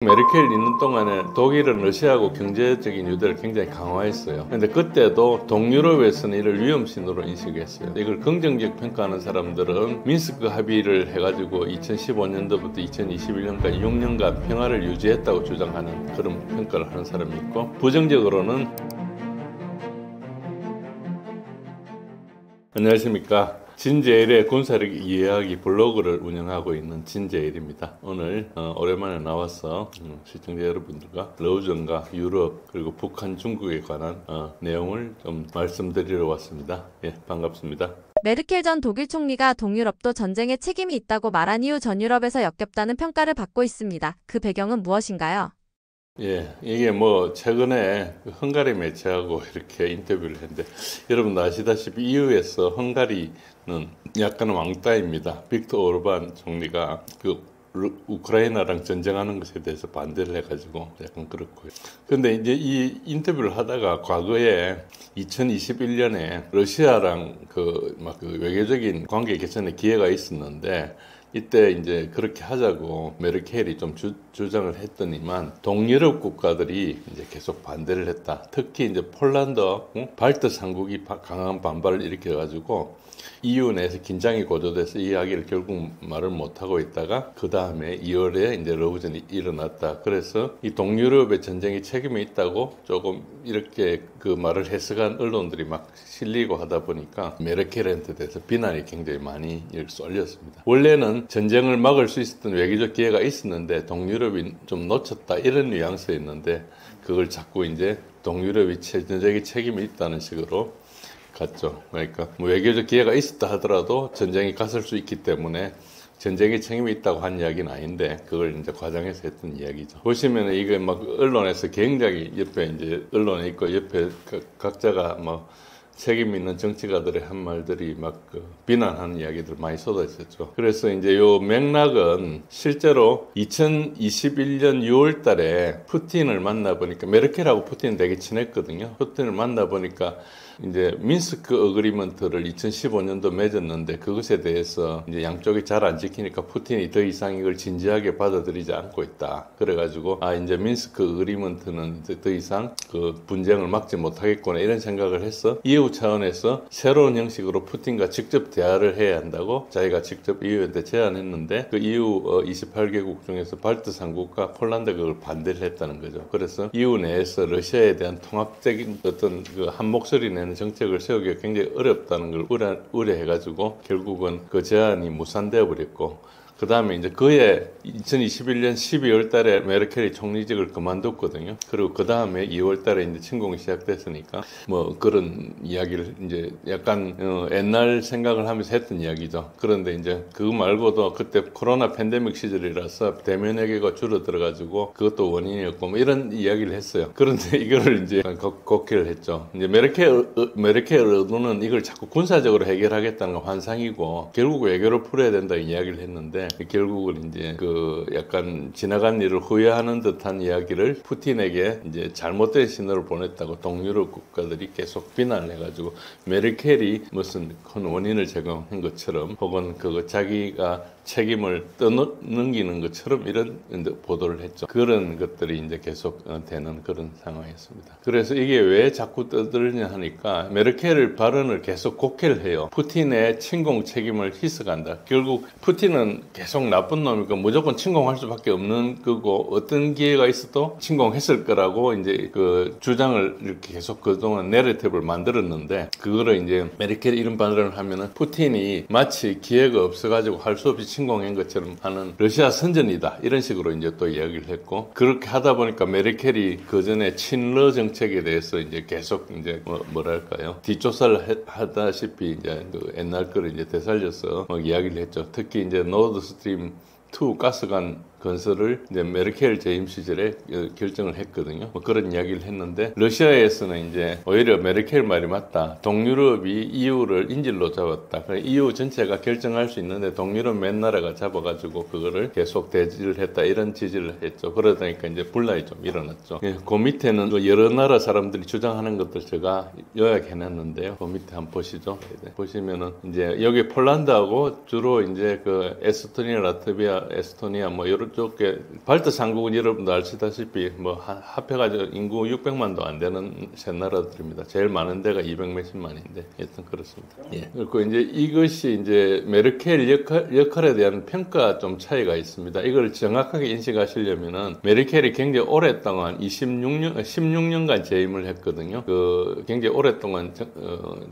메르켈 있는 동안에 독일은 러시아하고 경제적인 유대를 굉장히 강화했어요. 근데 그때도 동유럽에서는 이를 위험신호로 인식했어요. 이걸 긍정적 평가하는 사람들은 민스크 합의를 해가지고 2015년도부터 2021년까지 6년간 평화를 유지했다고 주장하는 그런 평가를 하는 사람이 있고, 부정적으로는 안녕하십니까. 진제일의 군사력 이해하기 블로그를 운영하고 있는 진제일입니다. 오늘 오랜만에 나와서 시청자 여러분들과 러우전과 유럽 그리고 북한, 중국에 관한 내용을 좀 말씀드리러 왔습니다. 예, 반갑습니다. 메르켈 전 독일 총리가 동유럽도 전쟁에 책임이 있다고 말한 이후 전유럽에서 역겹다는 평가를 받고 있습니다. 그 배경은 무엇인가요? 예, 이게 최근에 헝가리 매체하고 이렇게 인터뷰를 했는데, 여러분도 아시다시피 EU에서 헝가리는 약간 왕따입니다. 빅터 오르반 총리가 우크라이나랑 전쟁하는 것에 대해서 반대를 해가지고 약간 그렇고요. 근데 이제 이 인터뷰를 하다가 과거에 2021년에 러시아랑 외교적인 관계 개선의 기회가 있었는데, 이때 이제 그렇게 하자고 메르켈이 좀 주장을 했더니만 동유럽 국가들이 이제 계속 반대를 했다. 특히 이제 폴란드, 발트 삼국이 강한 반발을 일으켜가지고 EU 내에서 긴장이 고조돼서 이 이야기를 결국 말을 못하고 있다가 그 다음에 2월에 이제 러브전이 일어났다. 그래서 이 동유럽의 전쟁에 책임이 있다고 조금 이렇게 그 말을 해석한 언론들이 막 실리고 하다 보니까 메르켈한테 대해서 비난이 굉장히 많이 쏠렸습니다. 원래는 전쟁을 막을 수 있었던 외교적 기회가 있었는데 동유럽이 좀 놓쳤다, 이런 뉘앙스였는데, 그걸 자꾸 이제 동유럽이 전쟁에 책임이 있다는 식으로 갔죠. 그러니까 외교적 기회가 있었다 하더라도 전쟁이 갔을 수 있기 때문에 전쟁에 책임이 있다고 한 이야기는 아닌데, 그걸 이제 과장해서 했던 이야기죠. 보시면 이게 언론에서 굉장히 옆에 이제 언론에 있고 옆에 각자가 책임 있는 정치가들의 한 말들이 비난하는 이야기들 많이 쏟아졌죠. 그래서 이제 요 맥락은 실제로 2021년 6월 달에 푸틴을 만나보니까, 메르켈하고 푸틴은 되게 친했거든요. 푸틴을 만나보니까 이제 민스크 어그리먼트를 2015년도 맺었는데, 그것에 대해서 이제 양쪽이 잘 안 지키니까 푸틴이 더 이상 이걸 진지하게 받아들이지 않고 있다. 그래가지고 이제 민스크 어그리먼트는 이제 더 이상 그 분쟁을 막지 못하겠구나, 이런 생각을 해서 EU 차원에서 새로운 형식으로 푸틴과 직접 대화를 해야 한다고 자기가 직접 EU한테 제안했는데, 그 EU 28개국 중에서 발트 3국과 폴란드가 그걸 반대를 했다는 거죠. 그래서 EU 내에서 러시아에 대한 통합적인 어떤 한 목소리 내는 정책을 세우기가 굉장히 어렵다는 걸 우려해가지고 결국은 그 제안이 무산되어 버렸고, 그 다음에 이제 그해 2021년 12월 달에 메르켈이 총리직을 그만뒀거든요. 그리고 그 다음에 2월 달에 이제 침공이 시작됐으니까 그런 이야기를 이제 약간 옛날 생각을 하면서 했던 이야기죠. 그런데 이제 그거 말고도 그때 코로나 팬데믹 시절이라서 대면 외교가 줄어들어가지고 그것도 원인이었고 이런 이야기를 했어요. 그런데 이거를 이제 곡해를 했죠. 이제 메르켈 의도는 이걸 자꾸 군사적으로 해결하겠다는 건 환상이고, 결국 외교를 풀어야 된다 이야기를 했는데, 결국은 이제 약간 지나간 일을 후회하는 듯한 이야기를 푸틴에게 이제 잘못된 신호를 보냈다고 동유럽 국가들이 계속 비난을 해가지고 메르켈이 무슨 큰 원인을 제공한 것처럼, 혹은 자기가 책임을 떠넘기는 것처럼 이런 보도를 했죠. 그런 것들이 이제 계속 되는 그런 상황이었습니다. 그래서 이게 왜 자꾸 떠들냐 하니까, 메르켈 발언을 계속 곡해를 해요. 푸틴의 침공 책임을 희석한다. 결국 푸틴은 계속 나쁜 놈이고 무조건 침공할 수밖에 없는 거고, 어떤 기회가 있어도 침공했을 거라고 이제 그 주장을 이렇게 계속 그동안 내러티브를 만들었는데, 그거를 이제 메르켈이 이런 발언을 하면은 푸틴이 마치 기회가 없어가지고 할 수 없이 침공한 것처럼 하는 러시아 선전이다, 이런 식으로 이제 또 이야기를 했고, 그렇게 하다 보니까 메르켈이 그 전에 친러 정책에 대해서 이제 계속 이제 뭐랄까요, 뒷조사를 하다시피 이제 그 옛날 거를 이제 되살려서 이야기를 했죠. 특히 이제 노드 스트림 2 가스관 건설을 이제 메르켈 재임 시절에 결정을 했거든요. 그런 이야기를 했는데, 러시아에서는 이제 오히려 메르켈 말이 맞다. 동유럽이 EU를 인질로 잡았다. EU 전체가 결정할 수 있는데 동유럽 몇 나라가 잡아가지고 그거를 계속 대지를 했다, 이런 지지를 했죠. 그러다 보니까 이제 분란이 좀 일어났죠. 그 밑에는 여러 나라 사람들이 주장하는 것들 제가 요약해놨는데요. 그 밑에 한번 보시죠. 보시면은 이제 여기 폴란드하고 주로 이제 그 에스토니아, 라트비아, 에스토니아 이런 그쪽에 발트 삼국은 여러분도 아시다시피 뭐 합해가지고 인구 600만도 안 되는 세 나라들입니다. 제일 많은 데가 200 몇십만인데 여튼 그렇습니다. 예. 그리고 이제 이것이 이제 메르켈 역할에 대한 평가 좀 차이가 있습니다. 이걸 정확하게 인식하시려면은 메르켈이 굉장히 오랫동안 16년간 재임을 했거든요. 굉장히 오랫동안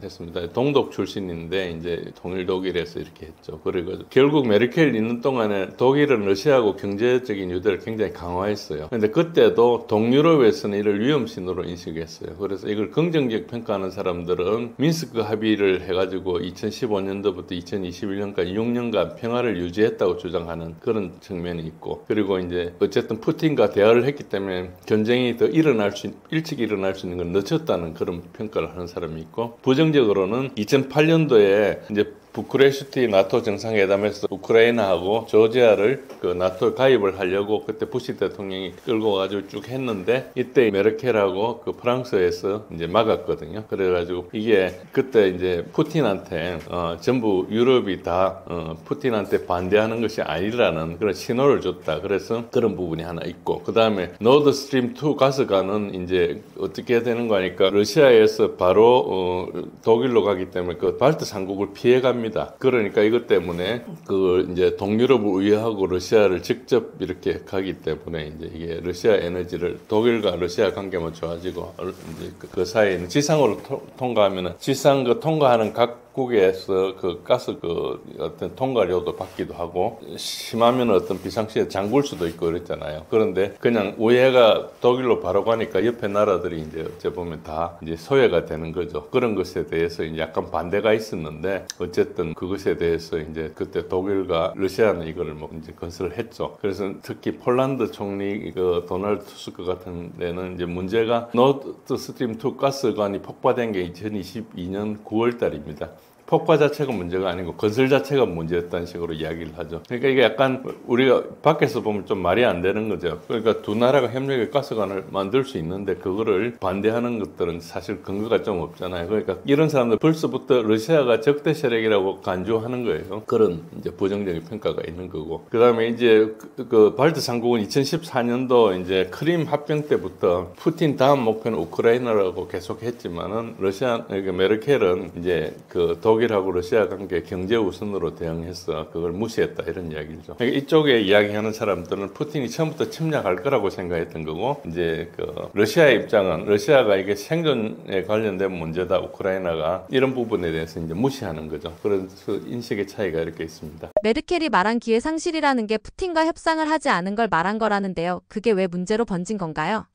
됐습니다. 동독 출신인데 이제 통일 독일에서 이렇게 했죠. 그리고 결국 메르켈 있는 동안에 독일은 러시아하고 경제적인 유대를 굉장히 강화했어요. 그런데 그때도 동유럽에서는 이를 위험신호로 인식했어요. 그래서 이걸 긍정적 평가하는 사람들은 민스크 합의를 해가지고 2015년도부터 2021년까지 6년간 평화를 유지했다고 주장하는 그런 측면이 있고, 그리고 이제 어쨌든 푸틴과 대화를 했기 때문에 전쟁이 더 일찍 일어날 수 있는 건 늦췄다는 그런 평가를 하는 사람이 있고, 부정적으로는 2008년도에 이제 부쿠레슈티 나토 정상회담에서 우크라이나하고 조지아를 그 나토에 가입을 하려고 그때 부시 대통령이 끌고 가지고 쭉 했는데, 이때 메르켈하고 그 프랑스에서 이제 막았거든요. 그래가지고 이게 그때 이제 푸틴한테 전부 유럽이 다 푸틴한테 반대하는 것이 아니라는 그런 신호를 줬다. 그래서 그런 부분이 하나 있고, 그 다음에 노드 스트림 2 가스관은 이제 어떻게 되는 거니까 러시아에서 바로 독일로 가기 때문에 그 발트 삼국을 피해갑니다. 그러니까 이것 때문에 그 이제 동유럽을 우회하고 러시아를 직접 이렇게 가기 때문에 이제 이게 러시아 에너지를, 독일과 러시아 관계만 좋아지고 이제 그 사이에는 지상으로 통과하면은 지상 그 통과하는 각국에서 그 가스 그 어떤 통과료도 받기도 하고, 심하면 어떤 비상시에 잠글 수도 있고 그랬잖아요. 그런데 그냥 우회가 독일로 바로 가니까 옆에 나라들이 이제 어째 보면 다 이제 소외가 되는 거죠. 그런 것에 대해서 이제 약간 반대가 있었는데, 어쨌든 그것에 대해서 이제 그때 독일과 러시아는 이거를 뭐 이제 건설을 했죠. 그래서 특히 폴란드 총리 그 도널드 투스크 같은 데는 이제 문제가 노드 스트림 2 가스관이 폭파된 게 2022년 9월 달입니다. 폭파 자체가 문제가 아니고 건설 자체가 문제였다는 식으로 이야기를 하죠. 그러니까 이게 약간 우리가 밖에서 보면 좀 말이 안 되는 거죠. 그러니까 두 나라가 협력해 가스관을 만들 수 있는데 그거를 반대하는 것들은 사실 근거가 좀 없잖아요. 그러니까 이런 사람들 벌써부터 러시아가 적대 세력이라고 간주하는 거예요. 그런 이제 부정적인 평가가 있는 거고. 그다음에 이제 그 발트 삼국은 2014년도 이제 크림 합병 때부터 푸틴 다음 목표는 우크라이나라고 계속 했지만은 그러니까 메르켈은 이제 그 독일하고 러시아 관계 경제 우선으로 대응해서 그걸 무시했다, 이런 이야기죠. 그러니까 이쪽에 이야기하는 사람들은 푸틴이 처음부터 침략할 거라고 생각했던 거고, 이제 그 러시아의 입장은 러시아가 이게 생존에 관련된 문제다, 우크라이나가, 이런 부분에 대해서 이제 무시하는 거죠. 그래서 인식의 차이가 이렇게 있습니다. 메르켈이 말한 기회 상실이라는 게 푸틴과 협상을 하지 않은 걸 말한 거라는데요. 그게 왜 문제로 번진 건가요?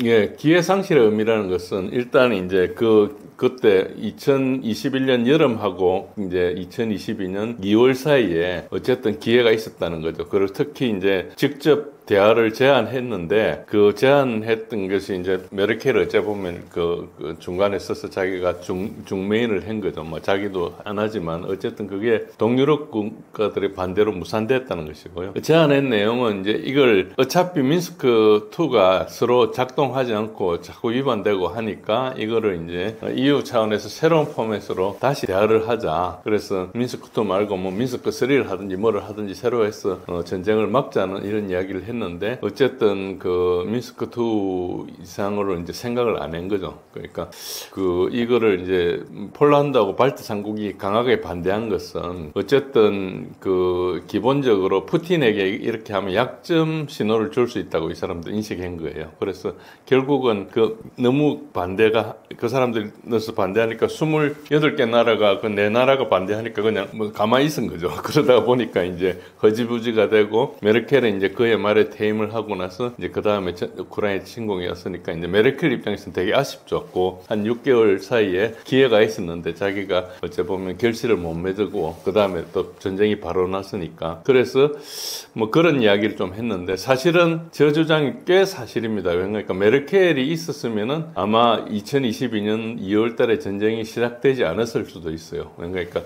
예, 기회 상실의 의미라는 것은 일단 이제 그때 2021년 여름하고 이제 2022년 2월 사이에 어쨌든 기회가 있었다는 거죠. 그리고 특히 이제 직접 대화를 제안했는데, 그 제안했던 것이 이제 메르켈을 어째 보면 그 중간에 서서 자기가 중매인을 한 거죠. 뭐 자기도 안 하지만 어쨌든 그게 동유럽 국가들의 반대로 무산됐다는 것이고요. 제안한 내용은 이제 이걸 어차피 미न्스크 2가 서로 작동하지 않고 자꾸 위반되고 하니까 이거를 이제 EU 차원에서 새로운 포맷으로 다시 대화를 하자. 그래서 미न्스크 2 말고 뭐 미न्스크 3를 하든지 뭐를 하든지 새로 해서 전쟁을 막자는 이런 이야기를 했는데, 어쨌든 그 미न्스크 2 이상으로 이제 생각을 안 한 거죠. 그러니까 이거를 이제 폴란드하고 발트 삼국이 강하게 반대한 것은 어쨌든 기본적으로 푸틴에게 이렇게 하면 약점 신호를 줄 수 있다고 이 사람들 인식한 거예요. 그래서 결국은 너무 반대가, 그 사람들에서 반대하니까 28개 나라가 내 나라가 반대하니까 그냥 뭐 가만히 있은 거죠. 그러다 보니까 이제 허지부지가 되고, 메르켈은 이제 그의 말에 퇴임을 하고 나서 이제 그 다음에 우크라이나 침공이었으니까 이제 메르켈 입장에서는 되게 아쉽죠. 한 6개월 사이에 기회가 있었는데 자기가 어째 보면 결실을 못 맺고 그 다음에 또 전쟁이 바로 났으니까, 그래서 뭐 그런 이야기를 좀 했는데, 사실은 저 주장이 꽤 사실입니다. 그러니까 메르켈이 있었으면은 아마 2022년 2월 달에 전쟁이 시작되지 않았을 수도 있어요. 그러니까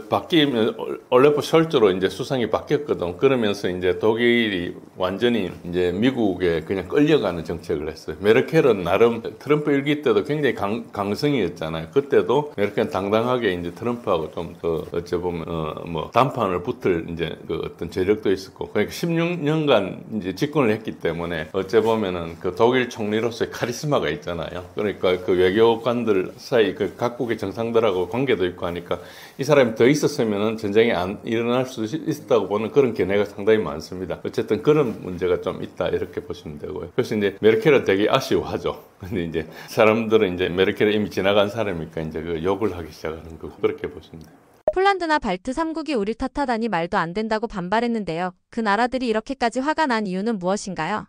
바뀌면 올레프 숄츠로 이제 수상이 바뀌었거든. 그러면서 이제 독일이 완전 완전히 이제 미국에 그냥 끌려가는 정책을 했어요. 메르켈은 나름 트럼프 일기 때도 굉장히 강성이었잖아요. 그때도 메르켈은 당당하게 이제 트럼프하고 좀 어찌 보면 뭐 단판을 붙을 이제 그 어떤 재력도 있었고, 그러니까 16년간 이제 집권을 했기 때문에 어찌 보면은 그 독일 총리로서의 카리스마가 있잖아요. 그러니까 그 외교관들 사이 그 각국의 정상들하고 관계도 있고 하니까 이 사람이 더 있었으면은 전쟁이 안 일어날 수 있었다고 보는 그런 견해가 상당히 많습니다. 어쨌든 그런 문제가 좀 있다 이렇게 보시면 되고요. 그래서 이제 메르켈은 되게 아쉬워하죠. 근데 이제 사람들은 이제 메르켈은 이미 지나간 사람이니까 이제 그 욕을 하기 시작하는 거고, 그렇게 보시면 돼요. 폴란드나 발트 3국이 우릴 탓하다니 말도 안 된다고 반발했는데요. 그 나라들이 이렇게까지 화가 난 이유는 무엇인가요?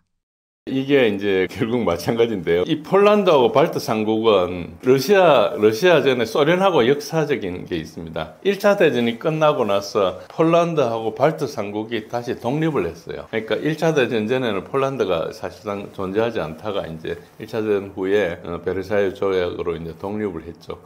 이게 이제 결국 마찬가지인데요. 이 폴란드하고 발트 3국은 러시아 전에 소련하고 역사적인 게 있습니다. 1차 대전이 끝나고 나서 폴란드하고 발트 3국이 다시 독립을 했어요. 그러니까 1차 대전 전에는 폴란드가 사실상 존재하지 않다가 이제 1차 대전 후에 베르사유 조약으로 이제 독립을 했죠.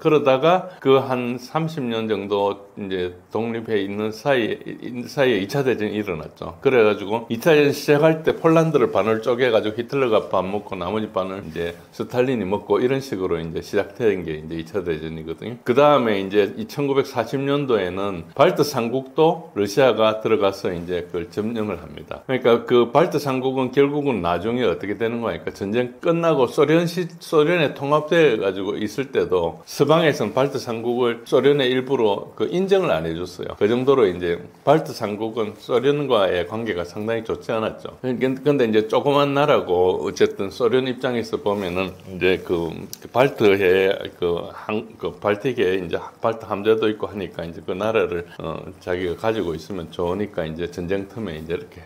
그러다가 그 한 30년 정도 이제 독립해 있는 사이에 2차 대전이 일어났죠. 그래가지고 2차 대전 시작할 때 폴란드를 반을 쪼개가지고 히틀러가 반 먹고 나머지 반을 이제 스탈린이 먹고 이런 식으로 이제 시작된 게 이제 2차 대전이거든요. 그 다음에 이제 1940년도에는 발트 3국도 러시아가 들어가서 이제 그걸 점령을 합니다. 그러니까 그 발트 3국은 결국은 나중에 어떻게 되는 거니까 전쟁 끝나고 소련에 통합돼 가지고 있을 때도 서방에서는 발트 3국을 소련의 일부로 그 인정을 안 해줬어요. 그 정도로 이제 발트 3국은 소련과의 관계가 상당히 좋지 않았죠. 근데 이제 조그만 나라고 어쨌든 소련 입장에서 보면은 이제 그 발트해 발틱에 이제 발트 함대도 있고 하니까 이제 그 나라를 자기가 가지고 있으면 좋으니까 이제 전쟁 틈에 이제 이렇게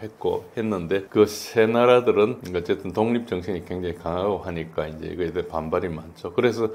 했는데 그 세 나라들은 어쨌든 독립 정신이 굉장히 강하고 하니까 이제 이거에 대해 반발이 많죠. 그래서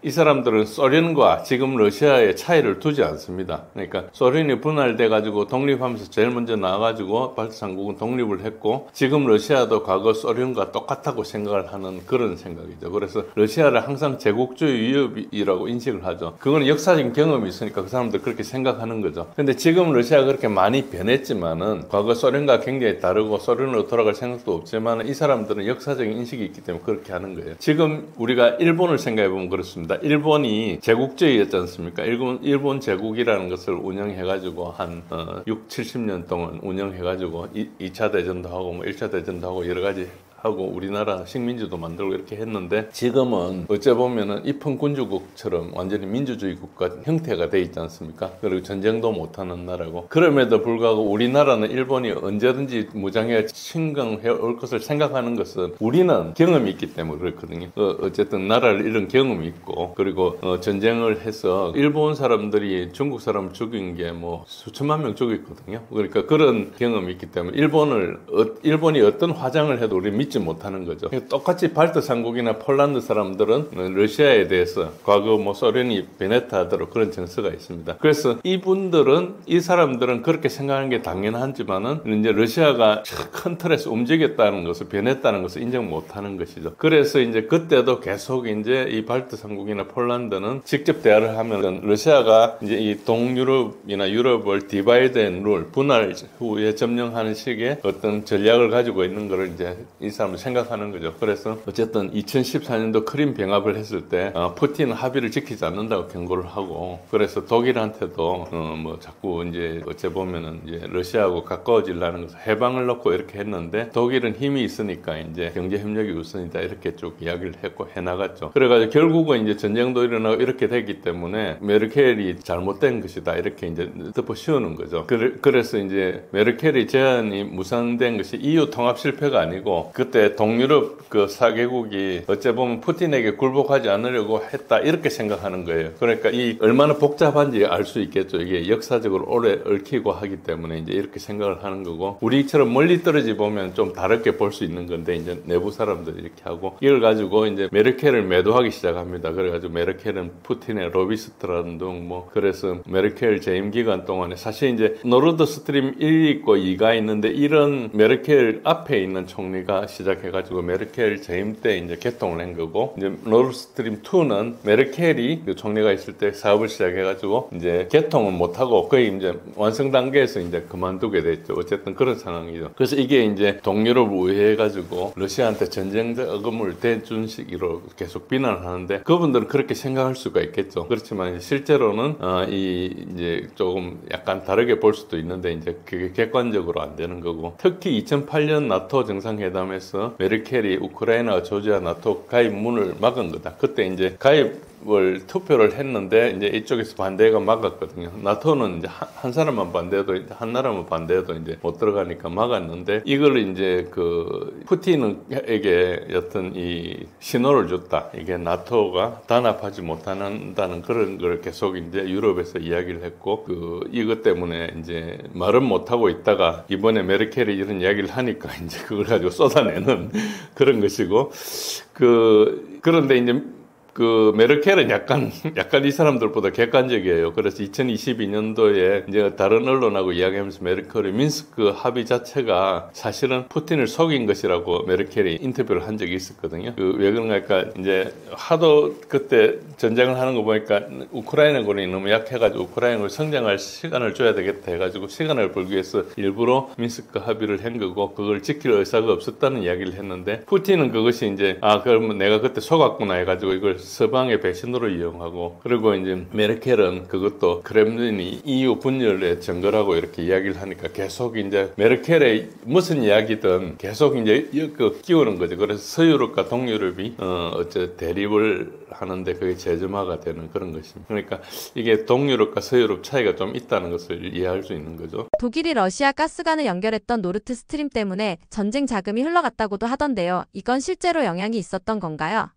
이 사람들은 소련과 지금 러시아의 차이를 두지 않습니다. 그러니까 소련이 분할돼 가지고 독립하면서 제일 먼저 나와가지고 발트 3국은 독립을 했고, 지금 러시아도 과거 소련과 똑같다고 생각을 하는 그런 생각이죠. 그래서 러시아를 항상 제국주의 위협이라고 인식을 하죠. 그건 역사적인 경험이 있으니까 그 사람들 그렇게 생각하는 거죠. 근데 지금 러시아가 그렇게 많이 변했지만은 과거 소련과 굉장히 다르고 소련으로 돌아갈 생각도 없지만 이 사람들은 역사적인 인식이 있기 때문에 그렇게 하는 거예요. 지금 우리가 일본을 생각해 보면 그렇습니다. 일본이 제국주의였지 않습니까? 일본 제국이라는 것을 운영해가지고 한 6, 70년 동안 운영해가지고 2차 대전도 하고 뭐 1차 대전도 하고 여러 가지 하고 우리나라 식민지도 만들고 이렇게 했는데, 지금은 어째 보면은 입헌군주국처럼 완전히 민주주의 국가 형태가 돼 있지 않습니까? 그리고 전쟁도 못하는 나라고. 그럼에도 불구하고 우리나라는 일본이 언제든지 무장해 침공해 올 것을 생각하는 것은 우리는 경험이 있기 때문에 그렇거든요. 어쨌든 나라를 잃은 경험이 있고, 그리고 전쟁을 해서 일본 사람들이 중국 사람을 죽인 게 뭐 수천만 명 죽였거든요. 그러니까 그런 경험이 있기 때문에 일본이 어떤 화장을 해도 우리 믿지 못하는 거죠. 똑같이 발트 3국이나 폴란드 사람들은 러시아에 대해서 과거 뭐 소련이 베네타하도록 그런 정서가 있습니다. 그래서 이 사람들은 그렇게 생각하는 게 당연하지만은 이제 러시아가 큰 틀에서 움직였다는 것을, 변했다는 것을 인정 못하는 것이죠. 그래서 이제 그때도 계속 이제 이 발트 3국이나 폴란드는 직접 대화를 하면 러시아가 이제 이 동유럽이나 유럽을 디바이드 앤 룰, 분할 후에 점령하는 식의 어떤 전략을 가지고 있는 것을 이제 이 사람은 생각하는 거죠. 그래서 어쨌든 2014년도 크림 병합을 했을 때 푸틴은 합의를 지키지 않는다고 경고를 하고, 그래서 독일한테도 뭐 자꾸 이제 어째 보면은 이제 러시아하고 가까워지려는 것을 해방을 놓고 이렇게 했는데, 독일은 힘이 있으니까 이제 경제 협력이 우선이다 이렇게 쭉 이야기를 했고 해나갔죠. 그래가지고 결국은 이제 전쟁도 일어나고 이렇게 됐기 때문에 메르켈이 잘못된 것이다 이렇게 이제 덮어 씌우는 거죠. 그래서 이제 메르켈이 제안이 무산된 것이 EU 통합 실패가 아니고, 그때 동유럽 그 4개국이 어째 보면 푸틴에게 굴복하지 않으려고 했다 이렇게 생각하는 거예요. 그러니까 이 얼마나 복잡한지 알 수 있겠죠. 이게 역사적으로 오래 얽히고 하기 때문에 이제 이렇게 생각을 하는 거고, 우리처럼 멀리 떨어지 보면 좀 다르게 볼 수 있는 건데 이제 내부 사람들이 이렇게 하고, 이걸 가지고 이제 메르켈을 매도하기 시작합니다. 그래가지고 메르켈은 푸틴의 로비스트라는 등 뭐, 그래서 메르켈 재임 기간 동안에 사실 이제 노르드 스트림 1 있고 2가 있는데, 이런 메르켈 앞에 있는 총리가 시작해가지고 메르켈 재임 때 이제 개통을 한 거고, 이제 노르스트림 2는 메르켈이 그 총리가 있을 때 사업을 시작해가지고 이제 개통을 못하고 거의 이제 완성 단계에서 이제 그만두게 됐죠. 어쨌든 그런 상황이죠. 그래서 이게 이제 동유럽을 우회해가지고 러시아한테 전쟁 자금을 대준 식으로 계속 비난을 하는데, 그분들은 그렇게 생각할 수가 있겠죠. 그렇지만 실제로는 이제 조금 약간 다르게 볼 수도 있는데, 이제 그게 객관적으로 안 되는 거고, 특히 2008년 나토 정상회담에서 메르켈이 우크라이나와 조지아 나토 가입 문을 막은 거다. 그때 이제 가입을 투표를 했는데 이제 이쪽에서 반대가 막았거든요. 나토는 이제 한 사람만 반대해도, 한 나라만 반대해도 이제 못 들어가니까 막았는데, 이걸 이제 그 푸틴에게 여튼 이 신호를 줬다. 이게 나토가 단합하지 못한다는 그런 걸 계속 이제 유럽에서 이야기를 했고, 이것 때문에 이제 말은 못하고 있다가 이번에 메르켈이 이런 이야기를 하니까 이제 그걸 가지고 쏟아내는 그런 것이고, 그런데 이제 메르켈은 약간 이 사람들보다 객관적이에요. 그래서 2022년도에 이제 다른 언론하고 이야기하면서 메르켈이 민스크 합의 자체가 사실은 푸틴을 속인 것이라고 메르켈이 인터뷰를 한 적이 있었거든요. 왜 그런가 하니까 이제 하도 그때 전쟁을 하는 거 보니까 우크라이나군이 너무 약해가지고 우크라이나군이 성장할 시간을 줘야 되겠다 해가지고 시간을 벌기 위해서 일부러 민스크 합의를 한 거고, 그걸 지킬 의사가 없었다는 이야기를 했는데, 푸틴은 그것이 이제 그러면 내가 그때 속았구나 해가지고 이걸 서방의 배신으로 이용하고, 그리고 이제 메르켈은 그것도 크렘린이 EU 분열에 증거라고 이렇게 이야기를 하니까 계속 이제 메르켈의 무슨 이야기든 계속 이제 끼우는 거죠. 그래서 서유럽과 동유럽이 어째 대립을 하는데 그게 재점화가 되는 그런 것입니다. 그러니까 이게 동유럽과 서유럽 차이가 좀 있다는 것을 이해할 수 있는 거죠. 독일이 러시아 가스관을 연결했던 노르트 스트림 때문에 전쟁 자금이 흘러갔다고도 하던데요. 이건 실제로 영향이 있었던 건가요?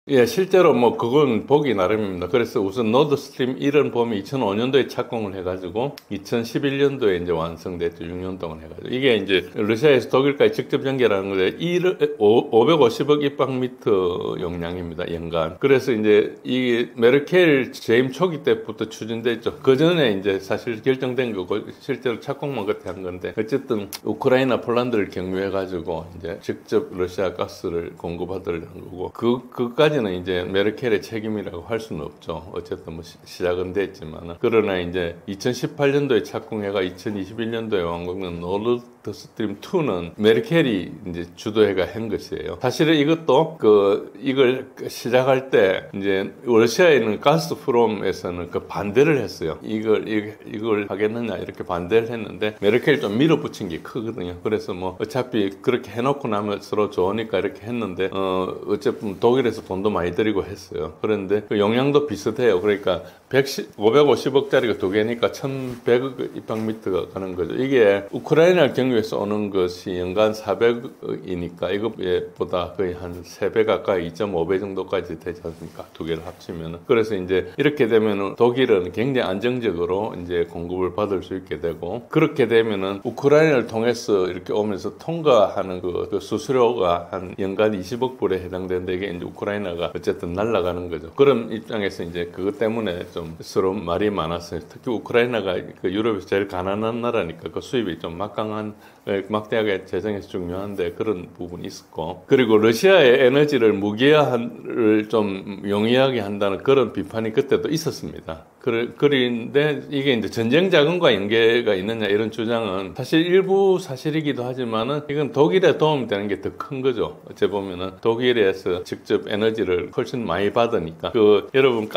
예, 실제로 뭐 그건 보기 나름입니다. 그래서 우선 노드스트림 1은 보면 2005년도에 착공을 해가지고 2011년도에 이제 완성됐죠. 6년 동안 해가지고. 이게 이제 러시아에서 독일까지 직접 연결하는 건데 550억 입방미터 용량입니다. 연간. 그래서 이제 이 메르켈 재임 초기 때부터 추진됐죠. 그 전에 이제 사실 결정된 거고 실제로 착공만 그때 한 건데, 어쨌든 우크라이나, 폴란드를 경유해가지고 이제 직접 러시아 가스를 공급하더라는 거고, 그까지 는 이제 메르켈의 책임이라고 할 수는 없죠. 어쨌든 뭐 시작은 됐지만, 그러나 이제 2018년도에 착공해가 2021년도에 완공된 노르트 스트림 2는 메르켈이 이제 주도해가 한 것이에요. 사실은 이것도 이걸 시작할 때 이제 러시아에 있는 가스프롬에서는 반대를 했어요. 이걸 하겠느냐 이렇게 반대를 했는데, 메르켈이 좀 밀어붙인 게 크거든요. 그래서 뭐 어차피 그렇게 해놓고 나면 서로 좋으니까 이렇게 했는데, 어쨌든 독일에서 돈도 많이 들이고 했어요. 그런데 그 용량도 비슷해요. 그러니까 550억짜리가 두 개니까 1100억 입방미터가 가는 거죠. 이게 우크라이나 경유에서 오는 것이 연간 400억이니까 이것보다 거의 한 3배 가까이 2.5배 정도까지 되지 않습니까? 두 개를 합치면은. 그래서 이제 이렇게 되면은 독일은 굉장히 안정적으로 이제 공급을 받을 수 있게 되고, 그렇게 되면은 우크라이나를 통해서 이렇게 오면서 통과하는 그 수수료가 한 연간 20억 불에 해당되는데, 이게 이제 우크라이나가 어쨌든 날아가는 거죠. 그런 입장에서 이제 그것 때문에 좀 서로 말이 많았어요. 특히 우크라이나가 유럽에서 제일 가난한 나라니까 그 수입이 좀 막대하게 재정에서 중요한데 그런 부분이 있었고, 그리고 러시아의 에너지를 무기화를 좀 용이하게 한다는 그런 비판이 그때도 있었습니다. 그런데 이게 이제 전쟁 자금과 연계가 있느냐 이런 주장은 사실 일부 사실이기도 하지만은 이건 독일에 도움이 되는 게 더 큰 거죠. 어째 보면은 독일에서 직접 에너지를 훨씬 많이 받으니까. 여러분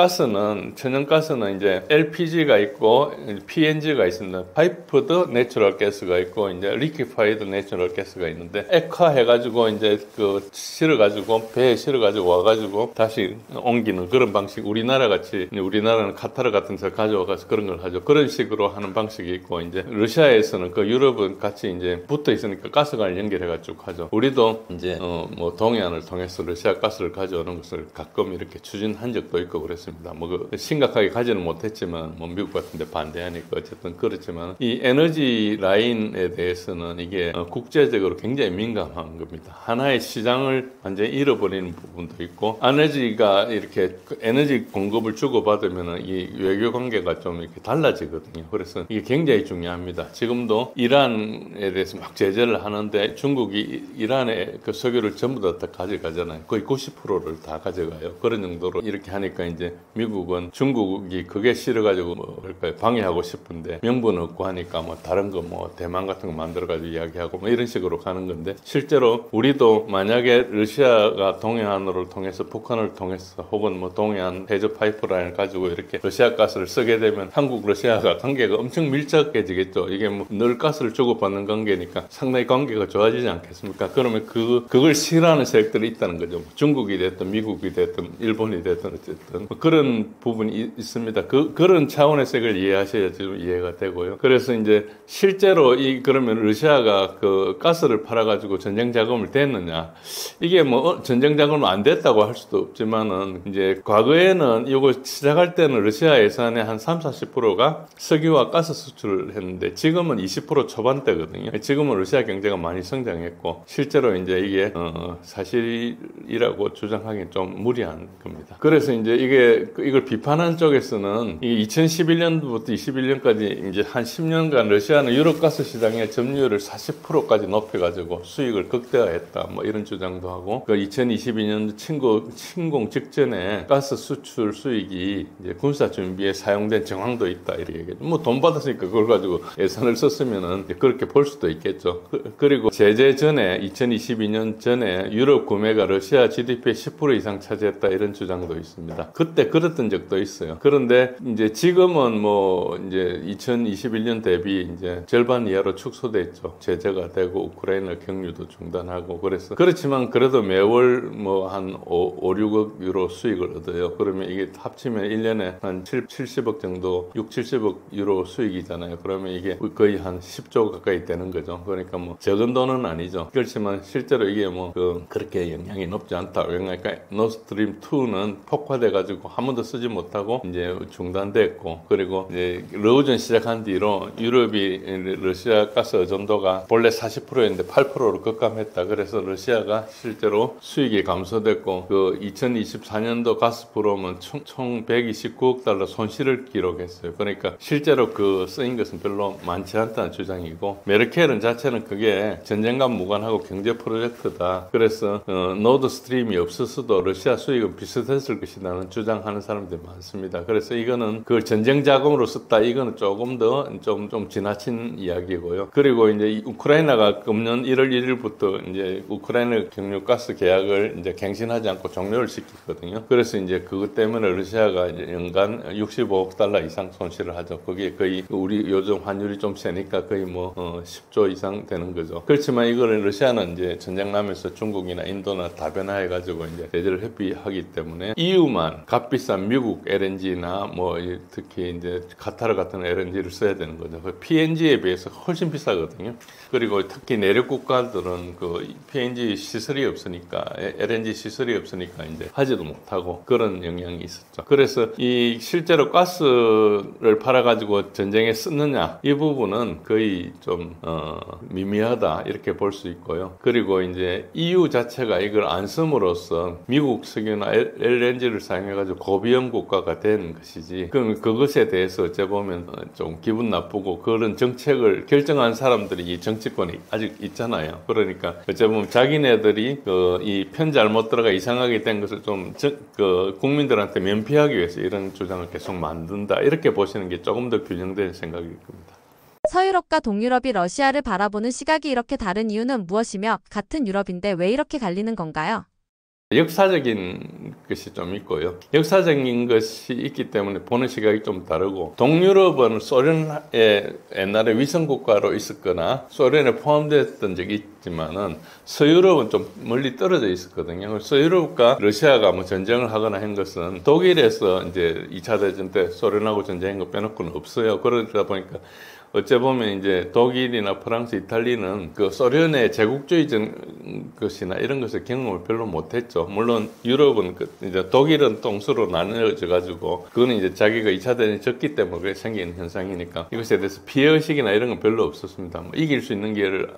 천연가스는 이제 LPG가 있고 PNG가 있습니다. 파이프드 내추럴 가스가 있고 이제 리퀴파이드 내추럴 가스가 있는데, 액화해가지고 이제 실어가지고 배에 실어가지고 와가지고 다시 옮기는 그런 방식. 우리나라는 카타르 같은 데서 가져와서 그런 걸 하죠. 그런 식으로 하는 방식이 있고, 이제 러시아에서는 유럽은 같이 이제 붙어 있으니까 가스관을 연결해가지고 하죠. 우리도 이제 뭐 동해안을 통해서 러시아 가스를 가져오는 것을 가끔 이렇게 추진한 적도 있고 그랬습니다. 뭐 심각하게 가지는 못했지만 뭐 미국 같은데 반대하니까 어쨌든 그렇지만, 이 에너지 라인에 대해서는 이게 국제적으로 굉장히 민감한 겁니다. 하나의 시장을 완전히 잃어버리는 부분도 있고, 에너지가 이렇게 에너지 공급을 주고받으면은 이 외교 관계가 좀 이렇게 달라지거든요. 그래서 이게 굉장히 중요합니다. 지금도 이란에 대해서 막 제재를 하는데 중국이 이란의 그 석유를 전부 다 가져가잖아요. 거의 90%를 다 가져가요. 그런 정도로 이렇게 하니까 이제 미국은 중국이 그게 싫어가지고 뭐 그럴까요? 방해하고 싶은데 명분 없고 하니까 뭐 다른 거 뭐 대만 같은 거 만들어가지고 이야기하고 뭐 이런 식으로 가는 건데 실제로 우리도 만약에 러시아가 동해안으로 통해서 북한을 통해서 혹은 뭐 동해안 해저 파이프라인을 가지고 이렇게 러시아 가스를 쓰게 되면 한국 러시아가 관계가 엄청 밀접해지겠죠. 이게 뭐 늘 가스를 주고받는 관계니까 상당히 관계가 좋아지지 않겠습니까? 그러면 그걸 싫어하는 세력들이 있다는 거죠. 중국이 됐든 미국이 됐든 일본이 됐든 어쨌든 뭐 그런 부분이 있습니다. 그런 차원에서 이걸 이해하셔야지 좀 이해가 되고요. 그래서 이제 실제로 그러면 러시아가 그 가스를 팔아가지고 전쟁 자금을 댔느냐? 이게 뭐 전쟁 자금은 안 됐다고 할 수도 없지만은 이제 과거에는 이거 시작할 때는 러시아 예산의 한 30-40%가 석유와 가스 수출을 했는데 지금은 20% 초반대거든요. 지금은 러시아 경제가 많이 성장했고 실제로 이제 이게 사실이라고 주장하기는 좀 무리한 겁니다. 그래서 이제 이걸 비판한 쪽에서는 2011년부터 21년까지 이제 한 10년간 러시아는 유럽 가스 시장의 점유율을 40%까지 높여가지고 수익을 극대화했다. 뭐 이런 주장도 하고 2022년 침공 직전에 가스 수출 수익이 이제 군사 준비에 사용된 정황도 있다 이렇게 얘기해요. 뭐 돈 받았으니까 그걸 가지고 예산을 썼으면은 그렇게 볼 수도 있겠죠. 그리고 제재 전에 2022년 전에 유럽 구매가 러시아 GDP의 10% 이상 차지했다 이런 주장도 있습니다. 그때 그랬던 적도 있어요. 그런데 이제 지금은 뭐 이제 2021년 대비 이제 절반 이하로 축소됐죠. 제재가 되고 우크라이나 경유도 중단하고 그렇지만 그래도 매월 뭐 한 5-6억 유로 수익을 얻어요. 그러면 이게 합치면 1년에 한 70억 정도 6-70억 유로 수익이잖아요. 그러면 이게 거의 한 10조 가까이 되는 거죠. 그러니까 뭐 적은 돈은 아니죠. 그렇지만 실제로 이게 뭐 그렇게 영향이 높지 않다. 그러니까 노스트림 2는 폭파돼 가지고 한 번도 쓰지 못하고 이제 중단됐고 그리고 이제 러우전 시작한 뒤로 유럽이 러시아 가스 의존도가 본래 40%였는데 8%로 급감했다. 그래서 러시아가 실제로 수익이 감소됐고 2024년도 가스프롬은 총 129억 달러 손실을 기록했어요. 그러니까 실제로 쓰인 것은 별로 많지 않다는 주장이고 메르켈은 자체는 그게 전쟁과 무관하고 경제 프로젝트다. 그래서 노드 스트림이 없었어도 러시아 수익은 비슷했을 것이라는 주장하는 사람들이 많습니다. 그래서 이거는 그걸 전쟁 자금으로 썼다. 이거는 조금 더 좀 지나친 이야기고요. 그리고 이제 우크라이나가 금년 1월 1일부터 이제 우크라이나 경유 가스 계약을 이제 갱신하지 않고 종료를 시켰거든요. 그래서 이제 그것 때문에 러시아가 이제 연간 65억 달러 이상 손실을 하죠. 그게 거의 우리 요즘 환율이 좀 세니까 거의 뭐 10조 이상 되는 거죠. 그렇지만 이거를 러시아는 이제 전쟁 나면서 중국이나 인도나 다변화해가지고 이제 제재를 회피하기 때문에 EU만 값비싼 미국 LNG나 뭐 특히 이제 카타르 같은 LNG를 써야 되는 거죠. PNG에 비해서 훨씬 비싸거든요. 그리고 특히 내륙 국가들은 PNG 시설이 없으니까 LNG 시설이 없으니까 이제 하지도 못하고 그런 영향이 있었죠. 그래서 실제로 가스를 팔아가지고 전쟁에 쓰느냐 이 부분은 거의 좀 미미하다 이렇게 볼 수 있고요. 그리고 이제 EU 자체가 이걸 안 씀으로써 미국 석유나 LNG를 사용해가지고 고비용 국가가 된 것이지. 그럼 그것에 대해서 어째 보면 좀 기분 나쁘고 그런 정책을 결정한 사람들이 이 정치권이 아직 있잖아요. 그러니까 어째 보면 자기네들이 이 편 잘못 들어가 이상하게 된 것을 좀 국민들한테 면피하기 위해서 이런 주장을 계속 만든다. 이렇게 보시는 게 조금 더 균형된 생각일 겁니다. 서유럽과 동유럽이 러시아를 바라보는 시각이 이렇게 다른 이유는 무엇이며 같은 유럽인데 왜 이렇게 갈리는 건가요? 역사적인 것이 좀 있고요. 역사적인 것이 있기 때문에 보는 시각이 좀 다르고 동유럽은 소련의 옛날에 위성국가로 있었거나 소련에 포함됐던 적이 있지만은 서유럽은 좀 멀리 떨어져 있었거든요. 서유럽과 러시아가 뭐 전쟁을 하거나 한 것은 독일에서 이제 2차 대전 때 소련하고 전쟁한 거 빼놓고는 없어요. 그러다 보니까 어째 보면 이제 독일이나 프랑스, 이탈리아는 그 소련의 제국주의적 것이나 이런 것을 경험을 별로 못했죠. 물론 유럽은 이제 독일은 동서로 나뉘어져 가지고 그거는 이제 자기가 2차 대전이 졌기 때문에 그게 생긴 현상이니까 이것에 대해서 피해의식이나 이런 건 별로 없었습니다. 뭐 이길 수 있는 기회를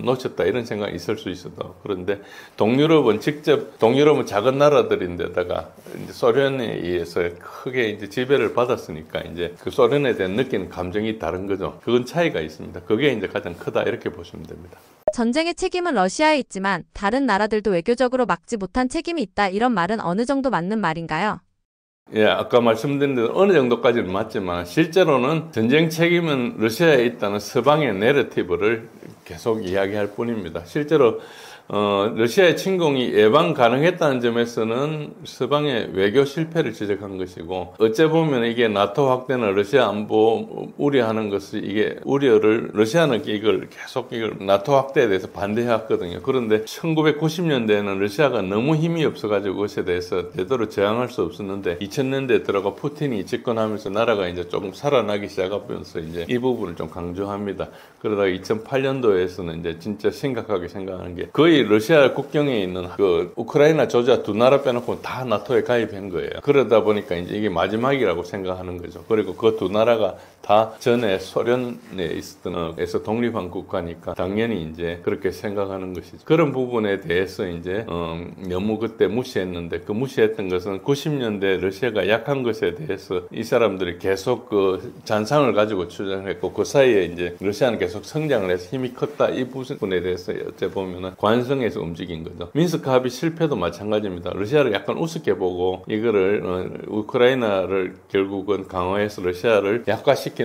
놓쳤다 이런 생각이 있을 수 있어도 그런데 동유럽은 작은 나라들인데다가 이제 소련에 의해서 크게 이제 지배를 받았으니까 이제 그 소련에 대한 느끼는 감정이 다른 거죠. 그건 차이가 있습니다. 그게 이제 가장 크다 이렇게 보시면 됩니다. 전쟁의 책임은 러시아에 있지만 다른 나라들도 외교적으로 막지 못한 책임이 있다. 이런 말은 어느 정도 맞는 말인가요? 예, 아까 말씀드린 대로 어느 정도까지는 맞지만 실제로는 전쟁 책임은 러시아에 있다는 서방의 내러티브를 계속 이야기할 뿐입니다. 실제로 러시아의 침공이 예방 가능했다는 점에서는 서방의 외교 실패를 지적한 것이고 어째 보면 이게 나토 확대나 러시아 안보 우려하는 것이 이게 우려를 러시아는 이걸 나토 확대에 대해서 반대해왔거든요. 그런데 1990년대에는 러시아가 너무 힘이 없어가지고 그것에 대해서 제대로 저항할 수 없었는데 2000년대 들어가 푸틴이 집권하면서 나라가 이제 조금 살아나기 시작하면서 이제 이 부분을 좀 강조합니다. 그러다가 2008년도에서는 이제 진짜 심각하게 생각하는 게 거의 러시아 국경에 있는 그 우크라이나, 조지아 두 나라 빼놓고 다 나토에 가입한 거예요. 그러다 보니까 이제 이게 마지막이라고 생각하는 거죠. 그리고 그 두 나라가 다 전에 소련에 있었던 에서 독립한 국가니까 당연히 이제 그렇게 생각하는 것이죠. 그런 부분에 대해서 이제 너무 그때 무시했는데 그 무시했던 것은 90년대 러시아가 약한 것에 대해서 이 사람들이 계속 그 잔상을 가지고 추정했고 그 사이에 이제 러시아는 계속 성장을 해서 힘이 컸다 이 부분에 대해서 어째 보면은 관성에서 움직인 거죠. 미ન્스크 합의 실패도 마찬가지입니다. 러시아를 약간 우습게 보고 이거를 우크라이나를 결국은 강화해서 러시아를 약화시키는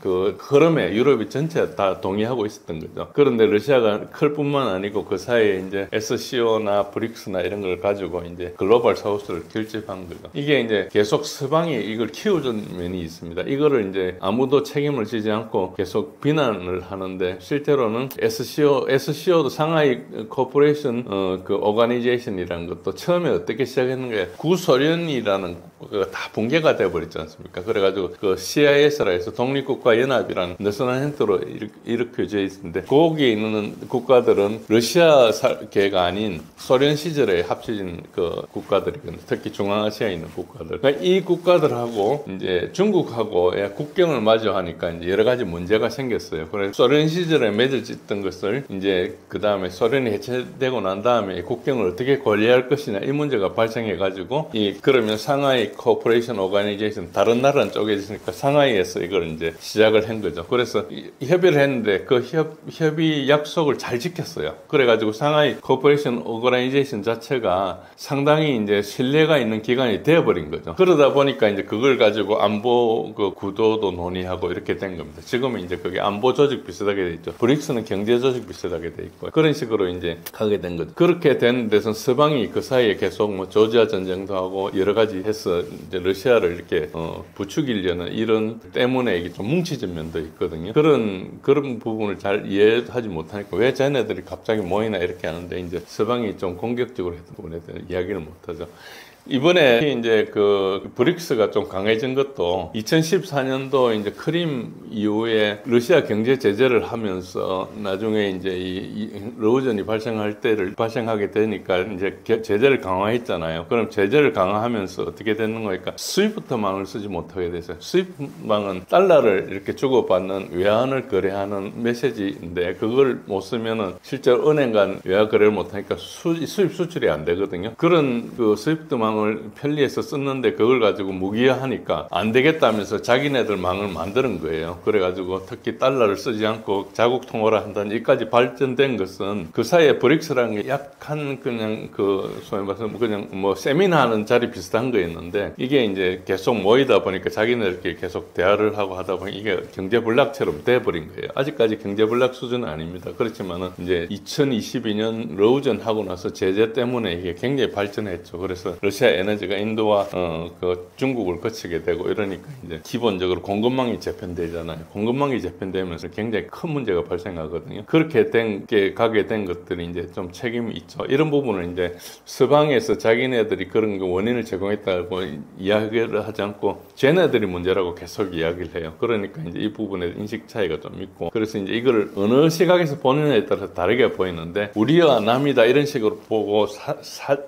그 흐름에 유럽이 전체 다 동의하고 있었던 거죠. 그런데 러시아가 클 뿐만 아니고 그 사이에 이제 SCO나 브릭스나 이런 걸 가지고 이제 글로벌 사우스를 결집한 거죠. 이게 이제 계속 서방이 이걸 키워준 면이 있습니다. 이거를 이제 아무도 책임을 지지 않고 계속 비난을 하는데 실제로는 SCO도 상하이 코퍼레이션 그 오가니제이션이라는 것도 처음에 어떻게 시작했는가 구소련이라는 다 붕괴가 돼버렸지 않습니까? 그래가지고 그 CIS라 해서 독립국가 연합이라는 느슨한 형태로 일으켜져 있는데 거기에 있는 국가들은 러시아계가 아닌 소련 시절에 합쳐진 그 국가들이거든요. 특히 중앙아시아에 있는 국가들. 그러니까 이 국가들하고 이제 중국하고 국경을 마주하니까 이제 여러 가지 문제가 생겼어요. 그래서 소련 시절에 맺어졌던 것을 이제 그 다음에 소련이 해체되고 난 다음에 국경을 어떻게 관리할 것이냐 이 문제가 발생해가지고 그러면 상하이 코퍼레이션 오가니제이션 다른 나라는 쪼개졌으니까 상하이에서 이걸 이제 시작을 한 거죠. 그래서 협의를 했는데 그 협의 약속을 잘 지켰어요. 그래가지고 상하이 코퍼레이션 오가니제이션 자체가 상당히 이제 신뢰가 있는 기관이 되어버린 거죠. 그러다 보니까 이제 그걸 가지고 안보 그 구도도 논의하고 이렇게 된 겁니다. 지금은 이제 그게 안보 조직 비슷하게 돼 있죠. 브릭스는 경제 조직 비슷하게 돼 있고 그런 식으로 이제 하게 된 거죠. 그렇게 된 데서는 서방이 그 사이에 계속 뭐 조지아 전쟁도 하고 여러 가지 해서 이제 러시아를 이렇게 부추기려는 이런 때문에 이게 좀 뭉치진 면도 있거든요. 그런 부분을 잘 이해하지 못하니까 왜 쟤네들이 갑자기 모이나 이렇게 하는데 이제 서방이 좀 공격적으로 했던 부분에 대해서 이야기를 못하죠. 이번에 이제 그 브릭스가 좀 강해진 것도 2014년도 이제 크림 이후에 러시아 경제 제재를 하면서 나중에 이제 이 러우전이 발생하게 되니까 이제 제재를 강화했잖아요. 그럼 제재를 강화하면서 어떻게 되는 거니까 스위프트망을 쓰지 못하게 됐어요. 스위프트망은 달러를 이렇게 주고받는 외환을 거래하는 메시지인데 그걸 못 쓰면은 실제로 은행 간 외화 거래를 못 하니까 수입 수출이 안 되거든요. 그런 그 스위프트망 을 편리해서 썼는데 그걸 가지고 무기화하니까 안 되겠다면서 자기네들 망을 만드는 거예요. 그래가지고 특히 달러를 쓰지 않고 자국 통화를 한다는 이까지 발전된 것은 그 사이에 브릭스라는 게 약한 그냥 그 소위 말해서 그냥 뭐 세미나하는 자리 비슷한 거였는데 이게 이제 계속 모이다 보니까 자기네들끼리 계속 대화를 하고 하다 보니 이게 경제불락처럼 돼버린 거예요. 아직까지 경제불락 수준은 아닙니다. 그렇지만은 이제 2022년 러우전 하고 나서 제재 때문에 이게 굉장히 발전했죠. 그래서 러시아 러시아 에너지가 인도와 그 중국을 거치게 되고 이러니까 이제 기본적으로 공급망이 재편되잖아요. 공급망이 재편되면서 굉장히 큰 문제가 발생하거든요. 그렇게 가게 된 것들이 이제 좀 책임이 있죠. 이런 부분을 이제 서방에서 자기네들이 그런 원인을 제공했다고 이야기를 하지 않고 쟤네들이 문제라고 계속 이야기를 해요. 그러니까 이제 이 부분에 인식 차이가 좀 있고, 그래서 이제 이걸 어느 시각에서 보느냐에 따라서 다르게 보이는데, 우리와 남이다 이런 식으로 보고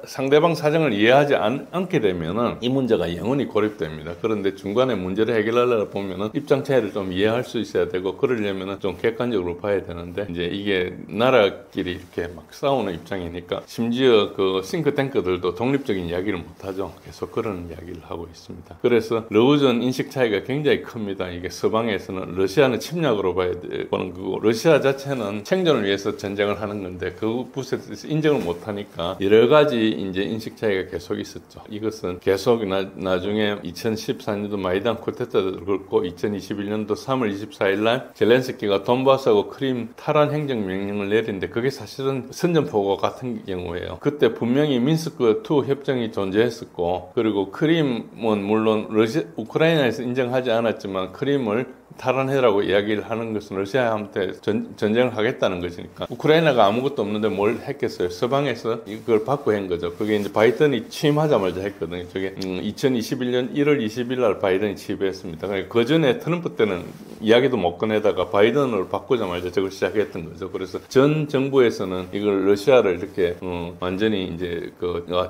상대방 사정을 이해하지 않게 되면은 이 문제가 영원히 고립됩니다. 그런데 중간에 문제를 해결하려다 보면은 입장 차이를 좀 이해할 수 있어야 되고, 그러려면은 좀 객관적으로 봐야 되는데, 이제 이게 나라끼리 이렇게 막 싸우는 입장이니까, 심지어 그 싱크탱크들도 독립적인 이야기를 못하죠. 계속 그런 이야기를 하고 있습니다. 그래서 러우전 인식 차이가 굉장히 큽니다. 이게 서방에서는 러시아는 침략으로 봐야 되는 거고, 러시아 자체는 생존을 위해서 전쟁을 하는 건데 그 부분에 대해서 인정을 못하니까 여러 가지 이제 인식 차이가 계속 있었죠. 이것은 계속 나중에 2014년도 마이단 쿠데타도 그렇고 2021년도 3월 24일 날 젤렌스키가 돈바스하고 크림 탈환 행정 명령을 내리는데, 그게 사실은 선전포고 같은 경우예요. 그때 분명히 미인스크2 협정이 존재했었고, 그리고 크림은 물론 우크라이나에서 인정하지 않았지만 크림을 탈환해라고 이야기를 하는 것은 러시아한테 전쟁을 하겠다는 것이니까, 우크라이나가 아무것도 없는데 뭘 했겠어요. 서방에서 이걸 받고 한 거죠. 그게 이제 바이든이 취임하자마자 했거든요. 저게 2021년 1월 20일 날 바이든이 취임했습니다. 그러니까 그 전에 트럼프 때는 이야기도 못 꺼내다가 바이든으로 바꾸자마자 저걸 시작했던 거죠. 그래서 전 정부에서는 이걸 러시아를 이렇게 완전히 이제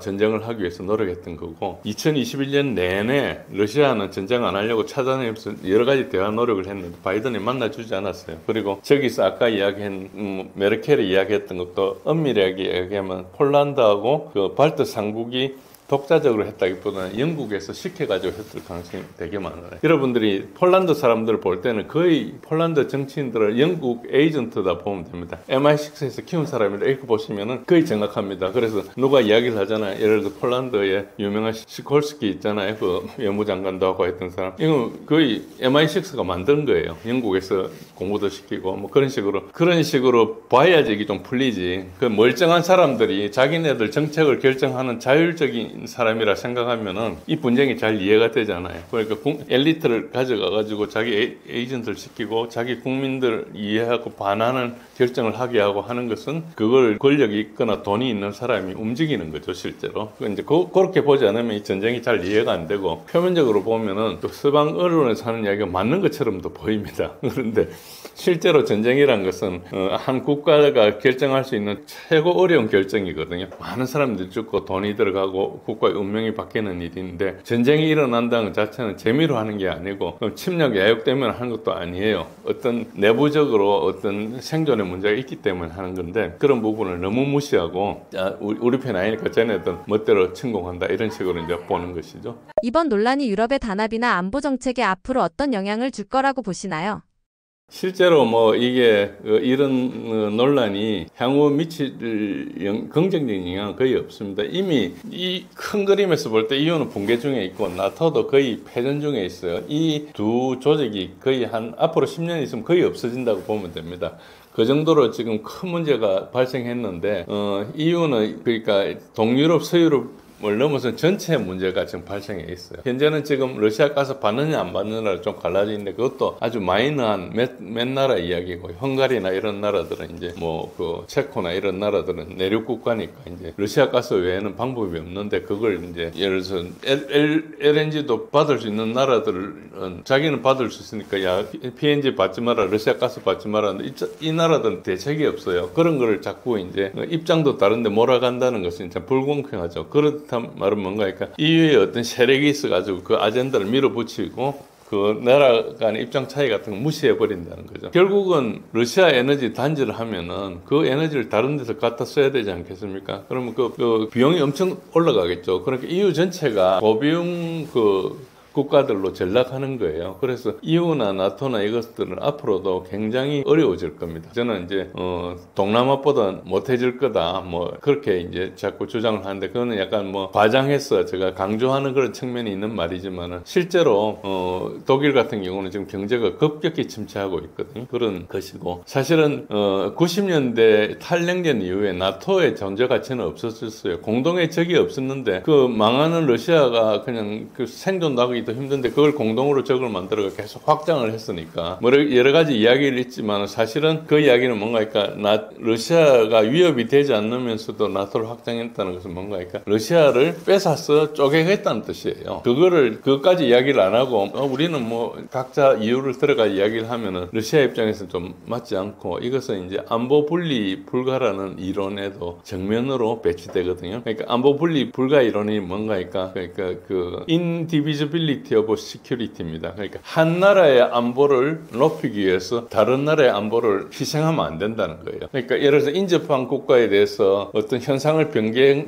전쟁을 하기 위해서 노력했던 거고, 2021년 내내 러시아는 전쟁 안 하려고 찾아내면서 여러 가지 대화 노력을 했는데 바이든이 만나주지 않았어요. 그리고 저기서 아까 이야기한 메르켈이 이야기했던 것도 엄밀하게 이야기하면 폴란드하고 그 발트 삼국이 독자적으로 했다기보다는 영국에서 시켜가지고 했을 가능성이 되게 많아요. 여러분들이 폴란드 사람들을 볼 때는 거의 폴란드 정치인들을 영국 에이전트다 보면 됩니다. MI6에서 키운 사람이라 이렇게 보시면은 거의 정확합니다. 그래서 누가 이야기를 하잖아요. 예를 들어 폴란드에 유명한 시콜스키 있잖아요. 그 외무장관도 하고 했던 사람. 이건 거의 MI6가 만든 거예요. 영국에서 공부도 시키고 뭐 그런 식으로 봐야지 이게 좀 풀리지. 그 멀쩡한 사람들이 자기네들 정책을 결정하는 자율적인 사람이라 생각하면은 이 분쟁이 잘 이해가 되잖아요. 그러니까 엘리트를 가져가가지고 자기 에이전트를 시키고 자기 국민들 이해하고 반하는 결정을 하게 하고 하는 것은 그걸 권력이 있거나 돈이 있는 사람이 움직이는 거죠, 실제로. 이제 그렇게 보지 않으면 이 전쟁이 잘 이해가 안 되고, 표면적으로 보면은 또 서방 언론에서 하는 이야기가 맞는 것처럼도 보입니다. 그런데 실제로 전쟁이란 것은 한 국가가 결정할 수 있는 최고 어려운 결정이거든요. 많은 사람들이 죽고 돈이 들어가고 국가의 운명이 바뀌는 일인데, 전쟁이 일어난다는 것 자체는 재미로 하는 게 아니고 침략 야욕 때문에 하는 것도 아니에요. 어떤 내부적으로 어떤 생존의 문제가 있기 때문에 하는 건데, 그런 부분을 너무 무시하고 우리 편 아니니까 쟤네들 멋대로 침공한다 이런 식으로 이제 보는 것이죠. 이번 논란이 유럽의 단합이나 안보 정책에 앞으로 어떤 영향을 줄 거라고 보시나요? 실제로 뭐 이게 이런 논란이 향후 미칠 긍정적인 영향은 거의 없습니다. 이미 이 큰 그림에서 볼 때 EU는 붕괴 중에 있고 나토도 거의 패전 중에 있어요. 이 두 조직이 거의 앞으로 10년 있으면 거의 없어진다고 보면 됩니다. 그 정도로 지금 큰 문제가 발생했는데, EU는 그러니까 동유럽, 서유럽 을 넘어서 전체 문제가 지금 발생해 있어요. 현재는 지금 러시아 가스 받느냐 안 받느냐를 좀 갈라져 있는데, 그것도 아주 마이너한 몇 나라 이야기고, 헝가리나 이런 나라들은 이제 뭐 그 체코나 이런 나라들은 내륙 국가니까 이제 러시아 가스 외에는 방법이 없는데, 그걸 이제 예를 들어서 LNG도 받을 수 있는 나라들은 자기는 받을 수 있으니까 야 PNG 받지 마라, 러시아 가스 받지 마라 하는데 이 나라들은 대책이 없어요. 그런 거를 자꾸 이제 입장도 다른데 몰아간다는 것은 진짜 불공평하죠. 그렇다 말은 뭔가, 그러니까 EU에 어떤 세력이 있어가지고 그 아젠다를 밀어붙이고 그 나라 간의 입장 차이 같은 거 무시해버린다는 거죠. 결국은 러시아 에너지 단절을 하면은 그 에너지를 다른 데서 갖다 써야 되지 않겠습니까? 그러면 그 비용이 엄청 올라가겠죠. 그러니까 EU 전체가 고비용 국가들로 전락하는 거예요. 그래서 EU나 나토나 이것들은 앞으로도 굉장히 어려워질 겁니다. 저는 이제 동남아보다 못해질 거다 뭐 그렇게 이제 자꾸 주장을 하는데 그거는 약간 뭐 과장해서 제가 강조하는 그런 측면이 있는 말이지만은 실제로 독일 같은 경우는 지금 경제가 급격히 침체하고 있거든요. 그런 것이고 사실은 90년대 탈냉전 이후에 나토의 존재 가치는 없었어요. 공동의 적이 없었는데 그 망하는 러시아가 그냥 그 생존 나기도 힘든데 그걸 공동으로 적을 만들어 계속 확장을 했으니까 뭐 여러 가지 이야기를 있지만 사실은 그 이야기는 뭔가 그러니까 러시아가 위협이 되지 않으면서도 나토를 확장했다는 것은 뭔가 그러니까 러시아를 뺏어서 쪼개겠다는 뜻이에요. 그것까지 이야기를 안 하고 우리는 뭐 각자 이유를 들어가 이야기를 하면은 러시아 입장에서는 좀 맞지 않고 이것은 이제 안보 분리 불가라는 이론에도 정면으로 배치되거든요. 그러니까 안보 분리 불가 이론이 뭔가니까 그러니까 그 indivisibility of security입니다. 그러니까 한 나라의 안보를 높이기 위해서 다른 나라의 안보를 희생하면 안 된다는 거예요. 그러니까 예를 들어서 인접한 국가에 대해서 어떤 현상을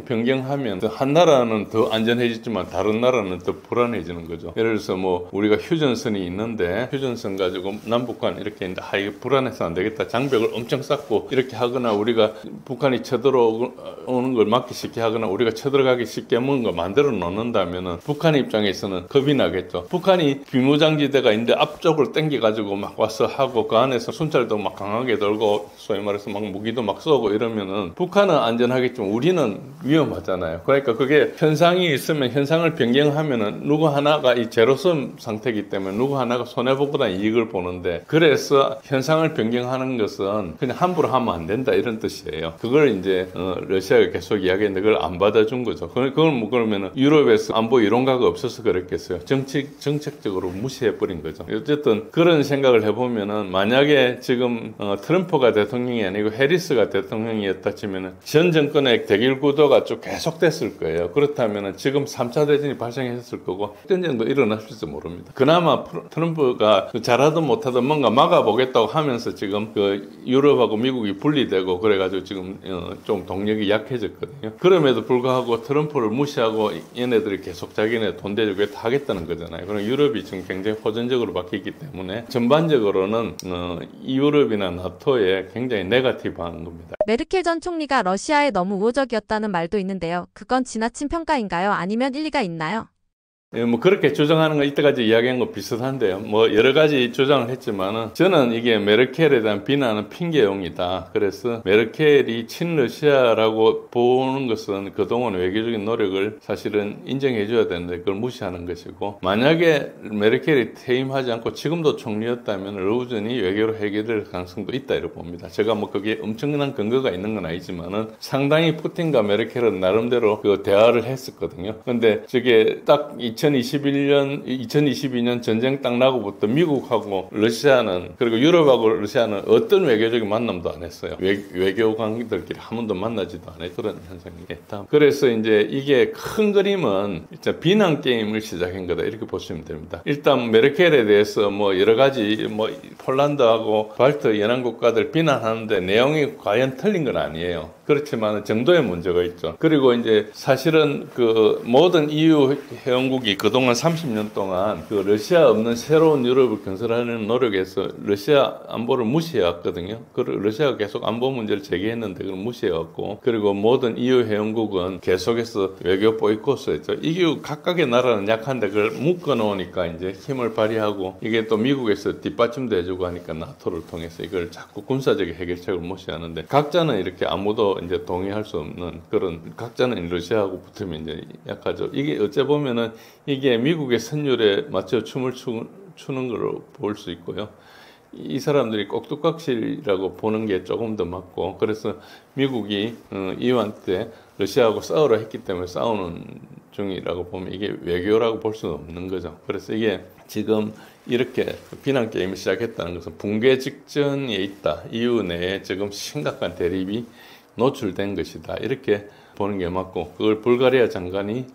변경하면 한 나라는 더 안전해지지만 다른 나라는 더 불안해지는 거죠. 예를 들어서 뭐 우리가 휴전선이 있는데 휴전선 가지고 남북한 이렇게 있는데 이게 불안해서 안 되겠다. 장벽을 엄청 쌓고 이렇게 하거나 우리가 북한이 쳐들어오는 걸 막기 쉽게 하거나 우리가 쳐들어가기 쉽게 뭔가 만들어 놓는다면은 북한 입장에서는 겁이 나겠죠. 북한이 비무장지대가 있는데 앞쪽을 당겨가지고 막 와서 하고 그 안에서 순찰도 막 강하게 돌고 소위 말해서 막 무기도 막 쏘고 이러면은 북한은 안전하겠지만 우리는 위험하잖아요. 그러니까 그게 현상이 있으면 현상을 변경하면은 누구 하나가 이 제로섬 상태이기 때문에 누구 하나가 손해보보다 이익을 보는데 그래서 현상을 변경하는 것은 그냥 함부로 하면 안 된다 이런 뜻이에요. 그걸 이제 러시아가 계속 이야기했는데 그걸 안 받아준 거죠. 그걸 뭐 그러면은 유럽에서 안보 이론가가 없어서 그랬겠어요. 정책적으로 무시해버린 거죠. 어쨌든 그런 생각을 해보면은 만약에 지금 트럼프가 대통령이 아니고 해리스가 대통령이었다 치면은 전 정권의 대결 구도가 쭉 계속됐을 거예요. 그렇다면은 지금 3차 대전이 발생했을 거고 전쟁도 일어났을지 모릅니다. 그나마 트럼프가 잘하든 못하든 뭔가 막아보겠다고 하면서 지금 그 유럽하고 미국이 분리되고 그래가지고 지금 좀 동력이 약해졌거든요. 그럼에도 불구하고 트럼프를 무시하고 얘네들이 계속 자기네 돈 대주고 하겠다는 거잖아요. 그럼 유럽이 지금 굉장히 호전적으로 바뀌기 때문에 전반적으로는 유럽이나 나토에 굉장히 네거티브한 겁니다. 메르켈 전 총리가 러시아에 너무 우호적이었다는 말도 있는데요. 그건 지나친 평가인가요? 아니면 일리가 있나요? 뭐 그렇게 주장하는 거 이때까지 이야기한 거 비슷한데요. 뭐 여러 가지 주장을 했지만은 저는 이게 메르켈에 대한 비난은 핑계용이다. 그래서 메르켈이 친러시아라고 보는 것은 그동안 외교적인 노력을 사실은 인정해줘야 되는데 그걸 무시하는 것이고 만약에 메르켈이 퇴임하지 않고 지금도 총리였다면 여전히 외교로 해결될 가능성도 있다 이렇게 봅니다. 제가 뭐 그게 엄청난 근거가 있는 건 아니지만은 상당히 푸틴과 메르켈은 나름대로 그 대화를 했었거든요. 근데 저게 딱 2022년 전쟁 딱 나고부터 미국하고 러시아는 그리고 유럽하고 러시아는 어떤 외교적인 만남도 안 했어요. 외교 관계들끼리 한 번도 만나지도 않아요. 그런 현상이겠다. 그래서 이제 이게 큰 그림은 진짜 비난 게임을 시작한 거다 이렇게 보시면 됩니다. 일단 메르켈에 대해서 뭐 여러 가지 뭐 폴란드하고 발트 연안 국가들 비난하는데 내용이 과연 틀린 건 아니에요. 그렇지만 정도의 문제가 있죠. 그리고 이제 사실은 그 모든 EU 회원국이 그동안 30년 동안 그 러시아 없는 새로운 유럽을 건설하는 노력에서 러시아 안보를 무시해왔거든요. 그리고 러시아가 계속 안보 문제를 제기했는데 그걸 무시해왔고 그리고 모든 EU 회원국은 계속해서 외교 보이콧을 했죠. 이게 각각의 나라는 약한데 그걸 묶어놓으니까 이제 힘을 발휘하고 이게 또 미국에서 뒷받침도 해주고 하니까 나토를 통해서 이걸 자꾸 군사적인 해결책을 무시하는데 각자는 이렇게 아무도 이제 동의할 수 없는 그런 각자는 러시아하고 붙으면 이제 약하죠. 이게 어째 보면은 이게 미국의 선율에 맞춰 춤을 추는 걸로 볼 수 있고요. 이 사람들이 꼭두각시라고 보는 게 조금 더 맞고 그래서 미국이 이완 때 러시아하고 싸우려 했기 때문에 싸우는 중이라고 보면 이게 외교라고 볼 수는 없는 거죠. 그래서 이게 지금 이렇게 비난 게임을 시작했다는 것은 붕괴 직전에 있다. EU 내에 지금 심각한 대립이 노출된 것이다. 이렇게 보는 게 맞고 그걸 불가리아 장관이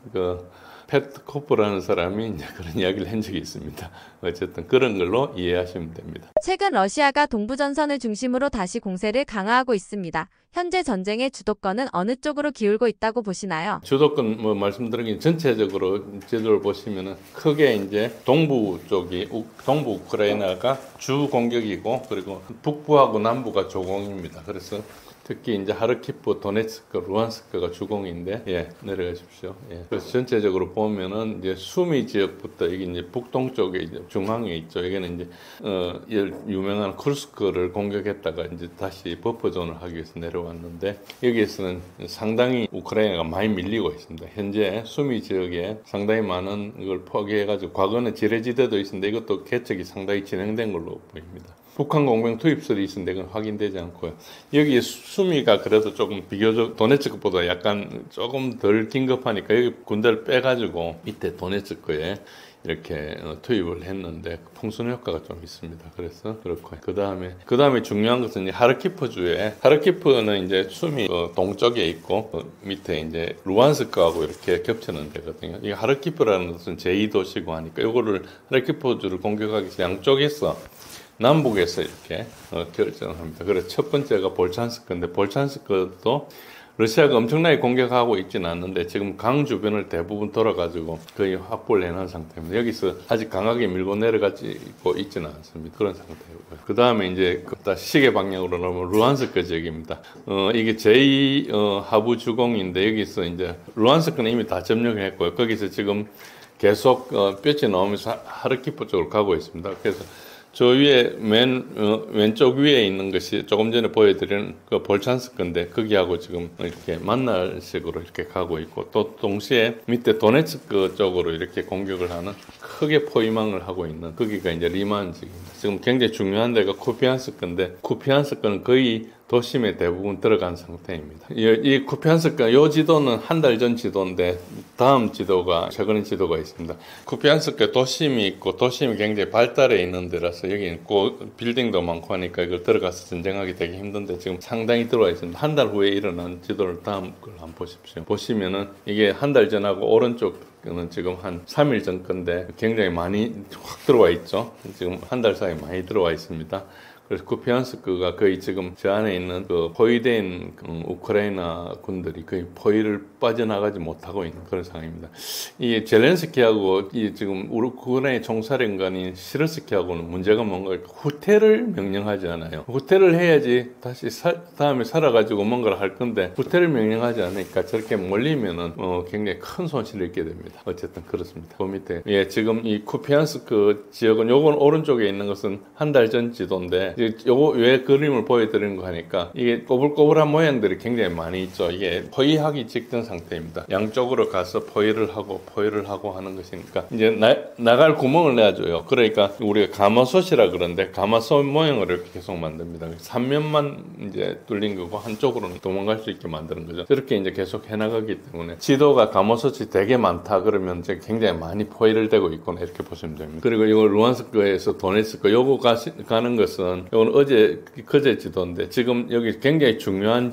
페트코프라는 사람이 이제 그런 이야기를 한 적이 있습니다. 어쨌든 그런 걸로 이해하시면 됩니다. 최근 러시아가 동부전선을 중심으로 다시 공세를 강화하고 있습니다. 현재 전쟁의 주도권은 어느 쪽으로 기울고 있다고 보시나요? 주도권 말씀드린 전체적으로 지도를 보시면은 크게 이제 동부 쪽이 동부 우크라이나가 주 공격이고 그리고 북부하고 남부가 조공입니다. 그래서 특히 이제 하르키프, 도네츠크, 루안스크가 주공인데, 내려가십시오. 그래서 전체적으로 보면은 이제 수미 지역부터 이게 이제 북동쪽에 이제 중앙에 있죠. 여기는 이제 유명한 쿠르스크를 공격했다가 이제 다시 버퍼존을 하기 위해서 내려왔는데 여기에서는 상당히 우크라이나가 많이 밀리고 있습니다. 현재 수미 지역에 상당히 많은 걸 포기해가지고 과거는 지뢰지대도 있었는데 이것도 개척이 상당히 진행된 걸로 보입니다. 북한 공병 투입설이 있었는데 그건 확인되지 않고요. 여기 수미가 그래도 조금 비교적 도네츠크보다 약간 조금 덜 긴급하니까 여기 군대를 빼가지고 밑에 도네츠크에 이렇게 투입을 했는데 풍선 효과가 좀 있습니다. 그래서 그렇고 그 다음에 중요한 것은 이제 하르키프주에 하르키프는 이제 수미 동쪽에 있고 밑에 이제 루안스크하고 이렇게 겹치는 데거든요. 이 하르키프라는 것은 제2도시고 하니까 이거를 하르키프주를 공격하기 위해서 양쪽에서 남북에서 이렇게 결정합니다. 그래서 첫 번째가 볼찬스크인데 볼찬스크도 러시아가 엄청나게 공격하고 있지는 않는데 지금 강 주변을 대부분 돌아가지고 거의 확보를 해놓은 상태입니다. 여기서 아직 강하게 밀고 내려가지고 있지는 않습니다. 그런 상태고요. 그 다음에 이제 시계 방향으로 나오면 루안스크 지역입니다. 이게 제2 하부 주공인데 여기서 이제 루안스크는 이미 다 점령을 했고요. 거기서 지금 계속 뼈치 나오면서 하르키프 쪽으로 가고 있습니다. 그래서 저 위에 왼쪽 위에 있는 것이 조금 전에 보여드린 그 볼찬스크인데 거기하고 지금 이렇게 만날 식으로 이렇게 가고 있고 또 동시에 밑에 도네츠크 쪽으로 이렇게 공격을 하는 크게 포위망을 하고 있는 거기가 이제 리만 지역입니다. 지금 굉장히 중요한 데가 쿠피안스크인데 쿠피안스크는 거의 도심에 대부분 들어간 상태입니다. 이 쿠피안스크 이 지도는 한 달 전 지도인데 다음 지도가 최근의 지도가 있습니다. 쿠피안스크 도심이 있고 도심이 굉장히 발달해 있는 데라서 여기 있고 빌딩도 많고 하니까 이걸 들어가서 전쟁하기 되게 힘든데 지금 상당히 들어와 있습니다. 한 달 후에 일어난 지도를 다음 걸 한번 보십시오. 보시면은 이게 한 달 전하고 오른쪽은 지금 한 3일 전 건데 굉장히 많이 확 들어와 있죠. 지금 한 달 사이에 많이 들어와 있습니다. 그래서 쿠피안스크가 거의 지금 저 안에 있는 그 포위된 우크라이나 군들이 거의 포위를 빠져나가지 못하고 있는 그런 상황입니다. 이 젤렌스키하고 이 지금 우크라이나 총사령관인 시르스키하고는 문제가 뭔가 후퇴를 명령하지 않아요. 후퇴를 해야지 다시 다음에 살아가지고 뭔가를 할 건데 후퇴를 명령하지 않으니까 저렇게 몰리면은 굉장히 큰 손실을 입게 됩니다. 어쨌든 그렇습니다. 그 밑에 지금 이 쿠피안스크 지역은 요건 오른쪽에 있는 것은 한 달 전 지도인데 요거 왜 그림을 보여드리는 거 하니까 이게 꼬불꼬불한 모양들이 굉장히 많이 있죠. 이게 포위하기 직전 상태입니다. 양쪽으로 가서 포위를 하고 하는 것이니까 이제 나갈 구멍을 내줘요. 그러니까 우리가 가마솥이라 그러는데 가마솥 모양을 이렇게 계속 만듭니다. 3면만 이제 뚫린 거고 한쪽으로는 도망갈 수 있게 만드는 거죠. 이렇게 이제 계속 해나가기 때문에 지도가 가마솥이 되게 많다 그러면 이제 굉장히 많이 포위를 되고 있거나 이렇게 보시면 됩니다. 그리고 이거 루안스크에서 도네츠크 요거 가는 것은 이건 그제 지도인데 지금 여기 굉장히 중요한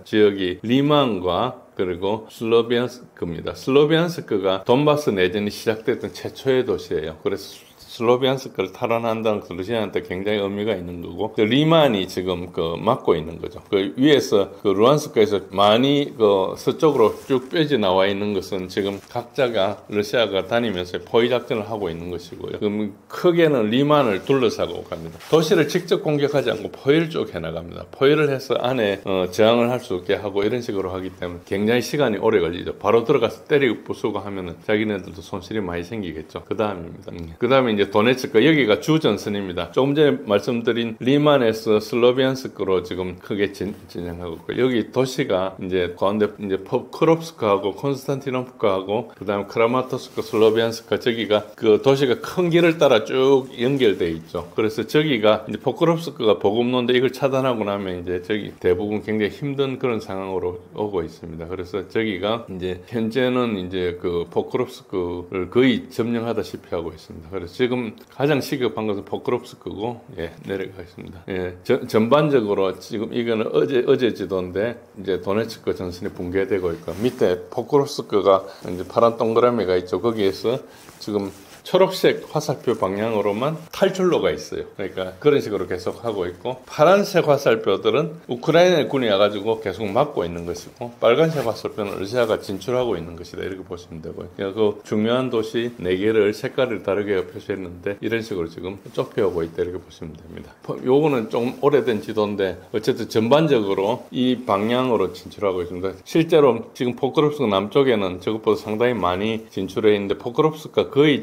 지역이 리만과 그리고 슬로비안스크입니다. 슬로비안스크가 돈바스 내전이 시작됐던 최초의 도시예요. 그래서 슬로비안스크를 탈환한다는 것은 러시아한테 굉장히 의미가 있는 거고 리만이 지금 막고 있는 거죠. 그 위에서 루안스크에서 많이 서쪽으로 쭉 뼈지 나와 있는 것은 지금 각자가 러시아가 다니면서 포위 작전을 하고 있는 것이고요. 그럼 크게는 리만을 둘러싸고 갑니다. 도시를 직접 공격하지 않고 포위를 쭉 해나갑니다. 포위를 해서 안에 저항을 할 수 없게 하고 이런 식으로 하기 때문에 굉장히 시간이 오래 걸리죠. 바로 들어가서 때리고 부수고 하면은 자기네들도 손실이 많이 생기겠죠. 그 다음입니다. 그 다음에 이제 도네츠크 여기가 주전선입니다. 조금 전에 말씀드린 리만에서 슬로비안스크로 지금 크게 진행하고 있고 여기 도시가 이제 가운데 이제 포크롭스크하고 콘스탄티노프크하고 그다음에 크라마토스크, 슬로비안스크 저기가 그 도시가 큰 길을 따라 쭉 연결돼 있죠. 그래서 저기가 이제 포크롭스크가 보급로인데 이걸 차단하고 나면 이제 저기 대부분 굉장히 힘든 그런 상황으로 오고 있습니다. 그래서 저기가 이제 현재는 이제 그 포크롭스크를 거의 점령하다시피 하고 있습니다. 그래서 지금 가장 시급한 것은 포크롭스크고, 예, 내려가겠습니다. 예, 전반적으로 지금 이거는 어제 지도인데, 이제 도네츠크 전선이 붕괴되고 있고, 밑에 포크롭스크가 이제 파란 동그라미가 있죠. 거기에서 지금 초록색 화살표 방향으로만 탈출로가 있어요. 그러니까 그런 식으로 계속 하고 있고, 파란색 화살표들은 우크라이나 군이 와가지고 계속 막고 있는 것이고, 빨간색 화살표는 러시아가 진출하고 있는 것이다. 이렇게 보시면 되고요. 그 중요한 도시 4개를 색깔을 다르게 표시했는데 이런 식으로 지금 좁혀오고 있다. 이렇게 보시면 됩니다. 요거는 좀 오래된 지도인데 어쨌든 전반적으로 이 방향으로 진출하고 있습니다. 실제로 지금 포크롭스크 남쪽에는 저것보다 상당히 많이 진출해 있는데, 포크롭스크가 거의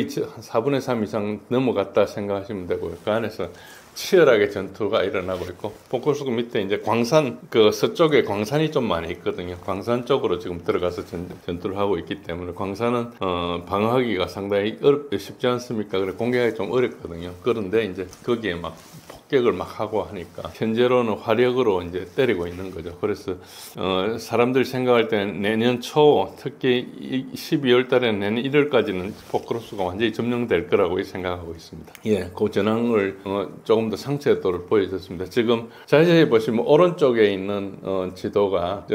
4분의 3 이상 넘어갔다 생각하시면 되고요. 그 안에서 치열하게 전투가 일어나고 있고, 포크롭스크 밑에 이제 광산, 그 서쪽에 광산이 좀 많이 있거든요. 광산 쪽으로 지금 들어가서 전투를 하고 있기 때문에, 광산은 방어하기가 상당히 쉽지 않습니까? 그래 공격하기 좀 어렵거든요. 그런데 이제 거기에 막 폭격을 막 하고 하니까 현재로는 화력으로 이제 때리고 있는 거죠. 그래서 사람들 생각할 때는 내년 초, 특히 12월 달에 내년 1월까지는 포크롭스크가 완전히 점령될 거라고 생각하고 있습니다. 예, 그 전황을 조금 더 상세도를 보여줬습니다. 지금 자세히 보시면 오른쪽에 있는 지도가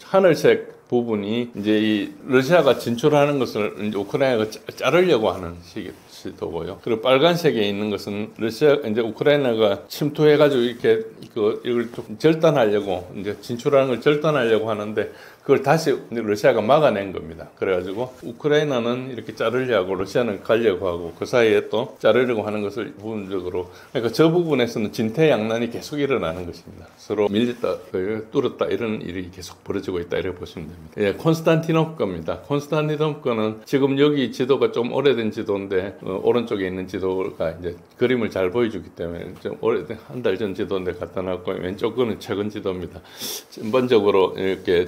하늘색 부분이 이제 이 러시아가 진출하는 것을 이제 우크라이나가 자르려고 하는 시도고요. 그리고 빨간색에 있는 것은 이제 우크라이나가 침투해가지고 이걸 좀 절단하려고, 이제 진출하는 걸 절단하려고 하는데, 그걸 다시 러시아가 막아낸 겁니다. 그래가지고 우크라이나는 이렇게 자르려고, 러시아는 가려고 하고, 그 사이에 또 자르려고 하는 것을 부분적으로, 그러니까 저 부분에서는 진퇴양난이 계속 일어나는 것입니다. 서로 밀렸다, 뚫었다, 이런 일이 계속 벌어지고 있다, 이렇게 보시면 됩니다. 예, 콘스탄티노프카입니다. 콘스탄티노프카는 지금 여기 지도가 좀 오래된 지도인데, 오른쪽에 있는 지도가 이제 그림을 잘 보여주기 때문에 좀 오래된, 한 달 전 지도인데 갖다 놨고, 왼쪽 거는 최근 지도입니다. 전반적으로 이렇게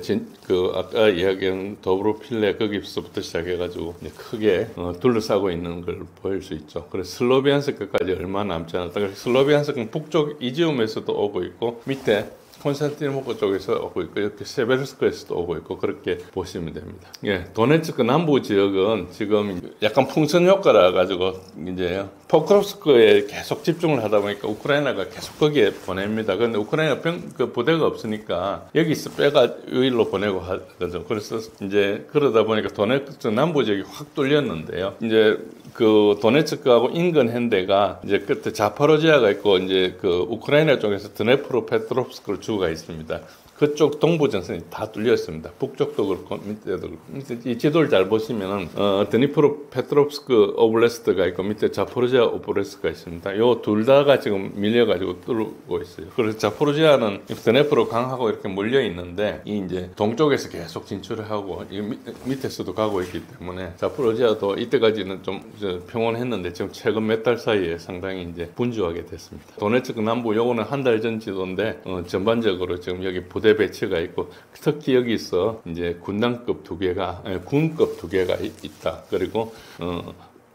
아까 이야기한 도브로필레 거기서부터 시작해가지고 크게 둘러싸고 있는 걸 보일 수 있죠. 그래서 슬로비안스크까지 얼마 남지 않았다. 그래서 슬로비안스크는 북쪽 이지움에서도 오고 있고, 밑에 콘스탄티노프 쪽에서 오고 있고, 이렇게 세베르스크에서도 오고 있고, 그렇게 보시면 됩니다. 예, 도네츠크 남부 지역은 지금 약간 풍선 효과라 가지고 이제 포크롭스크에 계속 집중을 하다 보니까 우크라이나가 계속 거기에 보냅니다. 그런데 우크라이나 부대가 없으니까 여기서 빼가 여기로 보내고 하거든요. 그래서 이제 그러다 보니까 도네츠크 남부 지역이 확 뚫렸는데요. 이제 그 도네츠크하고 인근 현대가 이제 끝에 자파로지아가 있고, 이제 그 우크라이나 쪽에서 드네프로 페트롭스크 주가 있습니다. 그쪽 동부 전선이 다 뚫렸습니다. 북쪽도 그렇고 밑에도 그렇고. 이 지도를 잘 보시면은 드니프로 페트롭스크 오블레스트가 있고, 밑에 자포로지아 오블레스트가 있습니다. 요 둘 다가 지금 밀려가지고 뚫고 있어요. 그래서 자포로지아는 드네프로 강하고 이렇게 몰려 있는데, 이 이제 동쪽에서 계속 진출을 하고 밑에서도 가고 있기 때문에 자포로지아도 이때까지는 좀 평온했는데 지금 최근 몇 달 사이에 상당히 이제 분주하게 됐습니다. 도네츠크 남부 요거는 한 달 전 지도인데 전반적으로 지금 여기 부대 배치가 있고, 특히 여기서 이제 군단급 2개가, 군급 2개가 있다. 그리고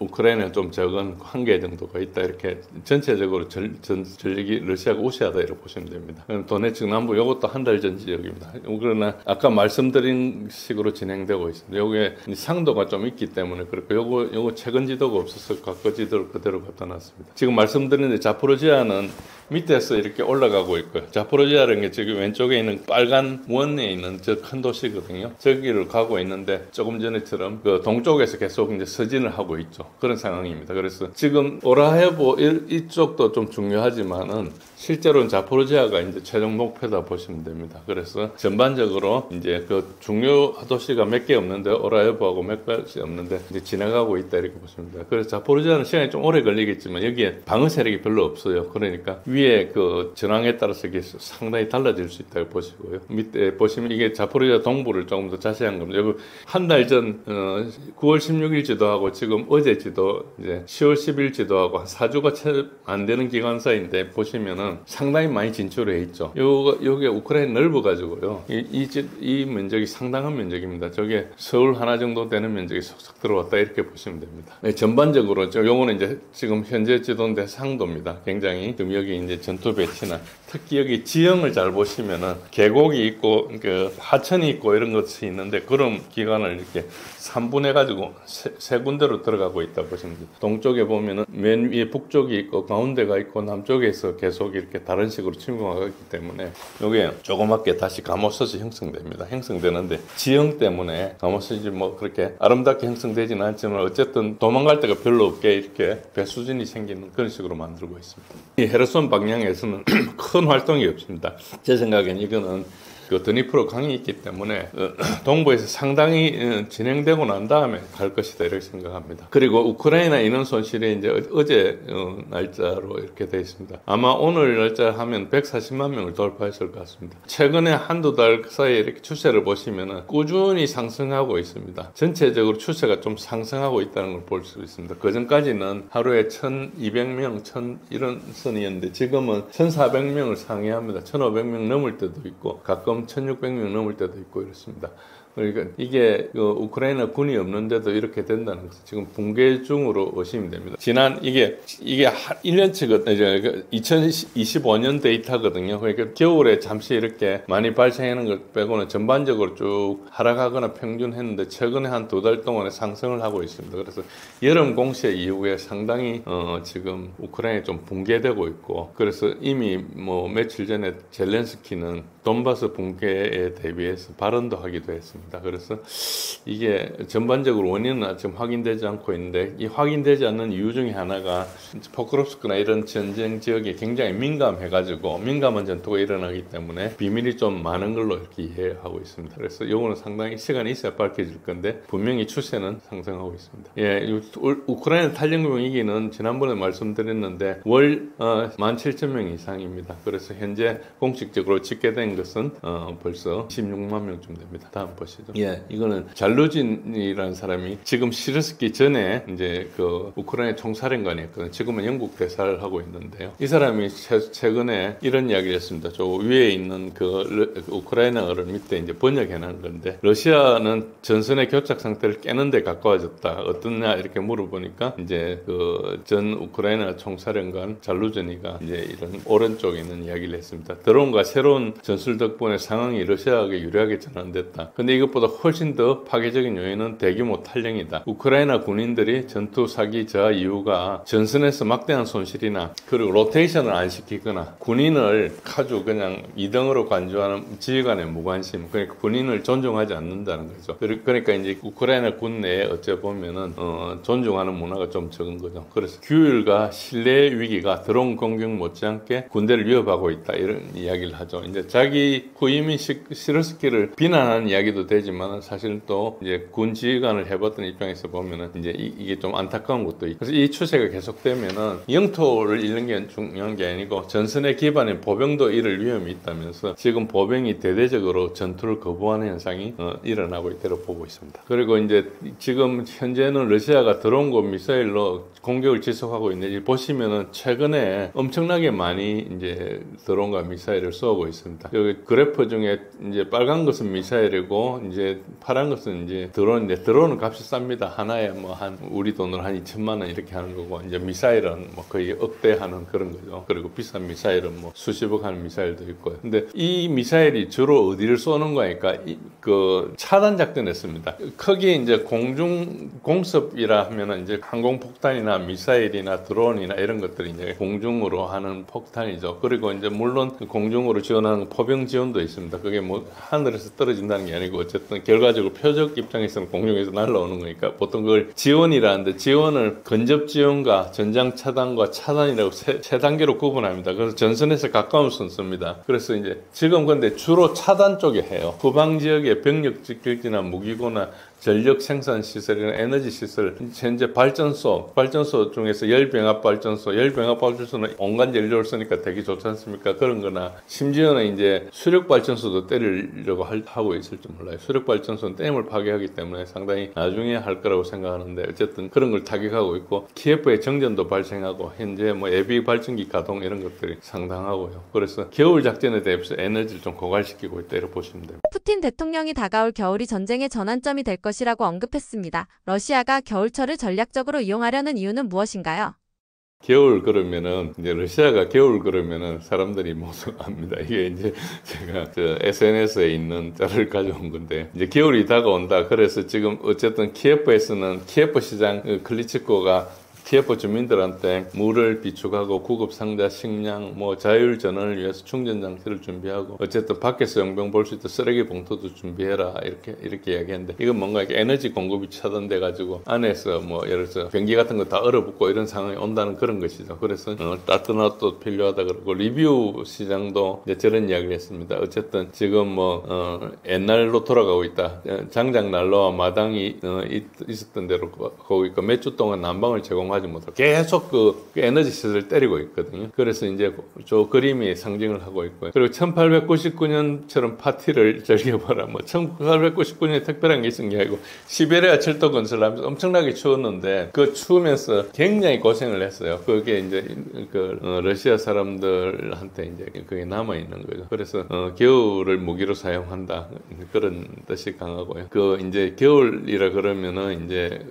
우크라이나는 좀 적은 1개 정도가 있다. 이렇게 전체적으로 전력이 러시아가 우세하다 이렇게 보시면 됩니다. 도네츠크 남부 이것도 한 달 전 지역입니다. 그러나 아까 말씀드린 식으로 진행되고 있습니다. 요게 상도가 좀 있기 때문에 그렇고, 요거 최근 지도가 없어서 과거 지도를 그대로 갖다 놨습니다. 지금 말씀드린 자포로지아는 밑에서 이렇게 올라가고 있고요. 자포로지아라는 게 지금 왼쪽에 있는 빨간 원에 있는 저 큰 도시거든요. 저기를 가고 있는데, 조금 전에처럼 그 동쪽에서 계속 이제 서진을 하고 있죠. 그런 상황입니다. 그래서 지금 오라헤보 이쪽도 좀 중요하지만은 실제로는 자포로지아가 이제 최종 목표다 보시면 됩니다. 그래서 전반적으로 이제 그 중요 도시가 몇 개 없는데, 오라헤보하고 몇 가지 없는데 이제 지나가고 있다 이렇게 보시면 됩니다. 그래서 자포로지아는 시간이 좀 오래 걸리겠지만 여기에 방어 세력이 별로 없어요. 그러니까 위에 그 전황에 따라서 이게 상당히 달라질 수 있다고 보시고요. 밑에 보시면 이게 자포로지아 동부를 조금 더 자세한 겁니다. 여기 한 달 전 9월 16일 지도하고 지금 어제 지도, 이제 10월 10일 지도하고 한 4주가 채 안 되는 기간사인데 보시면은 상당히 많이 진출해 있죠. 요게 우크라이나 넓어가지고요. 이 면적이 상당한 면적입니다. 저게 서울 하나 정도 되는 면적이 쏙쏙 들어왔다 이렇게 보시면 됩니다. 네, 전반적으로 요거는 이제 지금 현재 지도인데 상도입니다. 굉장히 지금 여기 이제 전투 배치나 특히 여기 지형을 잘 보시면은 계곡이 있고 그 하천이 있고 이런 것이 있는데 그런 기관을 이렇게 3분해 가지고 세 군데로 들어가고 있다 보시면 돼요. 동쪽에 보면은 맨 위에 북쪽이 있고 가운데가 있고 남쪽에서 계속 이렇게 다른 식으로 침공하고 있기 때문에 이게 조그맣게 다시 가모스지 형성됩니다. 형성되는데 지형 때문에 가모스지 뭐 그렇게 아름답게 형성되지는 않지만 어쨌든 도망갈 데가 별로 없게 이렇게 배수진이 생기는 그런 식으로 만들고 있습니다. 이 헤르손 방향에서는 큰 활동이 없습니다. 제 생각엔 이거는 그 드니프로 강이 있기 때문에 동부에서 상당히 진행되고 난 다음에 갈 것이다 이렇게 생각합니다. 그리고 우크라이나 인원 손실이 이제 어제 날짜로 이렇게 되어 있습니다. 아마 오늘 날짜 하면 140만 명을 돌파했을 것 같습니다. 최근에 한두 달 사이에 이렇게 추세를 보시면은 꾸준히 상승하고 있습니다. 전체적으로 추세가 좀 상승하고 있다는 걸 볼 수 있습니다. 그 전까지는 하루에 1,200명, 1,000 이런 선이었는데 지금은 1,400명을 상회합니다. 1,500명 넘을 때도 있고 가끔 1,600명 넘을 때도 있고 이렇습니다. 그러니까 이게 우크라이나 군이 없는데도 이렇게 된다는 것은 지금 붕괴 중으로 의심이 됩니다. 지난 이게 1년치거든요. 이제 2025년 데이터거든요. 그러니까 겨울에 잠시 이렇게 많이 발생하는 것 빼고는 전반적으로 쭉 하락하거나 평균했는데 최근에 한 두 달 동안에 상승을 하고 있습니다. 그래서 여름 공세 이후에 상당히 지금 우크라이나 좀 붕괴되고 있고 그래서 이미 뭐 며칠 전에 젤렌스키는 돈바스 붕괴에 대비해서 발언도 하기도 했습니다. 그래서 이게 전반적으로 원인은 아직 확인되지 않고 있는데 이 확인되지 않는 이유 중에 하나가 포크롭스크나 이런 전쟁 지역이 굉장히 민감해가지고 민감한 전투가 일어나기 때문에 비밀이 좀 많은 걸로 이렇게 이해하고 있습니다. 그래서 이거는 상당히 시간이 있어야 밝혀질 건데 분명히 추세는 상승하고 있습니다. 예, 우크라이나 탈영병 위기는 지난번에 말씀드렸는데 월 17,000명 이상입니다. 그래서 현재 공식적으로 집계된 것은 벌써 16만 명쯤 됩니다. 다음 보시죠. 예, 이거는 잘루진이라는 사람이 지금 시르스키 전에 이제 그 우크라이나 총사령관이었거든요. 지금은 영국 대사를 하고 있는데요. 이 사람이 최근에 이런 이야기를 했습니다. 저 위에 있는 그 우크라이나어를 밑에 이제 번역해 놓은 건데 러시아는 전선의 교착 상태를 깨는 데 가까워졌다. 어떻냐 이렇게 물어보니까 이제 그 전 우크라이나 총사령관 잘루진이가 이제 이런 오른쪽에 있는 이야기를 했습니다. 드론과 새로운 전술 덕분에 상황이 러시아에게 유리하게 전환됐다. 근데 이것보다 훨씬 더 파괴적인 요인은 대규모 탈령이다. 우크라이나 군인들이 전투 사기 저하 이유가 전선에서 막대한 손실이나 그리고 로테이션을 안 시키거나 군인을 아주 그냥 2등으로 간주하는 지휘관의 무관심, 그러니까 군인을 존중하지 않는다는 거죠. 그러니까 이제 우크라이나 군 내에 어째 보면은 존중하는 문화가 좀 적은 거죠. 그래서 규율과 신뢰 위기가 드론 공격 못지않게 군대를 위협하고 있다 이런 이야기를 하죠. 이제 자기 후임인 시르스키를 비난하는 이야기도 되지만 사실 또 이제 군 지휘관을 해봤던 입장에서 보면은 이제 이게 좀 안타까운 것도 있고 그래서 이 추세가 계속되면은 영토를 잃는 게 중요한 게 아니고 전선의 기반인 보병도 잃을 위험이 있다면서 지금 보병이 대대적으로 전투를 거부하는 현상이 일어나고 있다고 보고 있습니다. 그리고 이제 지금 현재는 러시아가 드론과 미사일로 공격을 지속하고 있는데 보시면은 최근에 엄청나게 많이 이제 드론과 미사일을 쏘고 있습니다. 여기 그래프 중에 이제 빨간 것은 미사일이고 이제 파란 것은 이제 드론인데 드론은 값이 쌉니다. 하나에 뭐 한 우리 돈으로 한 2천만 원 이렇게 하는 거고 이제 미사일은 뭐 거의 억대하는 그런 거죠. 그리고 비싼 미사일은 뭐 수십억 하는 미사일도 있고요. 근데 이 미사일이 주로 어디를 쏘는 거니까 그 차단 작전했습니다. 크게 이제 공중 공습이라 하면은 이제 항공 폭탄이나 미사일이나 드론이나 이런 것들이 이제 공중으로 하는 폭탄이죠. 그리고 이제 물론 공중으로 지원하는 포병 지원도 있습니다. 그게 뭐 하늘에서 떨어진다는 게 아니고 어쨌든 결과적으로 표적 입장에서는 공중에서 날아오는 거니까 보통 그걸 지원이라는데 지원을 근접 지원과 전장 차단과 차단이라고 세 단계로 구분합니다. 그래서 전선에서 가까운 순서입니다. 그래서 이제 지금 근데 주로 차단 쪽에 해요. 후방 지역에 병력 직결지나 무기고나 전력 생산 시설이나 에너지 시설, 현재 발전소 중에서 열병합 발전소는 온갖 연료를 쓰니까 되게 좋지 않습니까? 그런 거나, 심지어는 이제 수력 발전소도 때리려고 하고 있을지 몰라요. 수력 발전소는 댐을 파괴하기 때문에 상당히 나중에 할 거라고 생각하는데, 어쨌든 그런 걸 타격하고 있고, 키예프에 정전도 발생하고, 현재 뭐 예비 발전기 가동 이런 것들이 상당하고요. 그래서 겨울 작전에 대해서 에너지를 좀 고갈시키고 있다 이렇게 보시면 됩니다. 푸틴 대통령이 다가올 겨울이 전쟁의 전환점이 될 것이라고 언급했습니다. 러시아가 겨울철을 전략적으로 이용하려는 이유는 무엇인가요? 겨울 그러면은 이제 러시아가 겨울 그러면은 사람들이 모두 압니다. 이게 이제 제가 SNS에 있는 짤을 가져온 건데 이제 겨울이 다가온다. 그래서 지금 어쨌든 키예프에서는 키예프 시장 클리치코가 키예프 주민들한테 물을 비축하고 구급 상자, 식량, 뭐 자율 전원을 위해서 충전 장치를 준비하고 어쨌든 밖에서 용병 볼 수 있도록 쓰레기 봉투도 준비해라 이렇게 이야기했는데 이건 뭔가 이렇게 에너지 공급이 차단돼 가지고 안에서 뭐 예를 들어서 변기 같은 거 다 얼어붙고 이런 상황이 온다는 그런 것이죠. 그래서 따뜻한 옷도 필요하다 그러고 리뷰 시장도 이제 저런 이야기를 했습니다. 어쨌든 지금 뭐 옛날로 돌아가고 있다. 장작 난로와 마당이 있었던 대로 거기 있고 몇 주 동안 난방을 제공하지 못하고 계속 그 에너지 시설을 때리고 있거든요. 그래서 이제 저 그림이 상징을 하고 있고요. 그리고 1899년처럼 파티를 즐겨봐라. 뭐 1899년에 특별한 게 있은 게 아니고 시베리아 철도 건설하면서 엄청나게 추웠는데 그 추우면서 굉장히 고생을 했어요. 그게 이제 러시아 사람들한테 이제 그게 남아 있는 거죠. 그래서 겨울을 무기로 사용한다 그런 뜻이 강하고요. 그 이제 겨울이라 그러면은 이제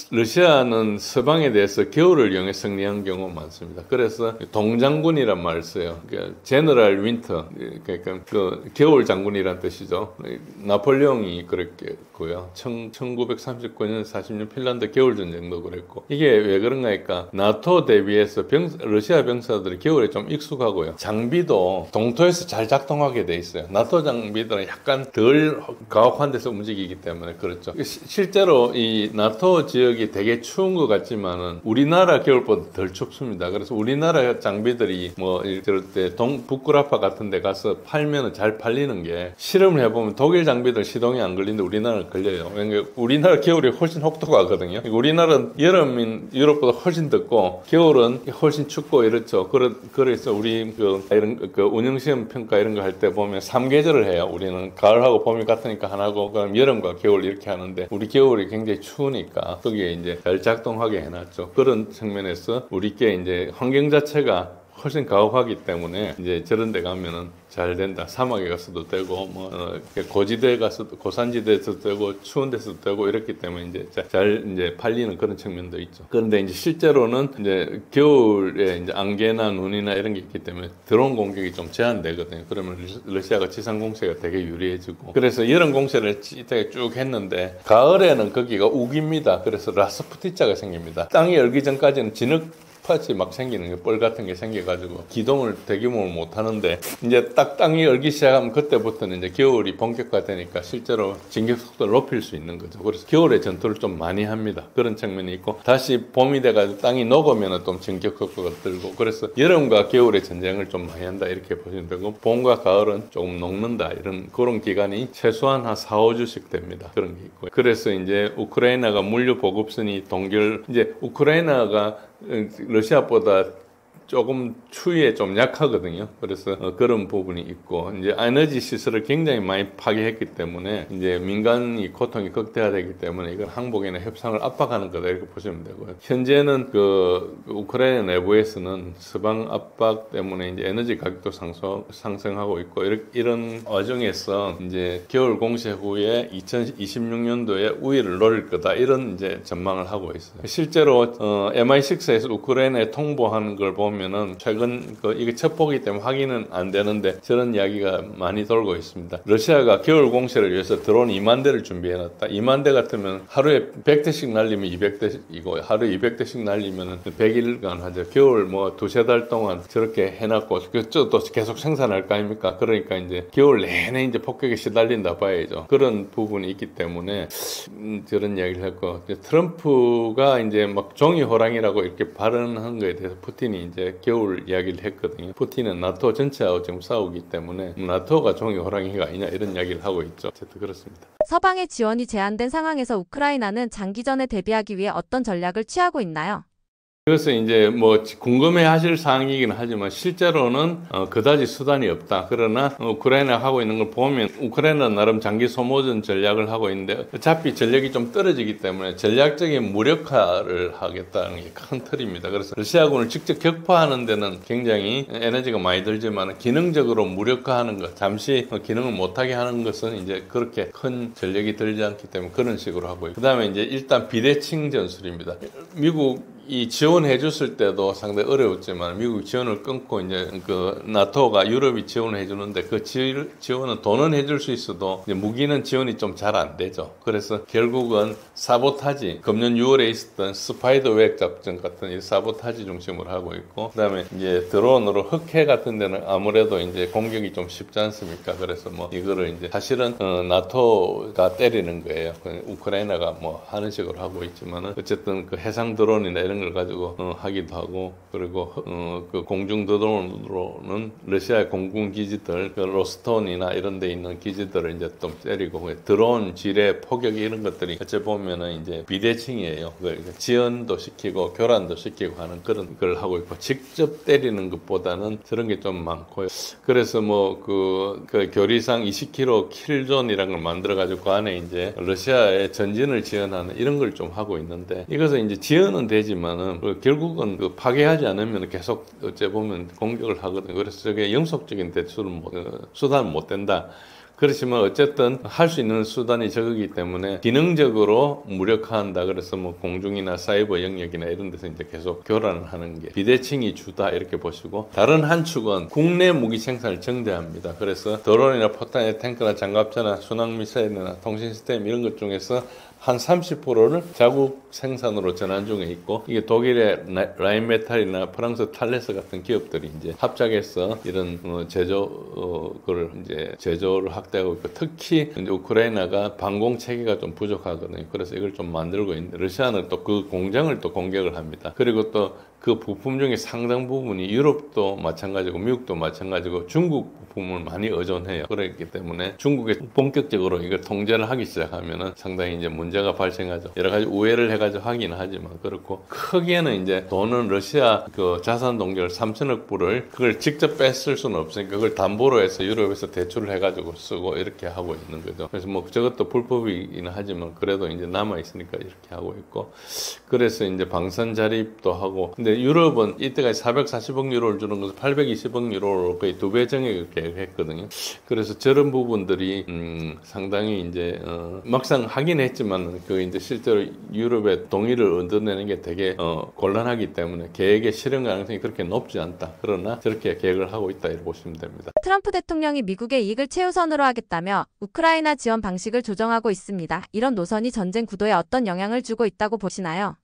러시아는 서방에 대해서 겨울을 이용해 승리한 경우가 많습니다. 그래서 동장군이란 말을 써요. 그러니까 제너럴 윈터, 그러니까 그 겨울 장군이란 뜻이죠. 나폴레옹이 그랬고요. 1939년 40년 핀란드 겨울 전쟁도 그랬고 이게 왜 그런가 하니까 나토 대비해서 러시아 병사들이 겨울에 좀 익숙하고요. 장비도 동토에서 잘 작동하게 돼 있어요. 나토 장비들은 약간 덜 가혹한 데서 움직이기 때문에 그렇죠. 실제로 이 나토 지역이 되게 추운 것 같지만은 우리나라 겨울보다 덜 춥습니다. 그래서 우리나라 장비들이 뭐 이럴 때 북구라파 같은 데 가서 팔면은 잘 팔리는 게 실험을 해보면 독일 장비들 시동이 안 걸리는데 우리나라는 걸려요. 왜냐면 우리나라 겨울이 훨씬 혹독하거든요. 우리나라는 여름인 유럽보다 훨씬 덥고 겨울은 훨씬 춥고 이렇죠. 그래서 우리 이런 운영시험 평가 이런 거 할 때 보면 3계절을 해요. 우리는 가을하고 봄이 같으니까 하나고 그럼 여름과 겨울 이렇게 하는데 우리 겨울이 굉장히 추우니까 거기에 이제 잘 작동하게 해놨죠. 그런 측면에서 우리께 이제 환경 자체가 훨씬 가혹하기 때문에 이제 저런 데 가면은 잘 된다. 사막에 가서도 되고 뭐 고지대에 가서도 고산지대에서도 되고 추운 데서도 되고 이렇기 때문에 이제 잘 이제 팔리는 그런 측면도 있죠. 그런데 이제 실제로는 이제 겨울에 이제 안개나 눈이나 이런 게 있기 때문에 드론 공격이 좀 제한되거든요. 그러면 러시아가 지상 공세가 되게 유리해지고 그래서 여름 공세를 되게 쭉 했는데 가을에는 거기가 우기입니다. 그래서 라스푸티자가 생깁니다. 땅이 열기 전까지는 진흙 팥이 막 생기는 게 뻘 같은 게 생겨가지고 기동을 대규모로 못 하는데 이제 딱 땅이 열기 시작하면 그때부터는 이제 겨울이 본격화되니까 실제로 진격 속도를 높일 수 있는 거죠. 그래서 겨울에 전투를 좀 많이 합니다. 그런 측면이 있고 다시 봄이 돼가지고 땅이 녹으면 좀 진격 속도가 들고 그래서 여름과 겨울에 전쟁을 좀 많이 한다 이렇게 보시면 되고 봄과 가을은 조금 녹는다 이런 그런 기간이 최소한 한 4, 5주씩 됩니다. 그런 게 있고요. 그래서 이제 우크라이나가 물류 보급선이 이제 우크라이나가 러시아보다 조금 추위에 좀 약하거든요. 그래서 그런 부분이 있고 이제 에너지 시설을 굉장히 많이 파괴했기 때문에 이제 민간이 고통이 극대화되기 때문에 이건 항복이나 협상을 압박하는 거다 이렇게 보시면 되고요. 현재는 우크라이나 내부에서는 서방 압박 때문에 이제 에너지 가격도 상승하고 있고 이런 와중에서 이제 겨울 공세 후에 2026년도에 우위를 노릴 거다 이런 이제 전망을 하고 있어요. 실제로 MI6에서 우크라이나에 통보하는 걸 보면은 최근 이게 첩보기 때문에 확인은 안 되는데 저런 이야기가 많이 돌고 있습니다. 러시아가 겨울 공세를 위해서 드론 2만 대를 준비해놨다. 2만 대 같으면 하루에 100대씩 날리면 200대이고 하루에 200대씩 날리면 100일간 하죠. 겨울 뭐 두세 달 동안 저렇게 해놨고 또 계속 생산할 거 아닙니까? 그러니까 이제 겨울 내내 이제 폭격에 시달린다 봐야죠. 그런 부분이 있기 때문에 저런 이야기를 했고 트럼프가 이제 막 종이 호랑이라고 이렇게 발언한 거에 대해서 푸틴이 이제 겨울 이야기를 했거든요. 푸틴은 나토 전체하고 지금 싸우기 때문에 나토가 종이 호랑이가 아니냐 이런 이야기를 하고 있죠. 어쨌든 그렇습니다. 서방의 지원이 제한된 상황에서 우크라이나는 장기전에 대비하기 위해 어떤 전략을 취하고 있나요? 그래서 이제 뭐 궁금해 하실 사항이긴 하지만 실제로는 그다지 수단이 없다. 그러나 우크라이나가 하고 있는 걸 보면 우크라이나는 나름 장기 소모전 전략을 하고 있는데 어차피 전력이 좀 떨어지기 때문에 전략적인 무력화를 하겠다는 게 큰 틀입니다. 그래서 러시아군을 직접 격파하는 데는 굉장히 에너지가 많이 들지만 기능적으로 무력화하는 것, 잠시 기능을 못하게 하는 것은 이제 그렇게 큰 전력이 들지 않기 때문에 그런 식으로 하고 있고 그다음에 이제 일단 비대칭 전술입니다. 미국 이 지원해 줬을 때도 상당히 어려웠지만 미국이 지원을 끊고 이제 그 나토가 유럽이 지원을 해주는데 그 지원은 돈은 해줄 수 있어도 이제 무기는 지원이 좀 잘 안 되죠. 그래서 결국은 사보타지, 금년 6월에 있었던 스파이더웻 작전 같은 이 사보타지 중심으로 하고 있고, 그다음에 이제 드론으로 흑해 같은 데는 아무래도 이제 공격이 좀 쉽지 않습니까? 그래서 뭐 이거를 이제 사실은 나토가 때리는 거예요. 우크라이나가 뭐 하는 식으로 하고 있지만은 어쨌든 그 해상 드론이나 이런 걸 가지고 하기도 하고, 그리고 그 공중 드론으로는 러시아의 공군 기지들, 그 로스톤이나 이런 데 있는 기지들을 이제 좀 때리고, 드론 지뢰 포격 이런 것들이 어째 보면은 이제 비대칭이에요. 지연도 시키고 교란도 시키고 하는 그런 걸 하고 있고, 직접 때리는 것보다는 저런 게 좀 많고요. 그래서 뭐 그 교리상 20km 킬존이라는 걸 만들어 가지고 그 안에 이제 러시아의 전진을 지원하는 이런 걸 좀 하고 있는데, 이것은 이제 지원은 되지만은 결국은 그 파괴하지 않으면 계속 어째 보면 공격을 하거든요. 그래서 저게 영속적인 대출은 수단은 못 된다. 그렇지만 어쨌든 할 수 있는 수단이 적이기 때문에 기능적으로 무력화한다. 그래서 뭐 공중이나 사이버 영역이나 이런 데서 이제 계속 교란을 하는 게 비대칭이 주다 이렇게 보시고, 다른 한 축은 국내 무기 생산을 정대합니다. 그래서 드론이나 포탄이나 탱크나 장갑차나 순항 미사일이나 통신 시스템 이런 것 중에서 한 30%를 자국 생산으로 전환 중에 있고, 이게 독일의 라인메탈이나 프랑스 탈레스 같은 기업들이 이제 합작해서 이런 제조를 이제 제조를 확대하고 있고, 특히 이제 우크라이나가 방공 체계가 좀 부족하거든요. 그래서 이걸 좀 만들고 있는데, 러시아는 또 그 공장을 또 공격을 합니다. 그리고 또 그 부품 중에 상당 부분이 유럽도 마찬가지고 미국도 마찬가지고 중국 부품을 많이 의존해요. 그렇기 때문에 중국에 본격적으로 이걸 통제를 하기 시작하면은 상당히 이제 문제가 발생하죠. 여러 가지 우회를 해가지고 하기는 하지만, 그렇고 크게는 이제 돈은 러시아 그 자산 동결 3천억 불을 그걸 직접 뺐을 수는 없으니까 그걸 담보로 해서 유럽에서 대출을 해가지고 쓰고 이렇게 하고 있는 거죠. 그래서 뭐 저것도 불법이긴 하지만 그래도 이제 남아 있으니까 이렇게 하고 있고, 그래서 이제 방산 자립도 하고, 근데 유럽은 이때까지 440억 유로를 주는 것을 820억 유로로 거의 2배 정액을 계획했거든요. 그래서 저런 부분들이 상당히 이제 막상 하긴 했지만 그 이제 실제로 유럽의 동의를 얻어내는 게 되게 곤란하기 때문에 계획의 실현 가능성이 그렇게 높지 않다. 그러나 저렇게 계획을 하고 있다 이렇게 보시면 됩니다. 트럼프 대통령이 미국의 이익을 최우선으로 하겠다며 우크라이나 지원 방식을 조정하고 있습니다. 이런 노선이 전쟁 구도에 어떤 영향을 주고 있다고 보시나요?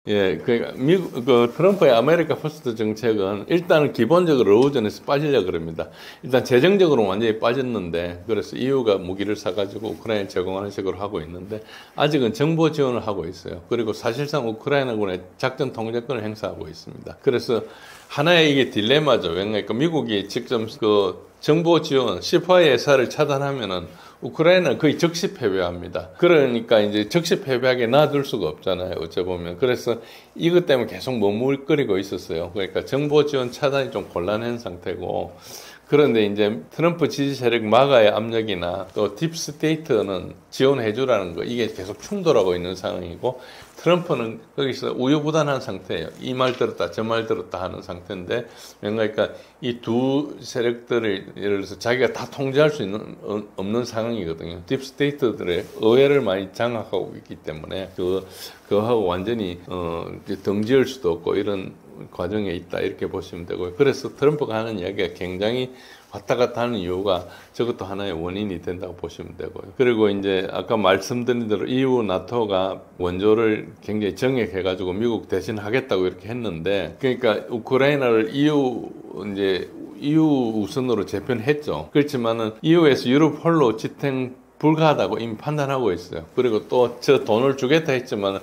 예, 그러니까 미국 트럼프의 아메리카 퍼스트 정책은 일단은 기본적으로 러우전에서 빠지려고 그럽니다. 일단 재정적으로 완전히 빠졌는데, 그래서 EU가 무기를 사가지고 우크라이나에 제공하는 식으로 하고 있는데, 아직은 정보 지원을 하고 있어요. 그리고 사실상 우크라이나군의 작전 통제권을 행사하고 있습니다. 그래서 하나의 이게 딜레마죠. 왜냐하면 미국이 직접 그 정보 지원, 시파이에사를 차단하면은 우크라이나는 거의 즉시 패배합니다. 그러니까 이제 즉시 패배하게 놔둘 수가 없잖아요. 어째보면. 그래서 이것 때문에 계속 머물거리고 있었어요. 그러니까 정보 지원 차단이 좀 곤란한 상태고, 그런데 이제 트럼프 지지 세력 마가의 압력이나 또 딥스테이트는 지원해주라는 거, 이게 계속 충돌하고 있는 상황이고, 트럼프는 거기서 우유부단한 상태예요. 이 말 들었다 저 말 들었다 하는 상태인데, 그러니까 이 두 세력들을 예를 들어서 자기가 다 통제할 수 있는 없는 상황이거든요. 딥스테이트들의 의회를 많이 장악하고 있기 때문에 그거하고 완전히 등지을 수도 없고 이런 과정에 있다 이렇게 보시면 되고요. 그래서 트럼프가 하는 이야기가 굉장히 왔다 갔다 하는 이유가 저것도 하나의 원인이 된다고 보시면 되고요. 그리고 이제 아까 말씀드린 대로 EU, 나토가 원조를 굉장히 정액해가지고 미국 대신 하겠다고 이렇게 했는데, 그러니까 우크라이나를 EU 우선으로 재편했죠. 그렇지만은 EU에서 유럽 홀로 지탱 불가하다고 이미 판단하고 있어요. 그리고 또 저 돈을 주겠다 했지만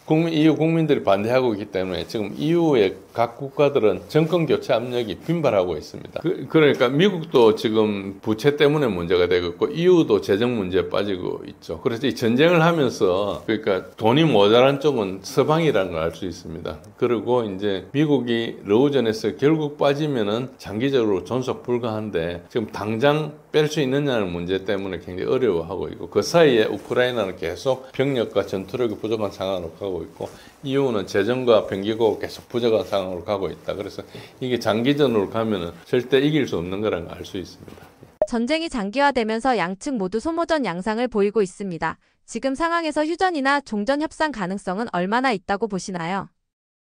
EU 국민들이 반대하고 있기 때문에 지금 EU의 각 국가들은 정권 교체 압력이 빈발하고 있습니다. 그러니까 미국도 지금 부채 때문에 문제가 되고 있고 EU도 재정 문제에 빠지고 있죠. 그래서 이 전쟁을 하면서 그러니까 돈이 모자란 쪽은 서방이라는 걸 알 수 있습니다. 그리고 이제 미국이 러우전에서 결국 빠지면은 장기적으로 존속 불가한데 지금 당장 뺄 수 있느냐는 문제 때문에 굉장히 어려워하고 있고, 그 사이에 우크라이나는 계속 병력과 전투력이 부족한 상황으로 가고 있고, EU는 재정과 병기고 계속 부족한 상황으로 가고 있다. 그래서 이게 장기전으로 가면은 절대 이길 수 없는 거라는 걸 알 수 있습니다. 전쟁이 장기화되면서 양측 모두 소모전 양상을 보이고 있습니다. 지금 상황에서 휴전이나 종전 협상 가능성은 얼마나 있다고 보시나요?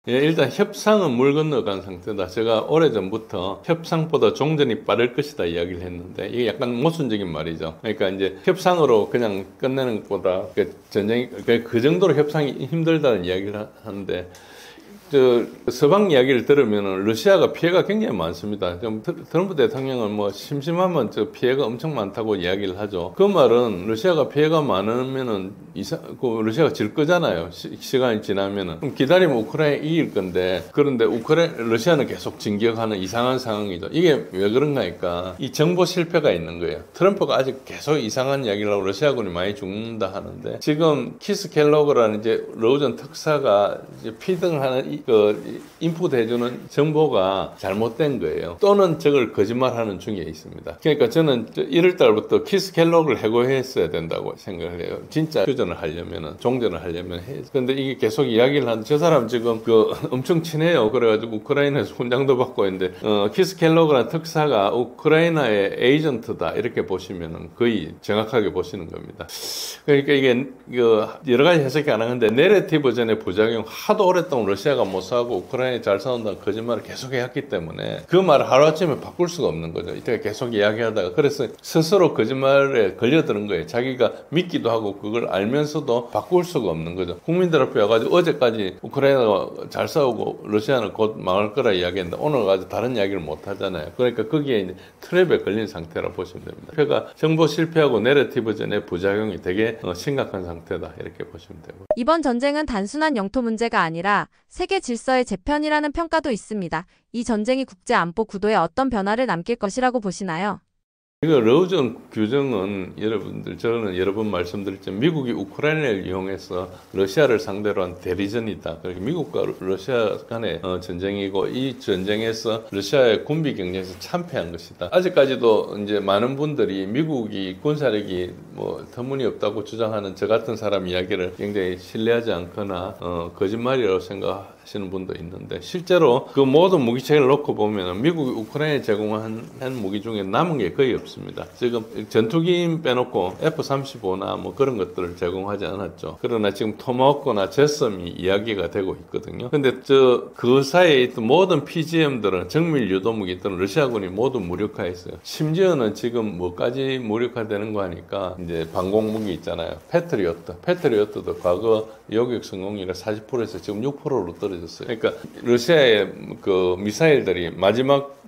예, 일단 협상은 물 건너간 상태다. 제가 오래전부터 협상보다 종전이 빠를 것이다 이야기를 했는데 이게 약간 모순적인 말이죠. 그러니까 이제 협상으로 그냥 끝내는 것보다 전쟁이 그 정도로 협상이 힘들다는 이야기를 하는데 서방 이야기를 들으면 러시아가 피해가 굉장히 많습니다. 좀 트럼프 대통령은 뭐 심심하면 피해가 엄청 많다고 이야기를 하죠. 그 말은 러시아가 피해가 많으면은 러시아가 질 거잖아요. 시간이 지나면은. 그럼 기다리면 우크라이나 이길 건데, 그런데 러시아는 계속 진격하는 이상한 상황이죠. 이게 왜 그런가 하니까 이 정보 실패가 있는 거예요. 트럼프가 아직 계속 이상한 이야기를 하고 러시아군이 많이 죽는다 하는데, 지금 키스 켈로그라는 이제 러우전 특사가 이제 피딩하는 인풋해주는 정보가 잘못된 거예요. 또는 저걸 거짓말하는 중에 있습니다. 그러니까 저는 1월 달부터 키스 켈로그를 해고했어야 된다고 생각을 해요. 진짜 휴전을 하려면은, 종전을 하려면 그런데 이게 계속 이야기를 하는데, 저 사람 지금 엄청 친해요. 그래가지고 우크라이나에서 훈장도 받고 있는데, 키스 켈로그라는 특사가 우크라이나의 에이전트다 이렇게 보시면은 거의 정확하게 보시는 겁니다. 그러니까 이게 여러 가지 해석이 가능한데, 내러티브전의 부작용, 하도 오랫동안 러시아가 못 싸우고 우크라이나 잘 싸운다는 거짓말을 계속 해왔기 때문에 그 말을 하루아침에 바꿀 수가 없는 거죠. 이때 계속 이야기하다가 그래서 스스로 거짓말에 걸려드는 거예요. 자기가 믿기도 하고 그걸 알면서도 바꿀 수가 없는 거죠. 국민들 앞에 와가지고 어제까지 우크라이나가 잘 싸우고 러시아는 곧 망할 거라 이야기했는데 오늘 가지고 다른 이야기를 못 하잖아요. 그러니까 거기에 이제 트랩에 걸린 상태라 보시면 됩니다. 그러니까 정보 실패하고 내러티브전의 부작용이 되게 심각한 상태다 이렇게 보시면 되고. 이번 전쟁은 단순한 영토 문제가 아니라 세계 질서의 재편이라는 평가도 있습니다. 이 전쟁이 국제 안보 구도에 어떤 변화를 남길 것이라고 보시나요? 이거 러우전 규정은 저는 여러 번 말씀드렸지만 미국이 우크라이나를 이용해서 러시아를 상대로 한 대리전이다. 그러니까 미국과 러시아 간의 전쟁이고 이 전쟁에서 러시아의 군비 경쟁에서 참패한 것이다. 아직까지도 이제 많은 분들이 미국이 군사력이 뭐 터무니없다고 주장하는 저 같은 사람 이야기를 굉장히 신뢰하지 않거나 거짓말이라고 생각하시는 분도 있는데 실제로 그 모든 무기체계를 놓고 보면 미국이 우크라이나에 제공한 무기 중에 남은 게 거의 없습니다. 지금 전투기 빼놓고 F-35나 뭐 그런 것들을 제공하지 않았죠. 그러나 지금 토마호크나 제섬이 이야기가 되고 있거든요. 근데 그 사이에 있던 모든 PGM들은 정밀 유도무기들은 러시아군이 모두 무력화했어요. 심지어는 지금 뭐까지 무력화되는 거 하니까 이제 방공무기 있잖아요. 패트리어트도 과거 요격 성공률이 40%에서 지금 6%로 떨어졌어요. 그러니까 러시아의 그 미사일들이 마지막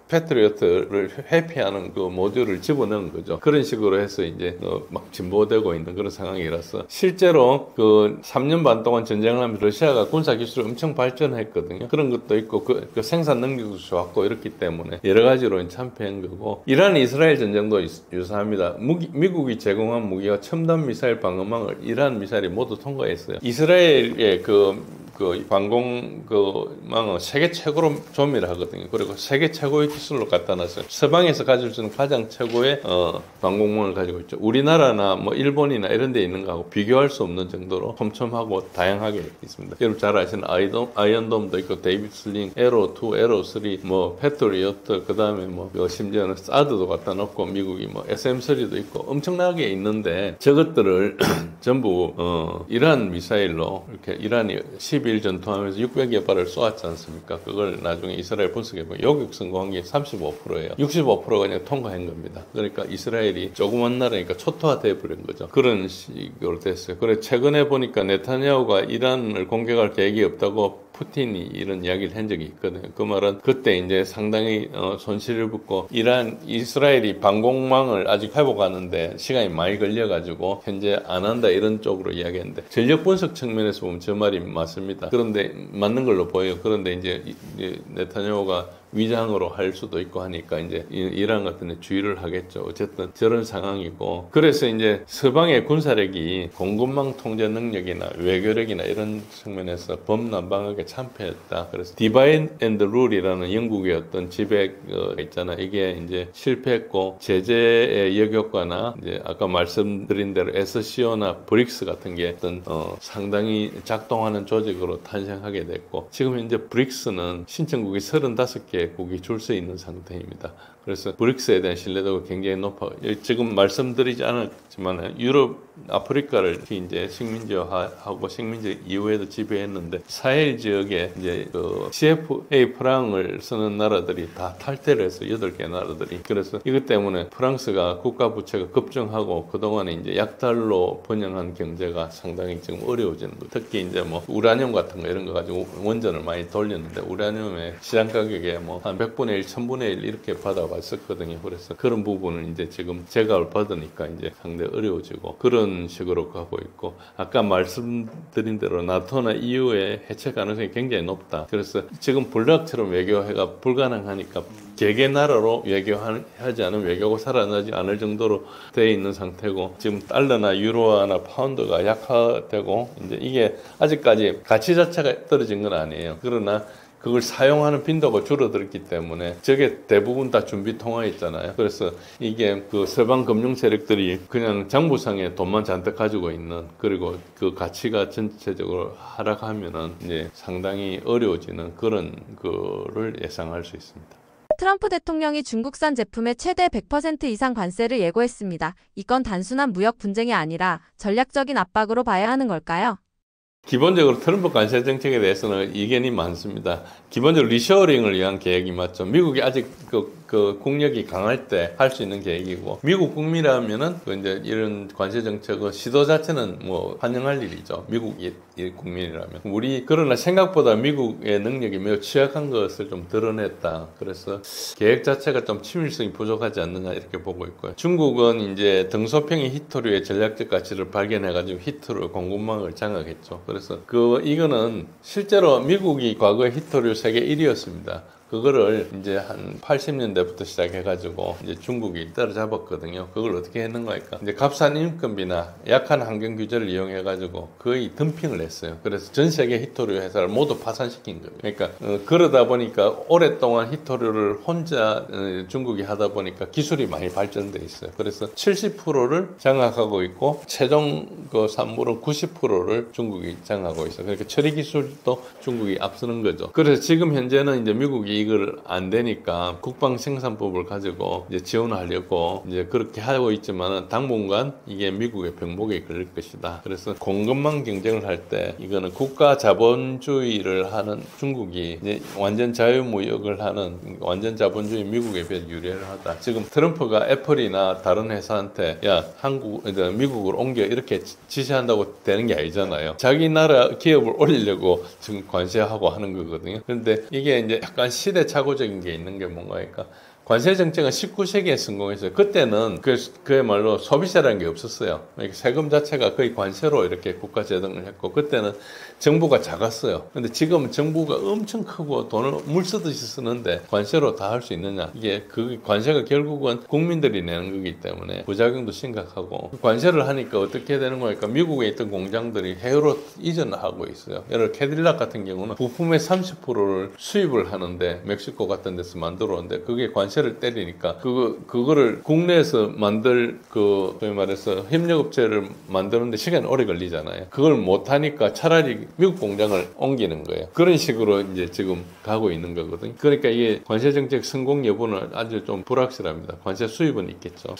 패트리어트를 회피하는 그 모듈을 집어넣은 거죠. 그런 식으로 해서 이제 막 진보되고 있는 그런 상황이라서 실제로 3년 반 동안 전쟁을 하면서 러시아가 군사 기술을 엄청 발전했거든요. 그런 것도 있고 그 생산 능력도 좋았고 이렇기 때문에 여러 가지로 참패한 거고 이란 이스라엘 전쟁도 유사합니다. 미국이 제공한 무기와 첨단 미사일 방어망을 이란 미사일이 모두 통과했어요. 이스라엘의 방공망은 세계 최고로 조밀을 하거든요. 그리고 세계 최고의 기술로 갖다 놨어요. 서방에서 가질 수 있는 가장 최고의 방공망을 가지고 있죠. 우리나라나 뭐 일본이나 이런 데 있는 거하고 비교할 수 없는 정도로 촘촘하고 다양하게 있습니다. 여러분 잘 아시는 아이언돔도 있고 데이비슬링, 에로2, 에로3, 뭐 패트리어트, 그 다음에 뭐 심지어는 사드도 갖다 놓고 미국이 뭐 SM3도 있고 엄청나게 있는데 저것들을 전부 이란 미사일로 이렇게 이란이 12일 전투하면서 600여 발을 쏘았지 않습니까? 그걸 나중에 이스라엘 분석해보면 요격 성공한 게 35%예요. 65%가 그냥 통과한 겁니다. 그러니까 이스라엘이 조그만 나라니까 초토화돼 버린 거죠. 그런 식으로 됐어요. 그래 최근에 보니까 네타냐후가 이란을 공격할 계획이 없다고 푸틴이 이런 이야기를 한 적이 있거든요. 그 말은 그때 이제 상당히 손실을 붓고 이스라엘이 방공망을 아직 회복하는데 시간이 많이 걸려가지고 현재 안 한다 이런 쪽으로 이야기했는데 전력 분석 측면에서 보면 저 말이 맞습니다. 그런데 맞는 걸로 보여요. 그런데 이제 네타냐후가 위장으로 할 수도 있고 하니까 이제 이란 같은 데 주의를 하겠죠. 어쨌든 저런 상황이고 그래서 이제 서방의 군사력이 공급망 통제 능력이나 외교력이나 이런 측면에서 범람방하게 참패했다. 그래서 디바이드 앤드 룰이라는 영국의 어떤 지배 있잖아. 이게 이제 실패했고 제재의 역효과나 이제 아까 말씀드린 대로 SCO나 브릭스 같은 게 어떤 상당히 작동하는 조직으로 탄생하게 됐고 지금 현재 브릭스는 신청국이 35개 개국이 줄 수 있는 상태입니다. 그래서 브릭스에 대한 신뢰도가 굉장히 높아. 지금 말씀드리지 않았지만 유럽, 아프리카를 이제 식민지화하고 식민지 이후에도 지배했는데 사헬 지역에 이제 그 CFA 프랑을 쓰는 나라들이 다 탈퇴를 해서 8개 나라들이. 그래서 이것 때문에 프랑스가 국가 부채가 급증하고 그동안에 이제 약달로 번영한 경제가 상당히 지금 어려워지는 거예요. 특히 이제 뭐 우라늄 같은 거 이런 거 가지고 원전을 많이 돌렸는데 우라늄의 시장 가격에 뭐 한 100분의 1, 1000분의 1 이렇게 받아왔었거든요. 그래서 그런 부분은 이제 지금 제각을 받으니까 이제 상당히 어려워지고 그런 식으로 가고 있고 아까 말씀드린 대로 나토나 EU의 해체 가능성이 굉장히 높다. 그래서 지금 불락처럼 외교회가 불가능하니까 개개 나라로 외교하지 않은 외교가 살아나지 않을 정도로 되어 있는 상태고 지금 달러나 유로나 파운드가 약화되고 이제 이게 아직까지 가치 자체가 떨어진 건 아니에요. 그러나 그걸 사용하는 빈도가 줄어들었기 때문에 저게 대부분 다 준비 통화에 있잖아요. 그래서 이게 그 서방 금융 세력들이 그냥 장부상에 돈만 잔뜩 가지고 있는 그리고 그 가치가 전체적으로 하락하면은 이제 상당히 어려워지는 그런 거를 예상할 수 있습니다. 트럼프 대통령이 중국산 제품에 최대 100% 이상 관세를 예고했습니다. 이건 단순한 무역 분쟁이 아니라 전략적인 압박으로 봐야 하는 걸까요? 기본적으로 트럼프 관세 정책에 대해서는 이견이 많습니다. 기본적으로 리쇼어링을 위한 계획이 맞죠. 미국이 아직 그 국력이 강할 때 할 수 있는 계획이고 미국 국민이라면은 이제 이런 관세 정책의 시도 자체는 뭐 환영할 일이죠. 미국이 국민이라면. 그러나 생각보다 미국의 능력이 매우 취약한 것을 좀 드러냈다. 그래서 계획 자체가 좀 친밀성이 부족하지 않느냐 이렇게 보고 있고요. 중국은 이제 등소평이 히토류의 전략적 가치를 발견해가지고 히토류 공급망을 장악했죠. 그래서 이거는 실제로 미국이 과거에 히토류 세계 1위였습니다. 그거를 이제 한 80년대부터 시작해가지고 이제 중국이 따라잡았거든요. 그걸 어떻게 했는가 하니까 이제 값싼 인건비나 약한 환경 규제를 이용해가지고 거의 덤핑을 했어요. 그래서 전 세계 히토류 회사를 모두 파산시킨 거예요. 그러니까 그러다 보니까 오랫동안 히토류를 혼자 중국이 하다 보니까 기술이 많이 발전돼 있어요. 그래서 70%를 장악하고 있고 최종 그 산물은 90%를 중국이 장악하고 있어요. 그러니까 처리 기술도 중국이 앞서는 거죠. 그래서 지금 현재는 이제 미국이 이걸 안 되니까 국방 생산법을 가지고 이제 지원하려고 이제 그렇게 하고 있지만은 당분간 이게 미국의 병목에 걸릴 것이다. 그래서 공급망 경쟁을 할 때 이거는 국가 자본주의를 하는 중국이 이제 완전 자유무역을 하는 완전 자본주의 미국에 비해 유리하다. 지금 트럼프가 애플이나 다른 회사한테 야 미국으로 옮겨 이렇게 지시한다고 되는 게 아니잖아요. 자기 나라 기업을 올리려고 지금 관세하고 하는 거거든요. 그런데 이게 이제 약간 시대착오적인 게 있는 게 뭔가 하니까 관세 정책은 19세기에 성공했어요. 그때는 그야말로 소비세라는 게 없었어요. 세금 자체가 거의 관세로 이렇게 국가 재정을 했고 그때는 정부가 작았어요. 근데 지금은 정부가 엄청 크고 돈을 물 쓰듯이 쓰는데 관세로 다 할 수 있느냐? 이게 그 관세가 결국은 국민들이 내는 거기 때문에 부작용도 심각하고 관세를 하니까 어떻게 되는 거니까 미국에 있던 공장들이 해외로 이전하고 있어요. 예를 들어 캐딜락 같은 경우는 부품의 30%를 수입을 하는데 멕시코 같은 데서 만들어 오는데 그게 관세를 때리니까 그거를 국내에서 만들 소위 말해서 협력업체를 만드는데 시간이 오래 걸리잖아요. 그걸 못 하니까 차라리 미국 공장을 옮기는 거예요. 그런 식으로 이제 지금 가고 있는 거거든요. 그러니까 이게 관세 정책 성공 여부는 아주 좀 불확실합니다. 관세 수입은 있겠죠.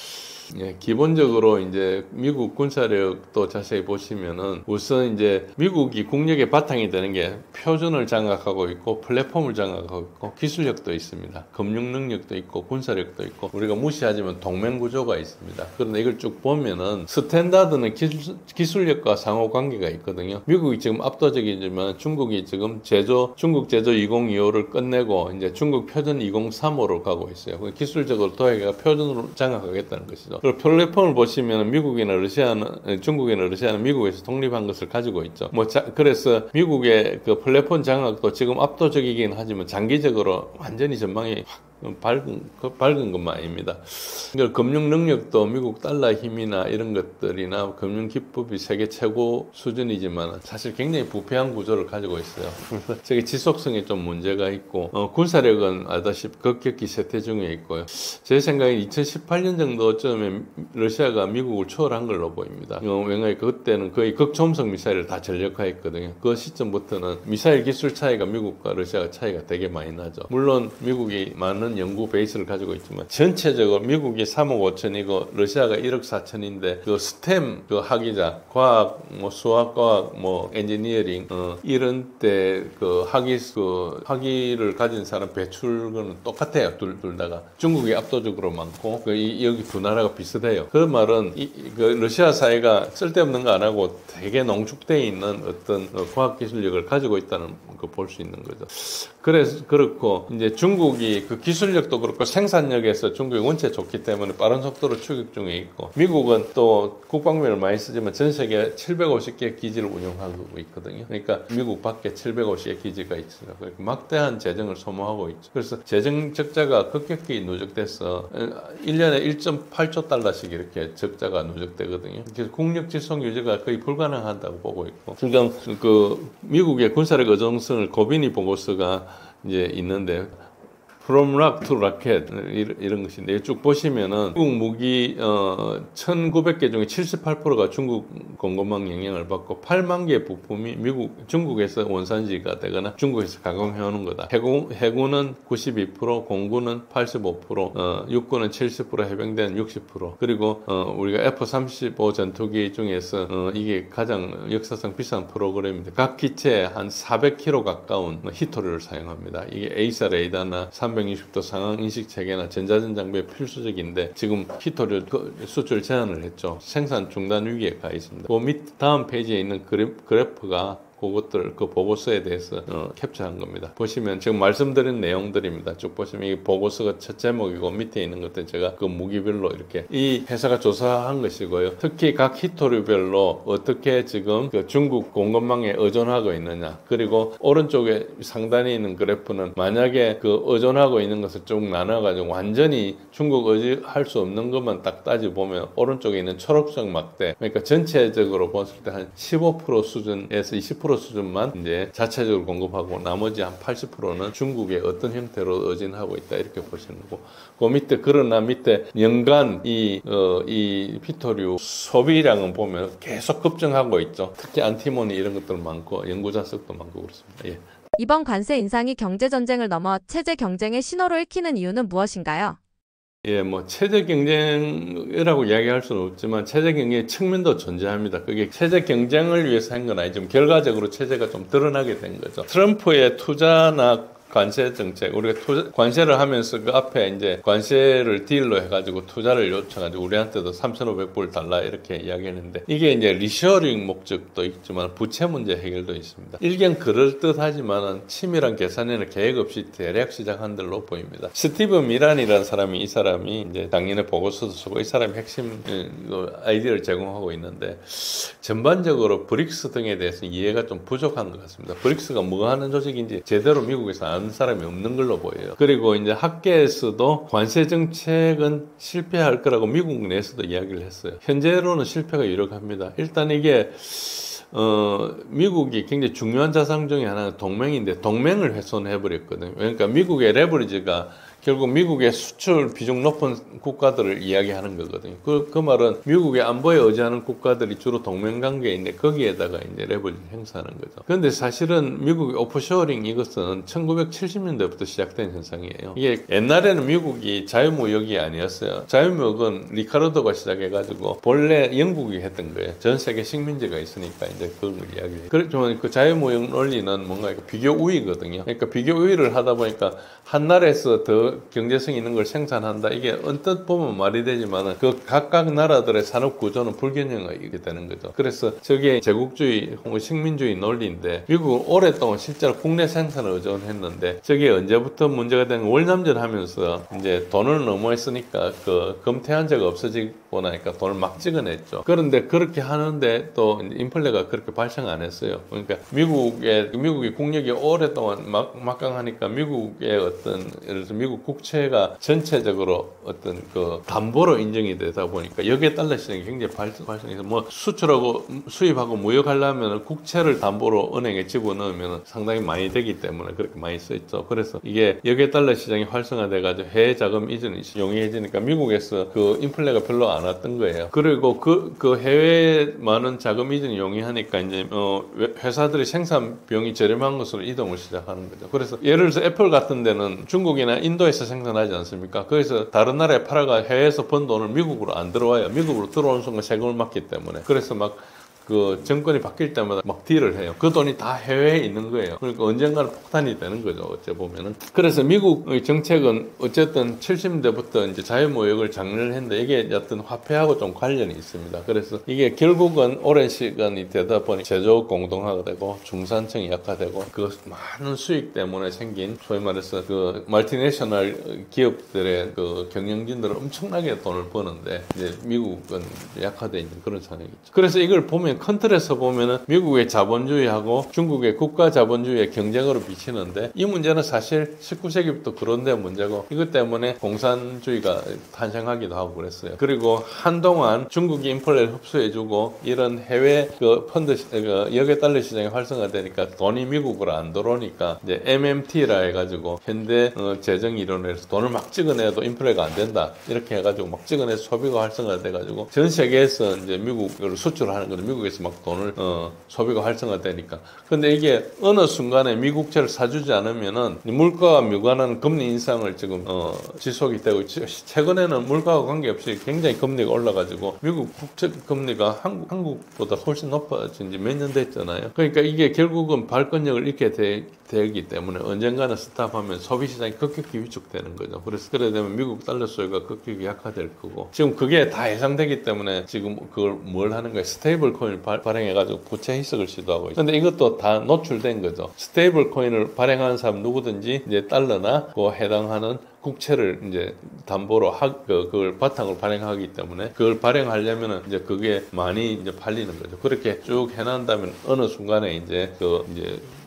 예, 기본적으로 이제 미국 군사력도 자세히 보시면은 우선 이제 미국이 국력의 바탕이 되는 게 표준을 장악하고 있고 플랫폼을 장악하고 있고 기술력도 있습니다. 금융 능력도 있고 군사력도 있고 우리가 무시하지만 동맹 구조가 있습니다. 그런데 이걸 쭉 보면은 스탠다드는 기술력과 상호 관계가 있거든요. 미국이 지금 압도적이지만 중국이 지금 중국 제조 2025를 끝내고 이제 중국 표준 2035로 가고 있어요. 기술적으로 도약가 표준으로 장악하겠다는 것이죠. 그리고 플랫폼을 보시면 중국이나 러시아는 미국에서 독립한 것을 가지고 있죠. 그래서 미국의 그 플랫폼 장악도 지금 압도적이긴 하지만 장기적으로 완전히 전망이 확 밝은 것만 아닙니다. 그러니까 금융 능력도 미국 달러 힘이나 이런 것들이나 금융 기법이 세계 최고 수준이지만 사실 굉장히 부패한 구조를 가지고 있어요. 그래서 저게 지속성에 좀 문제가 있고 군사력은 알다시피 급격히 쇠퇴 중에 있고요. 제 생각에 2018년 정도쯤에 러시아가 미국을 초월한 걸로 보입니다. 왜냐하면 그때는 거의 극초음속 미사일을 다 전력화했거든요. 그 시점부터는 미사일 기술 차이가 미국과 러시아가 차이가 되게 많이 나죠. 물론 미국이 많은 연구 베이스를 가지고 있지만 전체적으로 미국이 3억 5천이고 러시아가 1억 4천인데 그 스템 그 학위자 과학 뭐 수학 과학 뭐 엔지니어링 이런 때 그 학위를 가진 사람 배출은 똑같아요. 둘 다가 중국이 압도적으로 많고 여기 두 나라가 비슷해요. 그 말은 그 러시아 사회가 쓸데없는 거 안 하고 되게 농축되어 있는 어떤 과학 기술력을 가지고 있다는 거 볼 수 있는 거죠. 그래서 그렇고 이제 중국이 그 기술력도 그렇고 생산력에서 중국이 원체 좋기 때문에 빠른 속도로 추격 중에 있고 미국은 또 국방비를 많이 쓰지만 전 세계 750개 기지를 운영하고 있거든요. 그러니까 미국 밖에 750개 기지가 있어요. 그러니까 막대한 재정을 소모하고 있죠. 그래서 재정 적자가 급격히 누적돼서 1년에 1.8조 달러씩 이렇게 적자가 누적되거든요. 그래서 국력 지속 유지가 거의 불가능하다고 보고 있고 지금 그 미국의 군사력 의존성을 고비니 보고서가 이제 있는데 From Rock to Rocket 이런 것인데 쭉 보시면은 미국 무기 1,900개 중에 78%가 중국 공급망 영향을 받고 8만 개의 부품이 중국에서 원산지가 되거나 중국에서 가공해 오는 거다. 해군은 92%, 공군은 85%, 육군은 70%, 해병대는 60%. 그리고 우리가 F-35 전투기 중에서 이게 가장 역사상 비싼 프로그램인데 각 기체에 한 400km 가까운 히토류를 사용합니다. 이게 에이사 레이더나 360도 상황 인식 체계나 전자전 장비에 필수적인데 지금 히토류 수출 제한을 했죠. 생산 중단 위기에 가 있습니다. 그 밑 다음 페이지에 있는 그래프가 그것들 그 보고서에 대해서 캡처한 겁니다. 보시면 지금 말씀드린 내용들입니다. 쭉 보시면 이 보고서가 첫 제목이고 밑에 있는 것들 제가 그 무기별로 이렇게 이 회사가 조사한 것이고요. 특히 각 히토류별로 어떻게 지금 그 중국 공급망에 의존하고 있느냐. 그리고 오른쪽에 상단에 있는 그래프는 만약에 그 의존하고 있는 것을 쭉 나눠가지고 완전히 중국 의지할 수 없는 것만 딱 따져보면 오른쪽에 있는 초록색 막대 그러니까 전체적으로 봤을 때 한 15% 수준에서 20% 수준만 이제 자체적으로 공급하고 나머지 한 80%는 중국의 어떤 형태로 의존하고 있다 이렇게 보시는 거고 그 밑에 그러나 밑에 연간 이 히토류 소비량은 보면 계속 급증하고 있죠. 특히 안티모니 이런 것들 많고 연구 자석도 많고 그렇습니다. 예. 이번 관세 인상이 경제 전쟁을 넘어 체제 경쟁의 신호로 읽히는 이유는 무엇인가요? 예, 뭐 체제 경쟁이라고 이야기할 수는 없지만 체제 경쟁의 측면도 존재합니다. 그게 체제 경쟁을 위해서 한 건 아니지만 결과적으로 체제가 좀 드러나게 된 거죠. 트럼프의 투자나 관세 정책, 우리가 관세를 하면서 그 앞에 이제 관세를 딜로 해가지고 투자를 요청하죠. 우리한테도 3,500불 달라 이렇게 이야기했는데 이게 이제 리셔링 목적도 있지만 부채 문제 해결도 있습니다. 일견 그럴듯하지만은 치밀한 계산에는 계획 없이 대략 시작한 걸로 보입니다. 스티브 미란이라는 사람이 이 사람이 이제 작년에 보고서도 쓰고 이 사람이 핵심 아이디어를 제공하고 있는데 전반적으로 브릭스 등에 대해서 이해가 좀 부족한 것 같습니다. 브릭스가 뭐 하는 조직인지 제대로 미국에서 아는 사람이 없는 걸로 보여요. 그리고 이제 학계에서도 관세 정책은 실패할 거라고 미국 내에서도 이야기를 했어요. 현재로는 실패가 유력합니다. 일단 이게 미국이 굉장히 중요한 자산 중에 하나는 동맹인데 동맹을 훼손해버렸거든요. 그러니까 미국의 레버리지가 결국 미국의 수출 비중 높은 국가들을 이야기하는 거거든요. 그 말은 미국의 안보에 의지하는 국가들이 주로 동맹 관계인데 거기에다가 이제 레버리지 행사하는 거죠. 그런데 사실은 미국의 오프쇼어링 이것은 1970년대부터 시작된 현상이에요. 이게 옛날에는 미국이 자유무역이 아니었어요. 자유무역은 리카르도가 시작해가지고 본래 영국이 했던 거예요. 전 세계 식민지가 있으니까 이제 그런 걸 이야기해요. 그렇지만 그 자유무역 논리는 뭔가 비교 우위거든요. 그러니까 비교 우위를 하다 보니까 한 나라에서 더 경제성 있는 걸 생산한다. 이게 언뜻 보면 말이 되지만 그 각각 나라들의 산업 구조는 불균형하게 되는 거죠. 그래서 저게 제국주의 혹은 식민주의 논리인데 미국은 오랫동안 실제로 국내 생산을 의존했는데 저게 언제부터 문제가 된 월남전 하면서 이제 돈을 너무 했으니까 그 금태한제가 없어지고 받고 나니까 돈을 막 찍어냈죠. 그런데 그렇게 하는데 또 인플레가 그렇게 발생 안 했어요. 그러니까 미국이 국력이 오랫동안 막강하니까 미국의 어떤 예를 들어서 미국 국채가 전체적으로 어떤 그 담보로 인정이 되다 보니까 여기에 달러 시장이 굉장히 발생해서 뭐 수출하고 수입하고 무역하려면 국채를 담보로 은행에 집어넣으면 상당히 많이 되기 때문에 그렇게 많이 써있죠. 그래서 이게 여기에 달러 시장이 활성화돼가지고 해외 자금 이전이 용이해지니까 미국에서 그 인플레가 별로 안 왔던 거예요. 그리고 그 해외 많은 자금 이전이 용이하니까 이제 회사들이 생산 비용이 저렴한 것으로 이동을 시작하는 거죠. 그래서 예를 들어서 애플 같은 데는 중국이나 인도에서 생산하지 않습니까? 그래서 다른 나라에 팔아가 해외에서 번 돈을 미국으로 안 들어와요. 미국으로 들어오는 순간 세금을 맞기 때문에. 그래서 막 그 정권이 바뀔 때마다 막 딜을 해요. 그 돈이 다 해외에 있는 거예요. 그러니까 언젠가는 폭탄이 되는 거죠. 어째 보면은. 그래서 미국의 정책은 어쨌든 70년대부터 이제 자유무역을 장려를 했는데 이게 어떤 화폐하고 좀 관련이 있습니다. 그래서 이게 결국은 오랜 시간이 되다 보니 제조업 공동화가 되고 중산층이 약화되고 그 많은 수익 때문에 생긴 소위 말해서 그 멀티내셔널 기업들의 그 경영진들은 엄청나게 돈을 버는데 이제 미국은 약화되어 있는 그런 상황이죠. 그래서 이걸 보면 큰 틀에서 보면은 미국의 자본주의하고 중국의 국가 자본주의의 경쟁으로 비치는데 이 문제는 사실 19세기부터 그런 데 문제고 이것 때문에 공산주의가 탄생하기도 하고 그랬어요. 그리고 한동안 중국이 인플레를 흡수해주고 이런 해외 그 펀드 역의 달러 시장이 활성화되니까 돈이 미국으로 안 들어오니까 이제 MMT라 해가지고 현대 재정 이론에서 돈을 막 찍어내도 인플레가 안 된다 이렇게 해가지고 막 찍어내서 소비가 활성화돼가지고 전 세계에서 이제 미국을 수출하는 거죠. 미국에서 막 돈을 소비가 활성화되니까. 근데 이게 어느 순간에 미국채를 사주지 않으면은 물가와 무관한 금리 인상을 지금 지속이 되고 최근에는 물가와 관계없이 굉장히 금리가 올라가지고 미국 국채 금리가 한국보다 훨씬 높아진 지 몇 년 됐잖아요. 그러니까 이게 결국은 발권력을 잃게 되기 때문에 언젠가는 스탑하면 소비 시장이 급격히 위축되는 거죠. 그래서 그래 되면 미국 달러 수요가 급격히 약화될 거고 지금 그게 다 예상되기 때문에 지금 그걸 뭘 하는 거예요? 스테이블 코인을 발행해가지고 부채 희석을 시도하고 있어요. 근데 이것도 다 노출된 거죠. 스테이블 코인을 발행하는 사람 누구든지 이제 달러나 그 해당하는 국채를 이제 담보로 그걸 바탕으로 발행하기 때문에 그걸 발행하려면은 이제 그게 많이 이제 팔리는 거죠. 그렇게 쭉 해난다면 어느 순간에 이제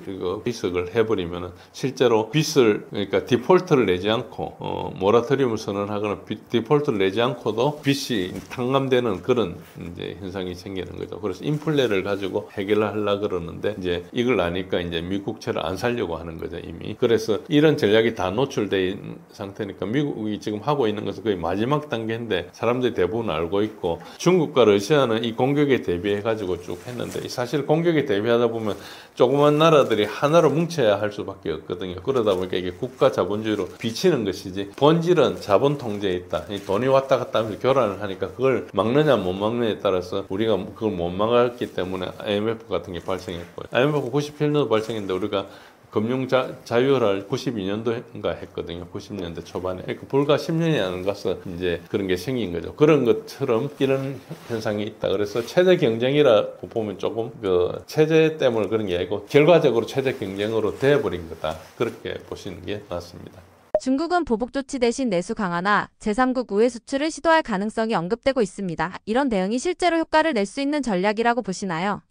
그리고 비석을 해버리면은 실제로 빚을 그러니까 디폴트를 내지 않고 모라토리움을 선언하거나 디폴트를 내지 않고도 빚이 탕감되는 그런 이제 현상이 생기는 거죠. 그래서 인플레를 가지고 해결하려고 그러는데 이제 이걸 아니까 이제 미국채를 안 살려고 하는 거죠 이미. 그래서 이런 전략이 다 노출돼 있는 상태니까 미국이 지금 하고 있는 것은 거의 마지막 단계인데 사람들이 대부분 알고 있고 중국과 러시아는 이 공격에 대비해 가지고 쭉 했는데 사실 공격에 대비하다 보면 조그만 나라들이 하나로 뭉쳐야 할 수밖에 없거든요. 그러다 보니까 이게 국가 자본주의로 비치는 것이지 본질은 자본 통제에 있다. 이 돈이 왔다 갔다 하면서 교란을 하니까 그걸 막느냐 못 막느냐에 따라서 우리가 그걸 못 막았기 때문에 IMF 같은 게 발생했고요. IMF 97년도 발생했는데 우리가 금융 자유화를 92년도인가 했거든요. 90년대 초반에. 그러니까 불과 10년이 안 가서 이제 그런 게 생긴 거죠. 그런 것처럼 이런 현상이 있다. 그래서 체제 경쟁이라고 보면 조금 그 체제 때문에 그런 게 아니고 결과적으로 체제 경쟁으로 돼버린 거다. 그렇게 보시는 게 맞습니다. 중국은 보복 조치 대신 내수 강화나 제3국 우회 수출을 시도할 가능성이 언급되고 있습니다. 이런 대응이 실제로 효과를 낼 수 있는 전략이라고 보시나요?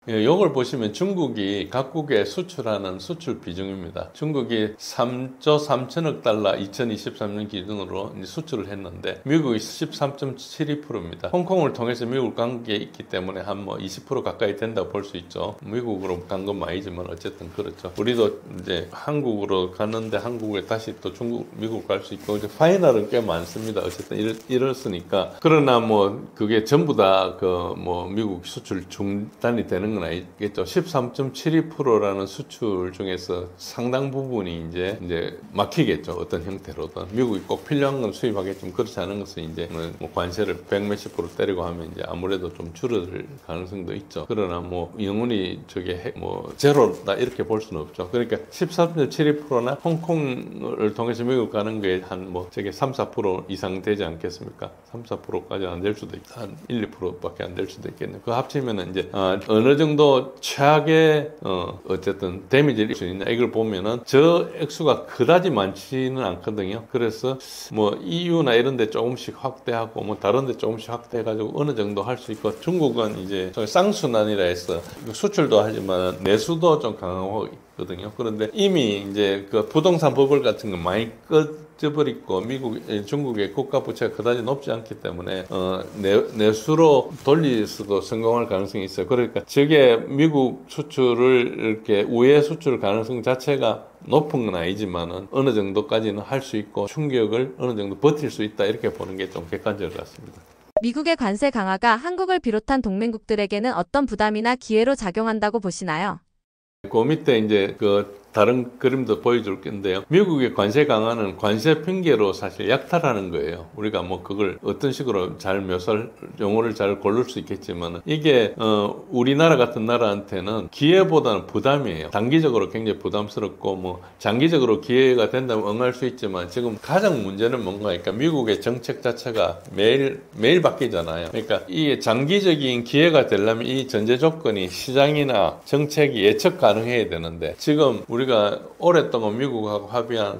이걸 보시면 중국이 각국에 수출하는 수출 비중입니다. 중국이 3조 3천억 달러 2023년 기준으로 수출을 했는데 미국이 13.72%입니다. 홍콩을 통해서 미국을 간 게 있기 때문에 한 뭐 20% 가까이 된다고 볼 수 있죠. 미국으로 간 건 아니지만 어쨌든 그렇죠. 우리도 이제 한국으로 갔는데 한국에 다시 또 미국 갈 수 있고 이제 파이널은 꽤 많습니다. 어쨌든 이렇으니까 그러나 뭐 그게 전부 다 그 뭐 미국 수출 중단이 되는 건 아니겠죠. 13.72%라는 수출 중에서 상당 부분이 이제 막히겠죠. 어떤 형태로든. 미국이 꼭 필요한 건 수입하겠지만 그렇지 않은 것은 이제 뭐 관세를 100몇십 프로 때리고 하면 이제 아무래도 좀 줄어들 가능성도 있죠. 그러나 뭐 영원히 저게 뭐 제로다 이렇게 볼 수는 없죠. 그러니까 13.72%나 홍콩을 통해서 미국 가는 게 한 뭐 저게 3, 4% 이상 되지 않겠습니까? 3, 4%까지 안 될 수도 있고 한 1, 2%밖에 안 될 수도 있겠네요. 그 합치면은 이제 어느 정도 정도 최악의 어쨌든 데미지를 줄 수 있냐 이걸 보면은 저 액수가 그다지 많지는 않거든요. 그래서 뭐 EU나 이런 데 조금씩 확대하고 뭐 다른 데 조금씩 확대해가지고 어느 정도 할 수 있고, 중국은 이제 쌍순환이라 해서 수출도 하지만 내수도 좀 강하고 거든요. 그런데 이미 이제 그 부동산 버블 같은 거 많이 꺼져버리고 중국의 국가 부채가 그다지 높지 않기 때문에 내수로 돌릴 수도 성공할 가능성이 있어요. 그러니까 저게 미국 수출을 이렇게 우회 수출 가능성 자체가 높은 건 아니지만은 어느 정도까지는 할 수 있고 충격을 어느 정도 버틸 수 있다, 이렇게 보는 게 좀 객관적일 것 같습니다. 미국의 관세 강화가 한국을 비롯한 동맹국들에게는 어떤 부담이나 기회로 작용한다고 보시나요? 그 밑에 이제 다른 그림도 보여줄 건데요. 미국의 관세 강화는 관세 핑계로 사실 약탈하는 거예요. 우리가 뭐 그걸 어떤 식으로 잘 용어를 잘 고를 수 있겠지만, 이게 우리나라 같은 나라한테는 기회보다는 부담이에요. 단기적으로 굉장히 부담스럽고 뭐 장기적으로 기회가 된다면 응할 수 있지만, 지금 가장 문제는 뭔가 하니까 미국의 정책 자체가 매일 바뀌잖아요. 그러니까 이게 장기적인 기회가 되려면 이 전제 조건이 시장이나 정책이 예측 가능해야 되는데, 지금 우리가 오랫동안 미국하고 합의한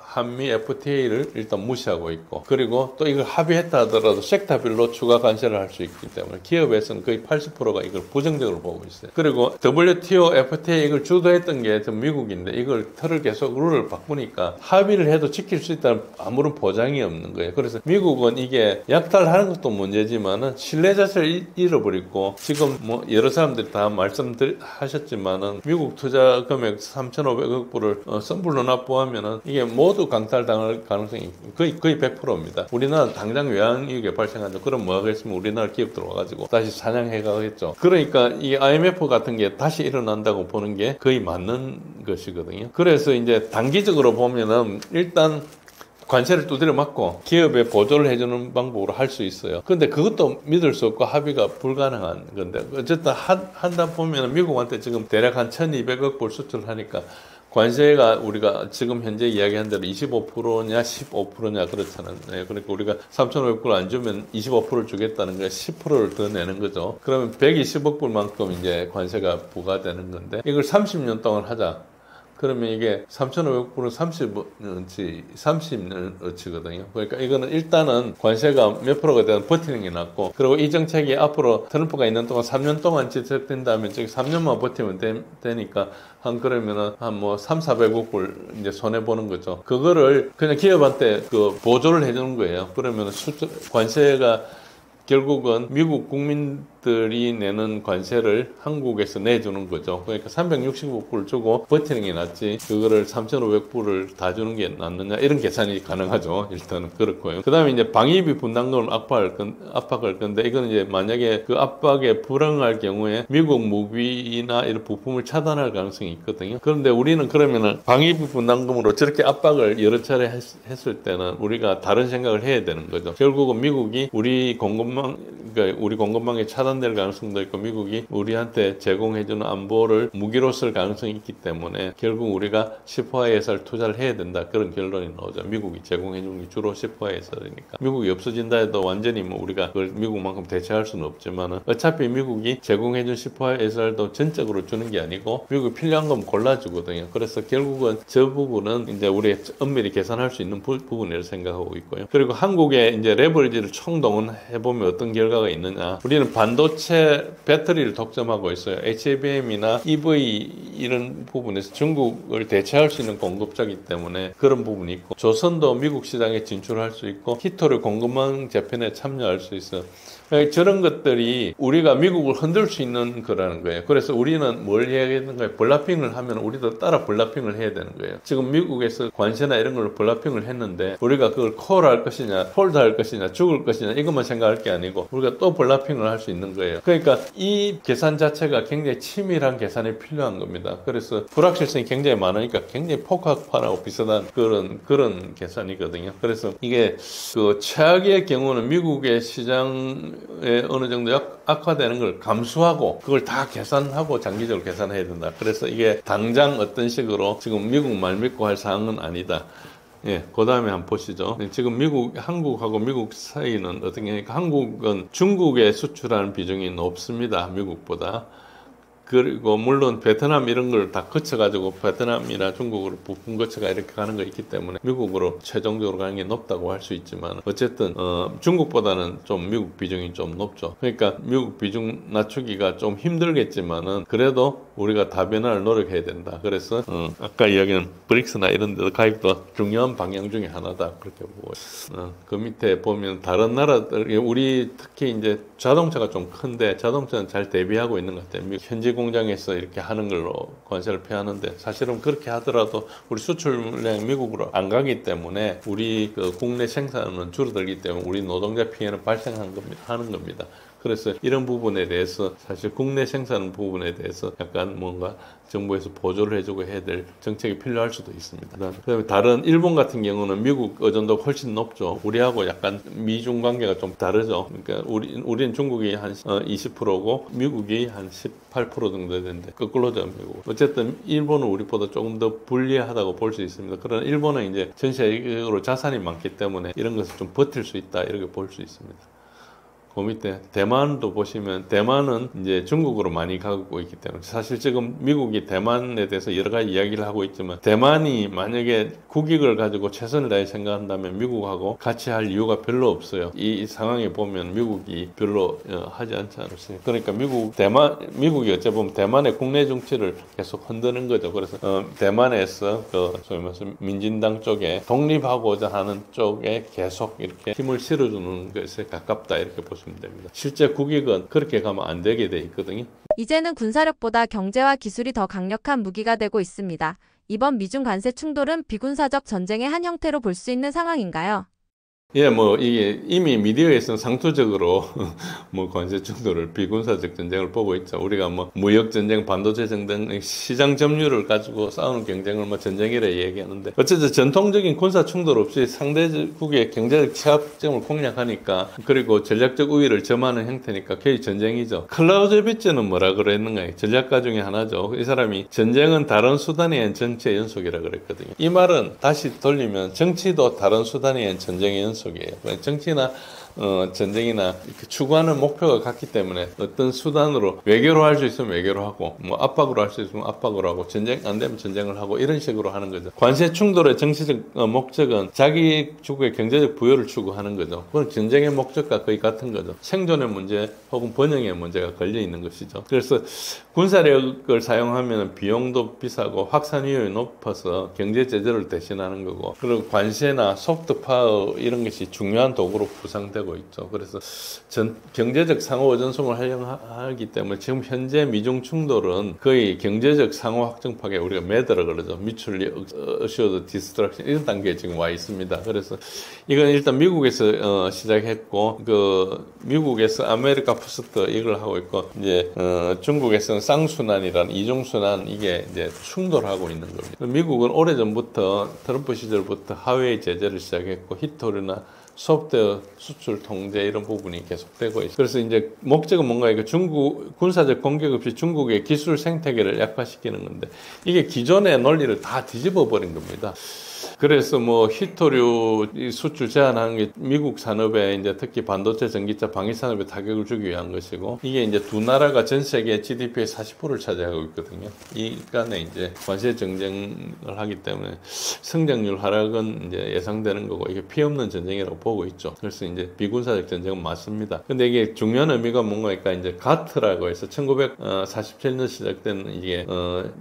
한미 FTA를 일단 무시하고 있고, 그리고 또 이걸 합의했다 하더라도 섹터별로 추가 관세를 할 수 있기 때문에 기업에서는 거의 80%가 이걸 부정적으로 보고 있어요. 그리고 WTO, FTA 이걸 주도했던 게 미국인데, 이걸 틀을 계속 룰을 바꾸니까 합의를 해도 지킬 수 있다는 아무런 보장이 없는 거예요. 그래서 미국은 이게 약탈하는 것도 문제지만은 신뢰 자체를 잃어버리고, 지금 뭐 여러 사람들이 다 말씀하셨지만은 미국 투자 금액 3,500억 불을 선불로 납부하면은 이게 모두 강탈당할 가능성이 거의 100%입니다. 우리나라 당장 외환위기가 발생한다. 그럼 뭐 하겠으면 우리나라 기업들 와가지고 다시 사냥해 가겠죠. 그러니까 이 IMF 같은 게 다시 일어난다고 보는 게 거의 맞는 것이거든요. 그래서 이제 단기적으로 보면은 일단 관세를 두드려 맞고 기업에 보조를 해주는 방법으로 할 수 있어요. 그런데 그것도 믿을 수 없고 합의가 불가능한 건데, 어쨌든 한다 보면 미국한테 지금 대략 한 1,200억 불 수출하니까 관세가 우리가 지금 현재 이야기한 대로 25%냐 15%냐 그렇잖아요. 그러니까 우리가 3,500불 안 주면 25%를 주겠다는 거에 10%를 더 내는 거죠. 그러면 120억 불만큼 이제 관세가 부과되는 건데, 이걸 30년 동안 하자. 그러면 이게 3,500불은 30년어치거든요. 그러니까 이거는 일단은 관세가 몇 프로가 되면 버티는 게 낫고, 그리고 이 정책이 앞으로 트럼프가 있는 동안 3년 동안 지속된다면 저기 3년만 버티면 되니까 그러면은 한 뭐 3,400억 불 이제 손해보는 거죠. 그거를 그냥 기업한테 보조를 해주는 거예요. 그러면은 관세가 결국은 미국 국민들이 내는 관세를 한국에서 내주는 거죠. 그러니까 360억 불 주고 버티는 게 낫지, 그거를 3,500불을 다 주는 게 낫느냐, 이런 계산이 가능하죠. 일단은 그렇고요. 그 다음에 이제 방위비 분담금을 압박할 건데, 이거는 이제 만약에 그 압박에 불응할 경우에 미국 무기나 이런 부품을 차단할 가능성이 있거든요. 그런데 우리는 그러면은 방위비 분담금으로 저렇게 압박을 여러 차례 했을 때는 우리가 다른 생각을 해야 되는 거죠. 결국은 미국이 우리 공급망이 차단될 가능성도 있고, 미국이 우리한테 제공해주는 안보를 무기로 쓸 가능성이 있기 때문에 결국 우리가 10%의 예산을 투자를 해야 된다, 그런 결론이 나오죠. 미국이 제공해주는 게 주로 10%의 예산이니까. 미국이 없어진다 해도 완전히 뭐 우리가 그걸 미국만큼 대체할 수는 없지만, 어차피 미국이 제공해준 10%의 예산도 전적으로 주는 게 아니고 미국이 필요한 건 골라주거든요. 그래서 결국은 저 부분은 이제 우리 엄밀히 계산할 수 있는 부분이라고 생각하고 있고요. 그리고 한국의 이제 레버리지를 총동원해보면 어떤 결과가 있느냐. 우리는 반도체 배터리를 독점하고 있어요. HBM이나 EV 이런 부분에서 중국을 대체할 수 있는 공급자이기 때문에 그런 부분이 있고, 조선도 미국 시장에 진출할 수 있고, 히토를 공급망 재편에 참여할 수 있어요. 저런 것들이 우리가 미국을 흔들 수 있는 거라는 거예요. 그래서 우리는 뭘 해야 되는 거예요? 블라핑을 하면 우리도 따라 블라핑을 해야 되는 거예요. 지금 미국에서 관세나 이런 걸로 블라핑을 했는데, 우리가 그걸 콜할 것이냐, 홀드할 것이냐, 죽을 것이냐, 이것만 생각할 게 아니고 우리가 또 블라핑을 할 수 있는 거예요. 그러니까 이 계산 자체가 굉장히 치밀한 계산이 필요한 겁니다. 그래서 불확실성이 굉장히 많으니까 굉장히 폭학판하고 비슷한 그런 계산이거든요. 그래서 이게 최악의 경우는 미국의 시장 어느 정도 악화되는 걸 감수하고 그걸 다 계산하고 장기적으로 계산해야 된다. 그래서 이게 당장 어떤 식으로 지금 미국 말 믿고 할 사항은 아니다. 예, 그 다음에 한번 보시죠. 지금 한국하고 미국 사이는 어떻게 하니까, 한국은 중국에 수출하는 비중이 높습니다. 미국보다. 그리고 물론 베트남 이런 걸 다 거쳐가지고 베트남이나 중국으로 부품 거쳐가 이렇게 가는 거 있기 때문에 미국으로 최종적으로 가는 게 높다고 할 수 있지만 어쨌든 중국보다는 좀 미국 비중이 좀 높죠. 그러니까 미국 비중 낮추기가 좀 힘들겠지만은 그래도 우리가 다변화를 노력해야 된다. 그래서 아까 이야기한 브릭스나 이런 데도 가입도 중요한 방향 중에 하나다. 그렇게 보고 그 밑에 보면 다른 나라들 우리 특히 이제 자동차가 좀 큰데 자동차는 잘 대비하고 있는 것 같아요. 현지 공장에서 이렇게 하는 걸로 관세를 피하는데 사실은 그렇게 하더라도 우리 수출량이 미국으로 안 가기 때문에 우리 그 국내 생산은 줄어들기 때문에 우리 노동자 피해는 발생하는 겁니다. 하는 겁니다. 그래서 이런 부분에 대해서 사실 국내 생산 부분에 대해서 약간 뭔가 정부에서 보조를 해주고 해야 될 정책이 필요할 수도 있습니다. 그다음에 다른 일본 같은 경우는 미국 의존도가 훨씬 높죠. 우리하고 약간 미중 관계가 좀 다르죠. 그러니까 우리는 중국이 한 20%고 미국이 한 18% 정도 되는데 거꾸로죠, 미국. 어쨌든 일본은 우리보다 조금 더 불리하다고 볼 수 있습니다. 그러나 일본은 이제 전 세계적으로 자산이 많기 때문에 이런 것을 좀 버틸 수 있다 이렇게 볼 수 있습니다. 그 밑에 대만도 보시면 대만은 이제 중국으로 많이 가고 있기 때문에 사실 지금 미국이 대만에 대해서 여러 가지 이야기를 하고 있지만 대만이 만약에 국익을 가지고 최선을 다해 생각한다면 미국하고 같이 할 이유가 별로 없어요. 이 상황에 보면 미국이 별로 하지 않지 않습니까? 그러니까 미국이 어째 보면 대만의 국내 정치를 계속 흔드는 거죠. 그래서 대만에서 소위 말해서 민진당 쪽에 독립하고자 하는 쪽에 계속 이렇게 힘을 실어주는 것에 가깝다 이렇게 보시면 됩니다. 실제 국익은 그렇게 가면 안 되게 돼 있거든요. 이제는 군사력보다 경제와 기술이 더 강력한 무기가 되고 있습니다. 이번 미중 관세 충돌은 비군사적 전쟁의 한 형태로 볼 수 있는 상황인가요? 예, 이게 이미 미디어에서는 상투적으로 관세 충돌을 비군사적 전쟁을 보고 있죠. 우리가 무역 전쟁, 반도체 전쟁, 시장 점유율을 가지고 싸우는 경쟁을 전쟁이라 얘기하는데 어쨌든 전통적인 군사 충돌 없이 상대국의 경제적 취약점을 공략하니까 그리고 전략적 우위를 점하는 형태니까 거의 전쟁이죠. 클라우제비츠는 뭐라 그랬는가? 전략가 중에 하나죠. 이 사람이 전쟁은 다른 수단에 의한 정치의 연속이라 그랬거든요. 이 말은 다시 돌리면 정치도 다른 수단에 의한 전쟁의 연속 속이에요. 정치나 전쟁이나 추구하는 목표가 같기 때문에 어떤 수단으로 외교로 할 수 있으면 외교로 하고 압박으로 할 수 있으면 압박으로 하고 전쟁 안 되면 전쟁을 하고 이런 식으로 하는 거죠. 관세 충돌의 정치적 목적은 자기 주국의 경제적 부여를 추구하는 거죠. 그건 전쟁의 목적과 거의 같은 거죠. 생존의 문제 혹은 번영의 문제가 걸려 있는 것이죠. 그래서 군사력을 사용하면 비용도 비싸고 확산 위험이 높아서 경제 제재를 대신하는 거고 그리고 관세나 소프트 파워 이런 것이 중요한 도구로 부상되고 있죠. 그래서 경제적 상호 의존성을 활용하기 때문에 지금 현재 미중 충돌은 거의 경제적 상호 확정 파괴 우리가 매드라 그러죠. Mutually Assured Destruction 이런 단계에 지금 와 있습니다. 그래서 이건 일단 미국에서 시작했고 미국에서 아메리카 퍼스트 이걸 하고 있고 이제 중국에서는 쌍순환이라는 이중순환 이게 이제 충돌하고 있는 겁니다. 미국은 오래전부터 트럼프 시절부터 하웨이 제재를 시작했고 히토리나 소프트웨어 수출 통제 이런 부분이 계속되고 있어요. 그래서 이제 목적은 뭔가 중국 군사적 공격 없이 중국의 기술 생태계를 약화시키는 건데 이게 기존의 논리를 다 뒤집어 버린 겁니다. 그래서 히토류 수출 제한하는 게 미국 산업에 이제 특히 반도체, 전기차, 방위 산업에 타격을 주기 위한 것이고 이게 이제 두 나라가 전 세계 GDP의 40%를 차지하고 있거든요. 이 간에 이제 관세 정쟁을 하기 때문에 성장률 하락은 이제 예상되는 거고 이게 피해 없는 전쟁이라고 보고 있죠. 그래서 이제 비군사적 전쟁은 맞습니다. 근데 이게 중요한 의미가 뭔가니까 이제 가트라고 해서 1947년 시작된 이게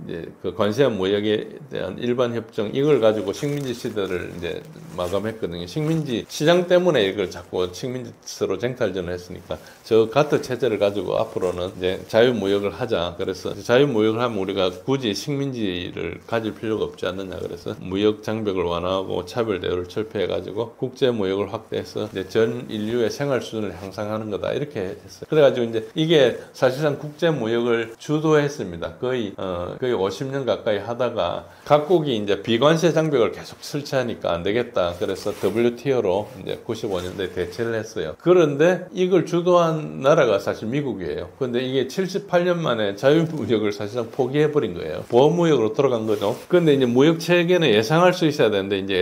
이제 그 관세와 무역에 대한 일반 협정 이걸 가지고 식민지 시대를 이제 마감했거든요. 식민지 시장 때문에 이걸 자꾸 식민지 서로 쟁탈전을 했으니까 저 가트 체제를 가지고 앞으로는 이제 자유무역을 하자. 그래서 자유무역을 하면 우리가 굳이 식민지를 가질 필요가 없지 않느냐. 그래서 무역 장벽을 완화하고 차별 대우를 철폐해가지고 국제무역을 확대해서 이제 전 인류의 생활 수준을 향상하는 거다. 이렇게 했어요. 그래가지고 이제 이게 사실상 국제무역을 주도했습니다. 거의 50년 가까이 하다가 각국이 이제 비관세 장벽을 계속 설치하니까 안 되겠다. 그래서 WTO로 이제 95년도에 대체를 했어요. 그런데 이걸 주도한 나라가 사실 미국이에요. 그런데 이게 78년 만에 자유무역을 사실상 포기해버린 거예요. 보호무역으로 돌아간 거죠. 그런데 이제 무역 체계는 예상할 수 있어야 되는데 이제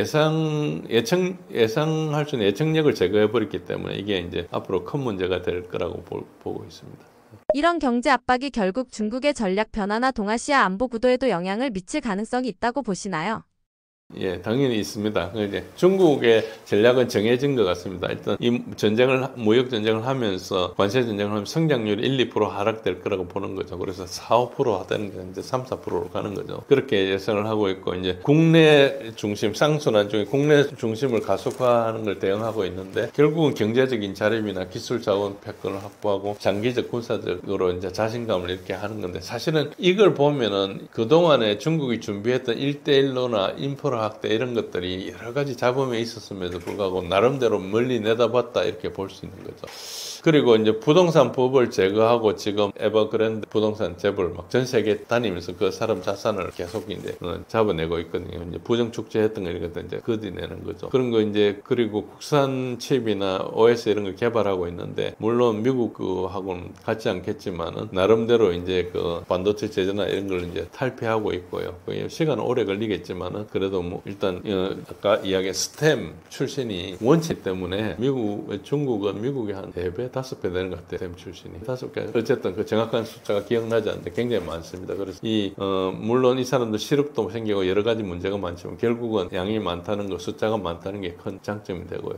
예상할 수 있는 예측력을 제거해버렸기 때문에 이게 이제 앞으로 큰 문제가 될 거라고 보고 있습니다. 이런 경제 압박이 결국 중국의 전략 변화나 동아시아 안보 구도에도 영향을 미칠 가능성이 있다고 보시나요? 예, 당연히 있습니다. 이제 중국의 전략은 정해진 것 같습니다. 일단 이 무역 전쟁을 하면서 관세 전쟁을 하면 성장률이 1~2% 하락될 거라고 보는 거죠. 그래서 4~5% 하다는 게 이제 3~4%로 가는 거죠. 그렇게 예상을 하고 있고, 이제 국내 중심, 쌍순환 중에 국내 중심을 가속화하는 걸 대응하고 있는데, 결국은 경제적인 자립이나 기술 자원 패권을 확보하고 장기적 군사적으로 이제 자신감을 이렇게 하는 건데, 사실은 이걸 보면은 그동안에 중국이 준비했던 1대1로나 인프라 확대 이런 것들이 여러 가지 잡음에 있었음에도 불구하고 나름대로 멀리 내다봤다 이렇게 볼 수 있는 거죠. 그리고 이제 부동산 법을 제거하고 지금 에버그랜드 부동산 재벌 막 전 세계 다니면서 그 사람 자산을 계속 이제 잡아내고 있거든요. 이제 부정 축제했던 거 이런 것들 이제 거둬내는 거죠. 그런 거 이제 그리고 국산 칩이나 OS 이런 걸 개발하고 있는데, 물론 미국하고는 같지 않겠지만은 나름대로 이제 그 반도체 제조나 이런 걸 이제 탈피하고 있고요. 시간은 오래 걸리겠지만은 그래도 뭐 일단 아까 이야기한 스템 출신이 원칙 때문에 중국은 미국의 한 4배, 5배 되는 것 같아요. 스템 출신이 5배. 어쨌든 그 정확한 숫자가 기억나지 않는데 굉장히 많습니다. 그래서 물론 이 사람도 실업도 생기고 여러 가지 문제가 많지만 결국은 양이 많다는 거, 숫자가 많다는 게 큰 장점이 되고요.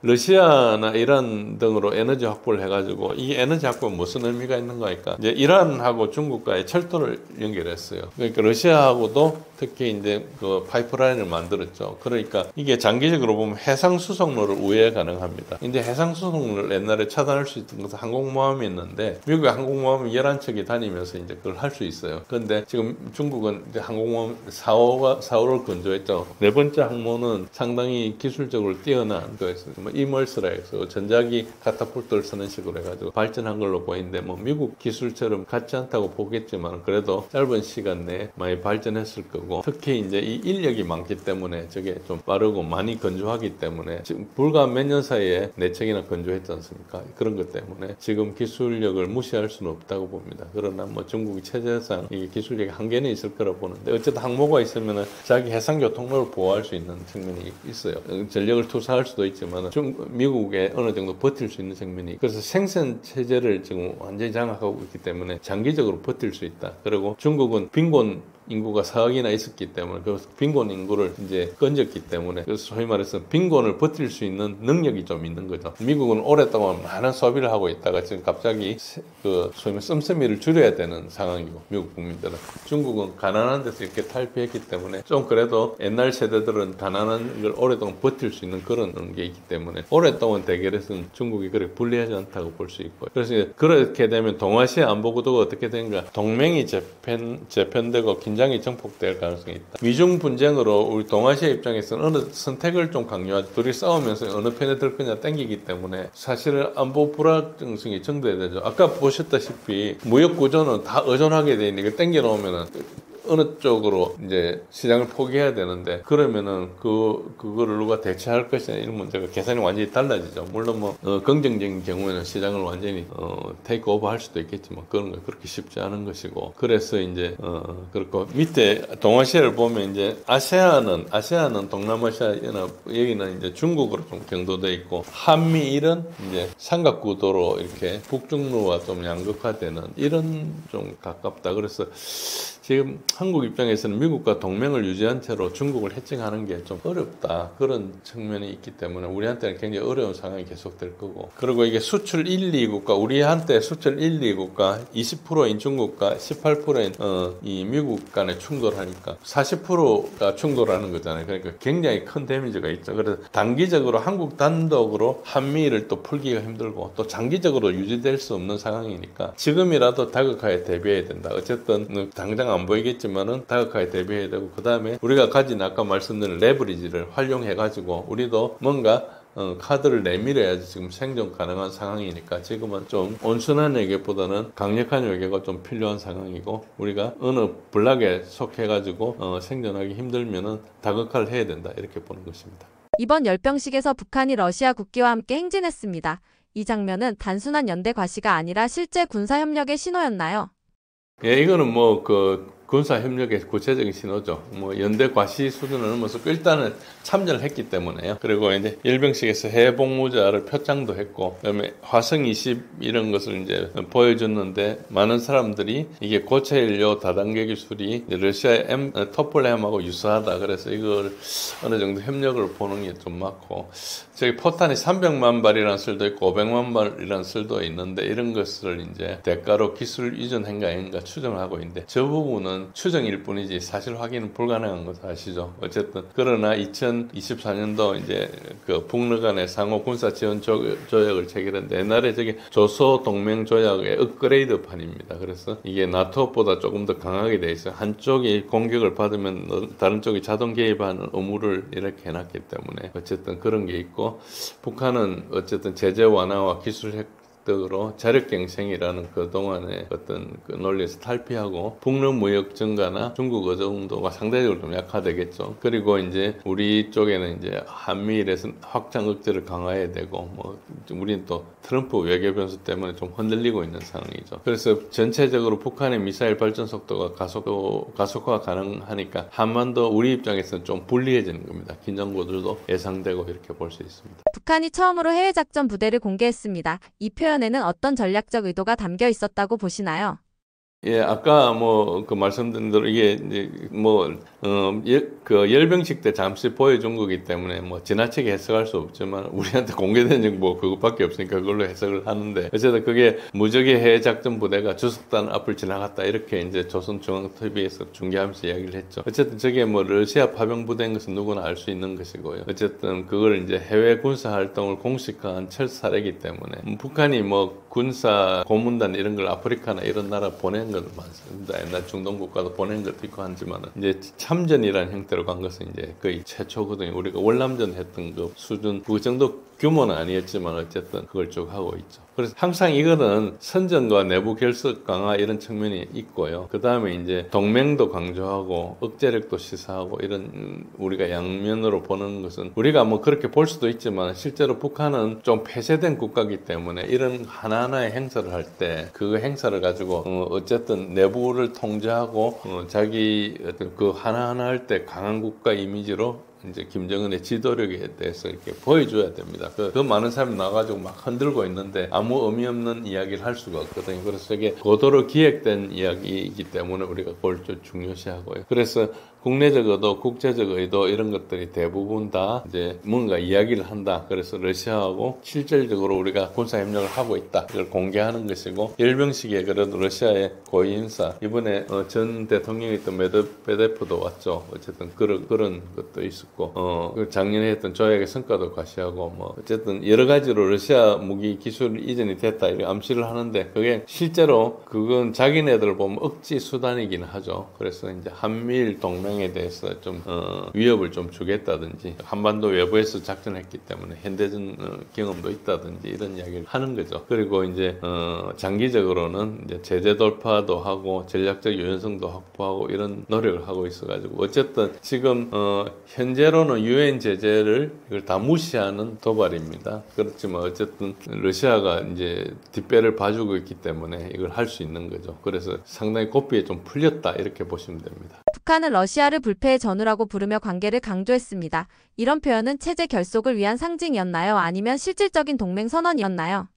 러시아나 이란 등으로 에너지 확보를 해가지고, 이 에너지 확보는 무슨 의미가 있는가 하니까, 이제 이란하고 중국과의 철도를 연결했어요. 그러니까 러시아하고도 특히 이제 그 파이프라인을 만들었죠. 그러니까 이게 장기적으로 보면 해상 수송로를 우회 가능합니다. 근데 해상 수송로를 옛날에 차단할 수 있던 것은 항공모함이 있는데, 미국의 항공모함이 11척이 다니면서 이제 그걸 할 수 있어요. 그런데 지금 중국은 이제 항공모함 4호를 건조했죠. 네 번째 항모는 상당히 기술적으로 뛰어난 거였어요. 뭐 이멀스라 해서 전자기 카타폴트를 쓰는 식으로 해가지고 발전한 걸로 보이는데, 뭐 미국 기술처럼 같지 않다고 보겠지만 그래도 짧은 시간 내에 많이 발전했을 거고, 특히 이제 이 인력이 많기 때문에 저게 좀 빠르고 많이 건조하기 때문에, 지금 불과 몇 년 사이에 4척이나 건조했지 않습니까? 그런 것 때문에 지금 기술력을 무시할 수는 없다고 봅니다. 그러나 뭐 중국이 체제상 이 기술력의 한계는 있을 거라고 보는데, 어쨌든 항모가 있으면 자기 해상교통로를 보호할 수 있는 측면이 있어요. 전력을 투사할 수도 있지만 미국에 어느 정도 버틸 수 있는 측면이 있고, 그래서 생산 체제를 지금 완전히 장악하고 있기 때문에 장기적으로 버틸 수 있다. 그리고 중국은 빈곤 인구가 4억이나 있었기 때문에, 그래서 빈곤 인구를 이제 건졌기 때문에, 그래서 소위 말해서 빈곤을 버틸 수 있는 능력이 좀 있는 거죠. 미국은 오랫동안 많은 소비를 하고 있다가 지금 갑자기 그 소위 말해 씀씀이를 줄여야 되는 상황이고, 미국 국민들은. 중국은 가난한 데서 이렇게 탈피했기 때문에 좀 그래도 옛날 세대들은 가난한 걸 오랫동안 버틸 수 있는 그런 게 있기 때문에 오랫동안 대결에서는 중국이 그렇게 불리하지 않다고 볼 수 있고, 그래서 그렇게 되면 동아시아 안보 구도가 어떻게 되는가, 동맹이 재편되고 긴장이 증폭될 가능성이 있다. 미중 분쟁으로 우리 동아시아 입장에서는 어느 선택을 좀 강요하죠. 둘이 싸우면서 어느 편에 들 거냐 땡기기 때문에 사실은 안보 불확정성이 증대해야 되죠. 아까 보셨다시피 무역 구조는 다 의존하게 돼 있는 게 땡겨 놓으면은 어느 쪽으로 이제 시장을 포기해야 되는데, 그러면은 그거를 누가 대체할 것이냐 이런 문제가 계산이 완전히 달라지죠. 물론 뭐 긍정적인 경우에는 시장을 완전히 테이크 오버 할 수도 있겠지만 그런 거 그렇게 쉽지 않은 것이고, 그래서 이제 그렇고 밑에 동아시아를 보면 이제 아세안은 동남아시아 연합, 여기는 이제 중국으로 좀 경도돼 있고, 한미일은 이제 삼각구도로 이렇게 북중로와 좀 양극화되는 이런 좀 가깝다. 그래서 지금 한국 입장에서는 미국과 동맹을 유지한 채로 중국을 해칭하는 게 좀 어렵다, 그런 측면이 있기 때문에 우리한테는 굉장히 어려운 상황이 계속될 거고, 그리고 이게 수출 1, 2국가, 우리한테 수출 1, 2국가 20%인 중국과 18%인 이 미국 간에 충돌하니까 40%가 충돌하는 거잖아요. 그러니까 굉장히 큰 데미지가 있죠. 그래서 단기적으로 한국 단독으로 한미를 또 풀기가 힘들고, 또 장기적으로 유지될 수 없는 상황이니까 지금이라도 다극화에 대비해야 된다. 어쨌든 당장 안 보이겠지만은 다극화에 대비해야 되고, 그 다음에 우리가 가진 아까 말씀드린 레버리지를 활용해가지고 우리도 뭔가 카드를 내밀어야지 지금 생존 가능한 상황이니까, 지금은 좀 온순한 외교보다는 강력한 외교가 좀 필요한 상황이고, 우리가 어느 블락에 속해가지고 생존하기 힘들면은 다극화를 해야 된다, 이렇게 보는 것입니다. 이번 열병식에서 북한이 러시아 국기와 함께 행진했습니다. 이 장면은 단순한 연대 과시가 아니라 실제 군사협력의 신호였나요? 예, 이거는 뭐 군사 협력의 구체적인 신호죠. 뭐 연대 과시 수준을 넘어서 일단은 참전을 했기 때문에요. 그리고 이제 열병식에서 해외 복무자를 표창도 했고, 그다음에 화성 20 이런 것을 이제 보여줬는데 많은 사람들이 이게 고체 연료 다단계 기술이 러시아의 토플램하고 유사하다. 그래서 이걸 어느 정도 협력을 보는 게 좀 맞고, 저기 포탄이 300만 발이라는 설도 있고 500만 발이라는 설도 있는데 이런 것을 이제 대가로 기술 이전 행가 아닌가 추정을 하고 있는데 저 부분은 추정일 뿐이지 사실 확인은 불가능한 것 아시죠? 어쨌든 그러나 2024년도 이제 그 북러 간의 상호 군사 지원 조약을 체결했는데 옛날에 저게 조소 동맹 조약의 업그레이드판입니다. 그래서 이게 나토보다 조금 더 강하게 돼 있어요. 한쪽이 공격을 받으면 다른 쪽이 자동 개입하는 의무를 이렇게 해놨기 때문에 어쨌든 그런 게 있고, 북한은 어쨌든 제재 완화와 기술 획득으로 자력갱생이라는 그동안의 어떤 그 논리에서 탈피하고 북러 무역 증가나 중국 의존도가 상대적으로 좀 약화되겠죠. 그리고 이제 우리 쪽에는 이제 한미일에서 확장 억제를 강화해야 되고, 뭐 우리는 또 트럼프 외교 변수 때문에 좀 흔들리고 있는 상황이죠. 그래서 전체적으로 북한의 미사일 발전 속도가 가속화 가능하니까 한반도 우리 입장에서는 좀 불리해지는 겁니다. 긴장고들도 예상되고 이렇게 볼 수 있습니다. 북한이 처음으로 해외작전 부대를 공개했습니다. 이 표현에는 어떤 전략적 의도가 담겨 있었다고 보시나요? 예, 아까 뭐 그 말씀드린 대로 이게 이제 뭐 그 열병식 때 잠시 보여준 거기 때문에 뭐 지나치게 해석할 수 없지만 우리한테 공개된 정보 그것밖에 없으니까 그걸로 해석을 하는데, 어쨌든 그게 무적의 해외 작전 부대가 주석단 앞을 지나갔다 이렇게 이제 조선중앙TV에서 중계하면서 이야기를 했죠. 어쨌든 저게 뭐 러시아 파병 부대인 것은 누구나 알 수 있는 것이고요. 어쨌든 그걸 이제 해외 군사 활동을 공식화한 첫 사례이기 때문에 북한이 뭐 군사 고문단 이런 걸 아프리카나 이런 나라 보낸 것도 많습니다. 옛날 중동 국가도 보낸 것도 있고 하지만 이제 참전이라는 형태로 간 것은 이제 거의 최초거든요. 우리가 월남전 했던 그 수준 그 정도 규모는 아니었지만 어쨌든 그걸 쭉 하고 있죠. 그래서 항상 이거는 선전과 내부 결속 강화 이런 측면이 있고요. 그 다음에 이제 동맹도 강조하고 억제력도 시사하고 이런 우리가 양면으로 보는 것은 우리가 뭐 그렇게 볼 수도 있지만 실제로 북한은 좀 폐쇄된 국가이기 때문에 이런 하나하나의 행사를 할 때 그 행사를 가지고 어쨌든 내부를 통제하고 자기 어떤 그 하나하나 할 때 강한 국가 이미지로 이제 김정은의 지도력에 대해서 이렇게 보여줘야 됩니다. 그 많은 사람이 나와가지고 막 흔들고 있는데 아무 의미 없는 이야기를 할 수가 없거든요. 그래서 이게 고도로 기획된 이야기이기 때문에 우리가 그걸 좀 중요시하고요. 그래서 국내적 의도, 국제적 의도 이런 것들이 대부분 다 이제 뭔가 이야기를 한다. 그래서 러시아하고 실질적으로 우리가 군사 협력을 하고 있다. 이걸 공개하는 것이고, 열병식에 그래도 러시아의 고위 인사 이번에 전 대통령이었던 메드베데프도 왔죠. 어쨌든 그런 것도 있었고, 작년에 했던 조약의 성과도 과시하고, 뭐 어쨌든 여러 가지로 러시아 무기 기술 이전이 됐다 이렇게 암시를 하는데 그게 실제로 그건 자기네들 보면 억지 수단이긴 하죠. 그래서 이제 한미일 동맹에 대해서 좀 위협을 좀 주겠다든지, 한반도 외부에서 작전했기 때문에 현대전 경험도 있다든지 이런 이야기를 하는 거죠. 그리고 이제 장기적으로는 이제 제재 돌파도 하고 전략적 유연성도 확보하고 이런 노력을 하고 있어가지고 어쨌든 지금 현재로는 유엔 제재를 이걸 다 무시하는 도발입니다. 그렇지만 어쨌든 러시아가 이제 뒷배를 봐주고 있기 때문에 이걸 할 수 있는 거죠. 그래서 상당히 고삐에 좀 풀렸다 이렇게 보시면 됩니다. 북한은 러시아를 불패의 전우라고 부르며 관계를 강조했습니다. 이런 표현은 체제 결속을 위한 상징이었나요? 아니면 실질적인 동맹 선언이었나요?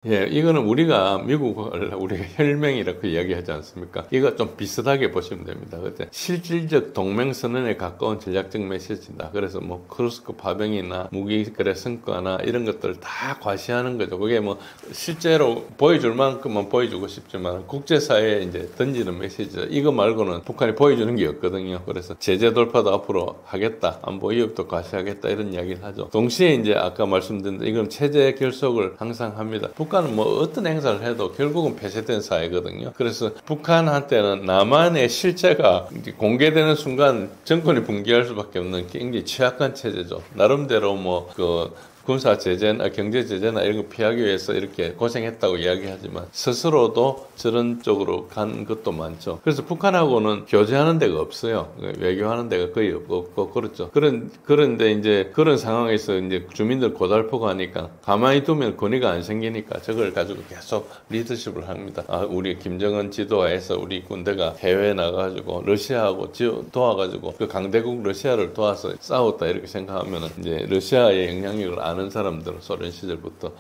예, 이거는 우리가 미국을 우리가 혈맹이라고 이야기하지 않습니까? 이거 좀 비슷하게 보시면 됩니다. 그때 실질적 동맹선언에 가까운 전략적 메시지다. 그래서 뭐 크루스크 파병이나 무기 거래 성과나 이런 것들을 다 과시하는 거죠. 그게 뭐 실제로 보여줄 만큼만 보여주고 싶지만 국제사회에 이제 던지는 메시지죠. 이거 말고는 북한이 보여주는 게 없거든요. 그래서 제재 돌파도 앞으로 하겠다, 안보 위협도 과시하겠다 이런 이야기를 하죠. 동시에 이제 아까 말씀드린 이건 체제 결속을 항상 합니다. 북한은 뭐 어떤 행사를 해도 결국은 폐쇄된 사회거든요. 그래서 북한한테는 남한의 실체가 공개되는 순간 정권이 붕괴할 수밖에 없는 굉장히 취약한 체제죠. 나름대로 뭐 그 군사 제재나 경제 제재나 이런 거 피하기 위해서 이렇게 고생했다고 이야기하지만 스스로도 저런 쪽으로 간 것도 많죠. 그래서 북한하고는 교제하는 데가 없어요. 외교하는 데가 거의 없고 그렇죠. 그런데 이제 그런 상황에서 이제 주민들 고달프고 하니까 가만히 두면 권위가 안 생기니까 저걸 가지고 계속 리더십을 합니다. 우리 김정은 지도하에서 우리 군대가 해외에 나가가지고 러시아하고 도와가지고 그 강대국 러시아를 도와서 싸웠다 이렇게 생각하면 이제 러시아의 영향력을 아는 사람들은 소련 시절부터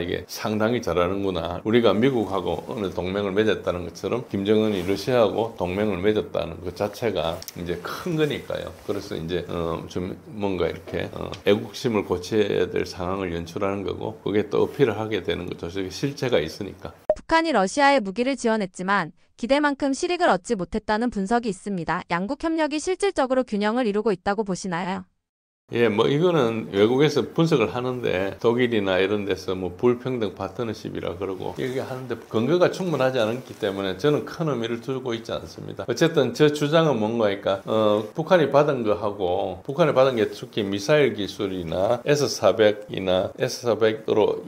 이게 상당히 잘하는구나. 우리가 미국하고 어느 동맹을 맺었다는 것처럼 김정은이 러시아하고 동맹을 맺었다는 것 자체가 이제 큰 거니까요. 그래서 이제 좀 뭔가 이렇게 애국심을 고쳐야 될 상황을 연출하는 거고 그게 또 어필을 하게 되는 거죠. 저게 실체가 있으니까. 북한이 러시아에 무기를 지원했지만 기대만큼 실익을 얻지 못했다는 분석이 있습니다. 양국 협력이 실질적으로 균형을 이루고 있다고 보시나요? 예, 뭐 이거는 외국에서 분석을 하는데 독일이나 이런 데서 뭐 불평등 파트너십이라 그러고 이렇게 하는데 근거가 충분하지 않기 때문에 저는 큰 의미를 두고 있지 않습니다. 어쨌든 저 주장은 뭔가니까 북한이 받은 거하고 북한이 받은 게 특히 미사일 기술이나 S-400이나 S-400으로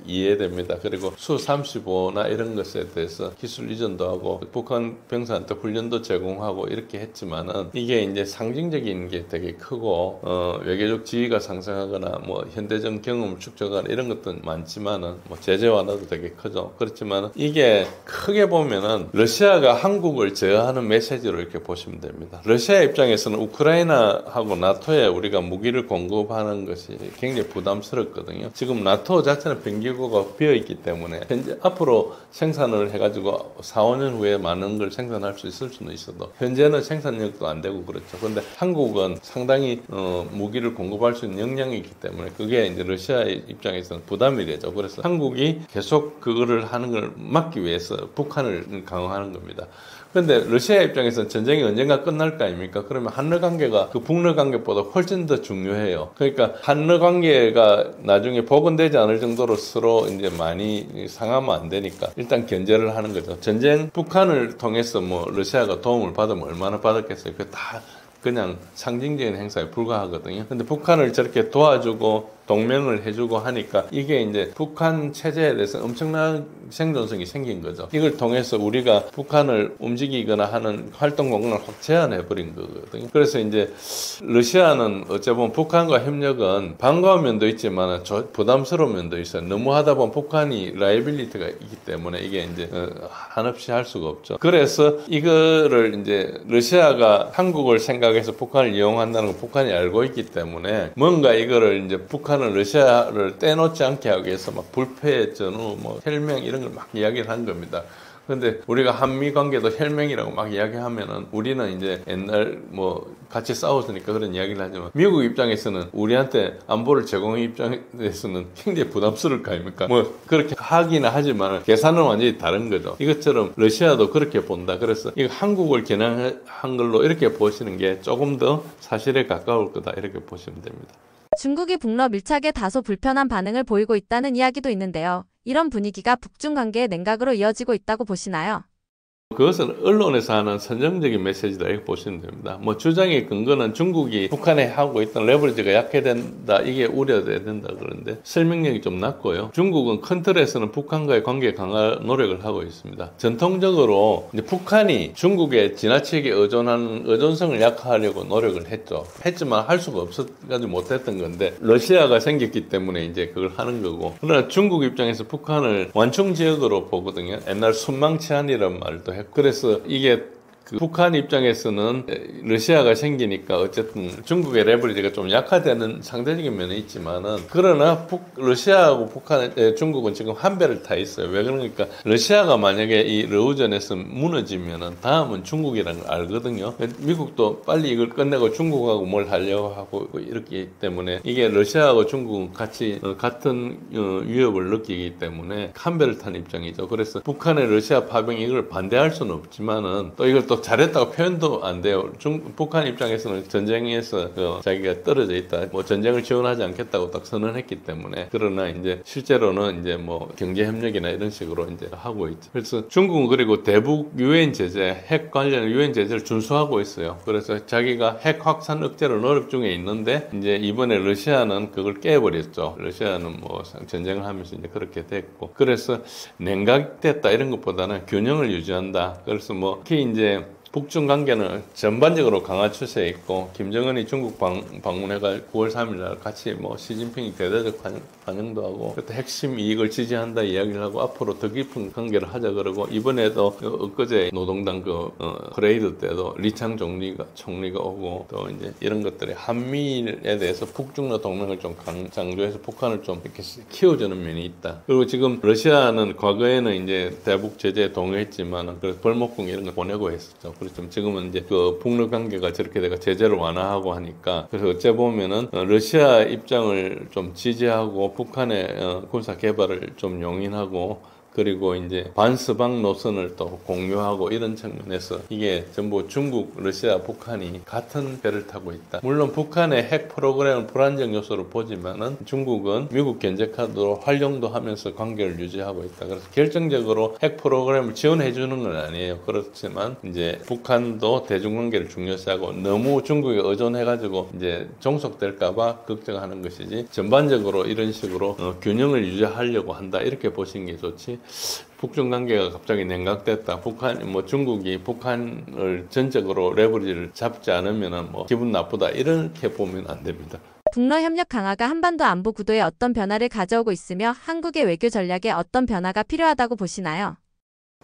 이해됩니다. 그리고 수-35나 이런 것에 대해서 기술 이전도 하고 북한 병사한테 훈련도 제공하고 이렇게 했지만은 이게 이제 상징적인 게 되게 크고 외교적 지위가 상승하거나 뭐 현대적 경험을 축적하거나 이런 것도 많지만은 뭐 제재 완화도 되게 크죠. 그렇지만 이게 크게 보면은 러시아가 한국을 제어하는 메시지로 이렇게 보시면 됩니다. 러시아 입장에서는 우크라이나하고 나토에 우리가 무기를 공급하는 것이 굉장히 부담스럽거든요. 지금 나토 자체는 병기구가 비어 있기 때문에 현재 앞으로 생산을 해가지고 4, 5년 후에 많은 걸 생산할 수 있을 수는 있어도 현재는 생산력도 안 되고 그렇죠. 그런데 한국은 상당히 무기를 공급할 수 있는 역량이 있기 때문에 그게 이제 러시아의 입장에서는 부담이 되죠. 그래서 한국이 계속 그거를 하는 걸 막기 위해서 북한을 강화하는 겁니다. 그런데 러시아 입장에서는 전쟁이 언젠가 끝날 거 아닙니까? 그러면 한러 관계가 그 북러 관계보다 훨씬 더 중요해요. 그러니까 한러 관계가 나중에 복원되지 않을 정도로 서로 이제 많이 상하면 안 되니까 일단 견제를 하는 거죠. 전쟁 북한을 통해서 뭐 러시아가 도움을 받으면 얼마나 받았겠어요? 그 다 그냥 상징적인 행사에 불과하거든요. 근데 북한을 저렇게 도와주고 동맹을 해주고 하니까 이게 이제 북한 체제에 대해서 엄청난 생존성이 생긴 거죠. 이걸 통해서 우리가 북한을 움직이거나 하는 활동 공간을 확 제한해버린 거거든요. 그래서 이제 러시아는 어찌 보면 북한과 협력은 반가운 면도 있지만 부담스러운 면도 있어요. 너무 하다 보면 북한이 라이빌리티가 있기 때문에 이게 이제 한없이 할 수가 없죠. 그래서 이거를 이제 러시아가 한국을 생각해서 북한을 이용한다는 걸 북한이 알고 있기 때문에 뭔가 이거를 이제 북한을 러시아를 떼놓지 않게 하기 위해서 막 불패 전후 뭐 혈맹 이런 걸 막 이야기를 한 겁니다. 근데 우리가 한미 관계도 혈맹이라고 막 이야기하면은 우리는 이제 옛날 뭐 같이 싸웠으니까 그런 이야기를 하지만 미국 입장에서는 우리한테 안보를 제공의 입장에서는 굉장히 부담스러울 거 아닙니까? 뭐 그렇게 하기는 하지만 계산은 완전히 다른 거죠. 이것처럼 러시아도 그렇게 본다. 그래서 이거 한국을 겨냥한 걸로 이렇게 보시는 게 조금 더 사실에 가까울 거다 이렇게 보시면 됩니다. 중국이 북러 밀착에 다소 불편한 반응을 보이고 있다는 이야기도 있는데요. 이런 분위기가 북중 관계의 냉각으로 이어지고 있다고 보시나요? 그것은 언론에서 하는 선정적인 메시지다 이렇게 보시면 됩니다. 뭐 주장의 근거는 중국이 북한에 하고 있던 레버리지가 약해진다 이게 우려돼야 된다 그러는데 설명력이 좀 낮고요. 중국은 큰 틀에서는 북한과의 관계 강화 노력을 하고 있습니다. 전통적으로 이제 북한이 중국에 지나치게 의존하는 의존성을 약화하려고 노력을 했죠. 했지만 할 수가 없어가지고 못했던 건데 러시아가 생겼기 때문에 이제 그걸 하는 거고. 그러나 중국 입장에서 북한을 완충 지역으로 보거든요. 옛날 순망치안이라는 말도 했고. 그래서 이게 북한 입장에서는 러시아가 생기니까 어쨌든 중국의 레버리지가 좀 약화되는 상대적인 면이 있지만은 그러나 러시아하고 중국은 지금 한 배를 타 있어요. 왜 그러니까 러시아가 만약에 이 러우전에서 무너지면은 다음은 중국이라는 걸 알거든요. 미국도 빨리 이걸 끝내고 중국하고 뭘 하려고 하고 이렇기 때문에 이게 러시아하고 중국은 같이 같은 위협을 느끼기 때문에 한 배를 탄 입장이죠. 그래서 북한의 러시아 파병 이걸 반대할 수는 없지만은 또 이걸 또 또 잘했다고 표현도 안 돼요. 북한 입장에서는 전쟁에서 자기가 떨어져 있다, 뭐 전쟁을 지원하지 않겠다고 딱 선언했기 때문에. 그러나 이제 실제로는 이제 뭐 경제 협력이나 이런 식으로 이제 하고 있죠. 그래서 중국은 그리고 대북 유엔 제재, 핵 관련 유엔 제재를 준수하고 있어요. 그래서 자기가 핵 확산 억제를 노력 중에 있는데 이제 이번에 러시아는 그걸 깨버렸죠. 러시아는 뭐 전쟁을 하면서 이제 그렇게 됐고, 그래서 냉각됐다 이런 것보다는 균형을 유지한다. 그래서 뭐 특히 이제 북중 관계는 전반적으로 강화 추세에 있고, 김정은이 중국 방문해가 9월 3일 날 같이 뭐 시진핑이 대대적 환영도 하고, 그때 핵심 이익을 지지한다 이야기를 하고 앞으로 더 깊은 관계를 하자 그러고, 이번에도 엊그제 노동당 퍼레이드 때도 리창 총리가 오고, 또 이제 이런 것들이 한미일에 대해서 북중러 동맹을 좀 강조해서 북한을 좀 이렇게 키워주는 면이 있다. 그리고 지금 러시아는 과거에는 이제 대북 제재에 동의했지만 그래서 벌목공 이런 거 보내고 했었죠. 그렇죠. 지금은 이제 그 북러 관계가 저렇게 내가 제재를 완화하고 하니까, 그래서 어째 보면은 러시아 입장을 좀 지지하고 북한의 군사 개발을 좀 용인하고, 그리고 이제 반스방 노선을 또 공유하고, 이런 측면에서 이게 전부 중국, 러시아, 북한이 같은 배를 타고 있다. 물론 북한의 핵 프로그램은 불안정 요소를 보지만은 중국은 미국 견제카드로 활용도 하면서 관계를 유지하고 있다. 그래서 결정적으로 핵 프로그램을 지원해 주는 건 아니에요. 그렇지만 이제 북한도 대중관계를 중요시하고 너무 중국에 의존해가지고 이제 종속될까봐 걱정하는 것이지, 전반적으로 이런 식으로 균형을 유지하려고 한다, 이렇게 보시는 게 좋지. 북중 관계가 갑자기 냉각됐다, 중국이 북한을 전적으로 레버리지를 잡지 않으면 뭐 기분 나쁘다, 이렇게 보면 안 됩니다. 북러 협력 강화가 한반도 안보 구도에 어떤 변화를 가져오고 있으며 한국의 외교 전략에 어떤 변화가 필요하다고 보시나요?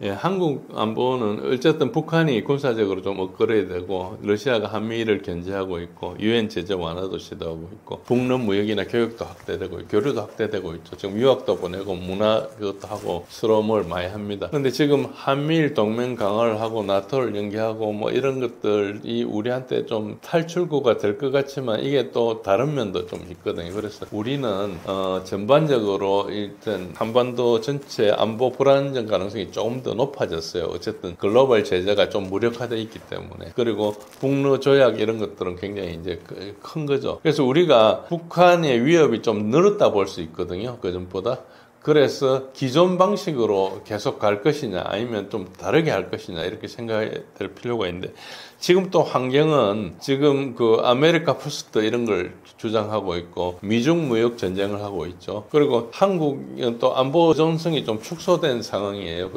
예, 한국 안보는 어쨌든 북한이 군사적으로 좀 엇걸어야 되고, 러시아가 한미일을 견제하고 있고, 유엔 제재 완화도 시도하고 있고, 북러 무역이나 교육도 확대되고, 교류도 확대되고 있죠. 지금 유학도 보내고, 문화 그것도 하고, 서로 뭘 많이 합니다. 근데 지금 한미일 동맹 강화를 하고, 나토를 연계하고, 뭐 이런 것들이 우리한테 좀 탈출구가 될 것 같지만, 이게 또 다른 면도 좀 있거든요. 그래서 우리는 전반적으로 일단 한반도 전체 안보 불안정 가능성이 조금 더 높아졌어요. 어쨌든 글로벌 제재가 좀 무력화되어 있기 때문에. 그리고 북러 조약 이런 것들은 굉장히 이제 큰 거죠. 그래서 우리가 북한의 위협이 좀 늘었다 볼 수 있거든요. 그전보다. 그래서 기존 방식으로 계속 갈 것이냐, 아니면 좀 다르게 할 것이냐, 이렇게 생각해야 될 필요가 있는데, 지금 또 환경은 지금 그 아메리카 퍼스트 이런 걸 주장하고 있고, 미중 무역 전쟁을 하고 있죠. 그리고 한국은 또 안보 의존성이 좀 축소된 상황이에요.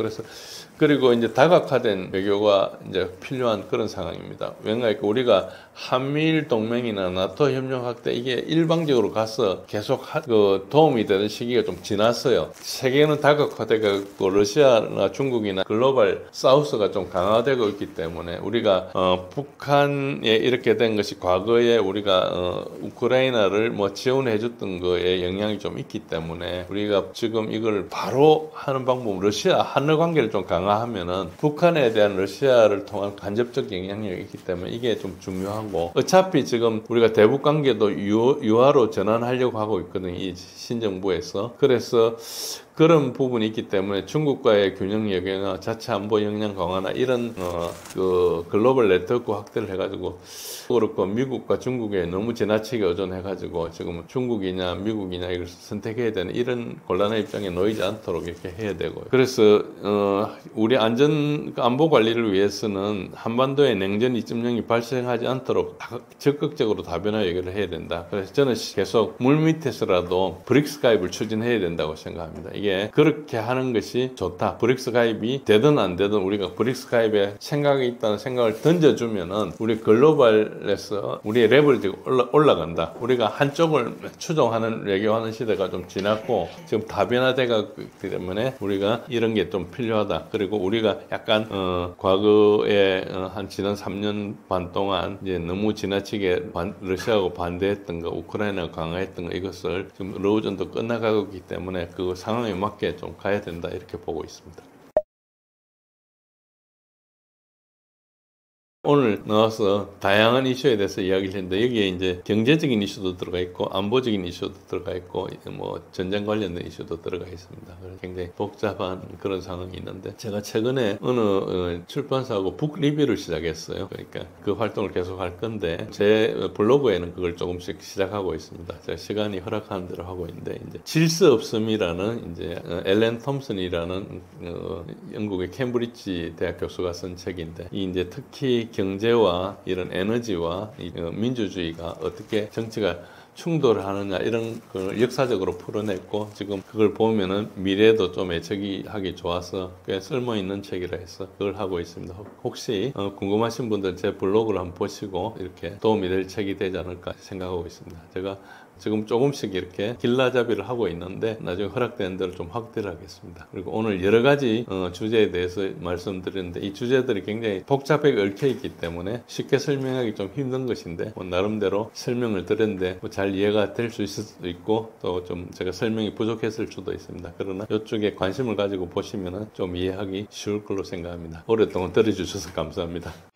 그리고 이제 다각화된 외교가 이제 필요한 그런 상황입니다. 왜냐하면 우리가 한미일 동맹이나 나토 협력 확대, 이게 일방적으로 가서 계속 도움이 되는 시기가 좀 지났어요. 세계는 다각화되고 러시아나 중국이나 글로벌 사우스가 좀 강화되고 있기 때문에, 우리가 북한에 이렇게 된 것이 과거에 우리가 우크라이나를 뭐 지원해줬던 거에 영향이 좀 있기 때문에, 우리가 지금 이걸 바로 하는 방법은 러시아 한러 관계를 좀 강화하면은 북한에 대한 러시아를 통한 간접적 영향력이 있기 때문에 이게 좀 중요하고, 어차피 지금 우리가 대북 관계도 유화로 전환하려고 하고 있거든요, 이 신정부에서. 그래서 그런 부분이 있기 때문에 중국과의 균형 역이나 자체 안보 역량 강화나 이런 그 글로벌 네트워크 확대를 해가지고, 그렇고 미국과 중국에 너무 지나치게 의존해가지고 지금 중국이냐 미국이냐 이걸 선택해야 되는 이런 곤란한 입장에 놓이지 않도록 이렇게 해야 되고, 그래서 우리 안보 관리를 위해서는 한반도에 냉전 2.0이 발생하지 않도록 적극적으로 다변화 얘기를 해야 된다. 그래서 저는 계속 물밑에서라도 브릭스 가입을 추진해야 된다고 생각합니다. 이게 그렇게 하는 것이 좋다. 브릭스 가입이 되든 안 되든 우리가 브릭스 가입에 생각이 있다는 생각을 던져주면은 우리 글로벌에서 우리의 레벨이 올라간다. 우리가 한쪽을 추종하는 외교하는 시대가 좀 지났고 지금 다변화되기 때문에 우리가 이런 게 좀 필요하다. 그리고 우리가 약간 과거에 한 지난 3년 반 동안 이제 너무 지나치게 러시아하고 반대했던 거, 우크라이나 강화했던 거, 이것을 지금 러우전도 끝나가고 있기 때문에 그 상황에 맞게 좀 가야 된다, 이렇게 보고 있습니다. 오늘 나와서 다양한 이슈에 대해서 이야기를 했는데 여기에 이제 경제적인 이슈도 들어가 있고 안보적인 이슈도 들어가 있고 뭐 전쟁 관련된 이슈도 들어가 있습니다. 그래서 굉장히 복잡한 그런 상황이 있는데 제가 최근에 어느 출판사하고 북 리뷰를 시작했어요. 그러니까 그 활동을 계속 할 건데 제 블로그에는 그걸 조금씩 시작하고 있습니다. 제가 시간이 허락하는 대로 하고 있는데 이제 질서 없음이라는 이제 엘렌 톰슨이라는 영국의 캠브리지 대학 교수가 쓴 책인데 이 이제 특히 경제와 이런 에너지와 민주주의가 어떻게 정치가 충돌을 하느냐 이런 걸 역사적으로 풀어냈고 지금 그걸 보면은 미래도 좀 예측이 하기 좋아서 꽤 쓸모있는 책이라 해서 그걸 하고 있습니다. 혹시 궁금하신 분들 제 블로그를 한번 보시고 이렇게 도움이 될 책이 되지 않을까 생각하고 있습니다. 제가 지금 조금씩 이렇게 길라잡이를 하고 있는데 나중에 허락되는 대로 좀 확대를 하겠습니다. 그리고 오늘 여러 가지 주제에 대해서 말씀드렸는데 이 주제들이 굉장히 복잡하게 얽혀 있기 때문에 쉽게 설명하기 좀 힘든 것인데 뭐 나름대로 설명을 드렸는데 뭐 잘 이해가 될 수 있을 수도 있고 또 좀 제가 설명이 부족했을 수도 있습니다. 그러나 이쪽에 관심을 가지고 보시면 좀 이해하기 쉬울 걸로 생각합니다. 오랫동안 들어주셔서 감사합니다.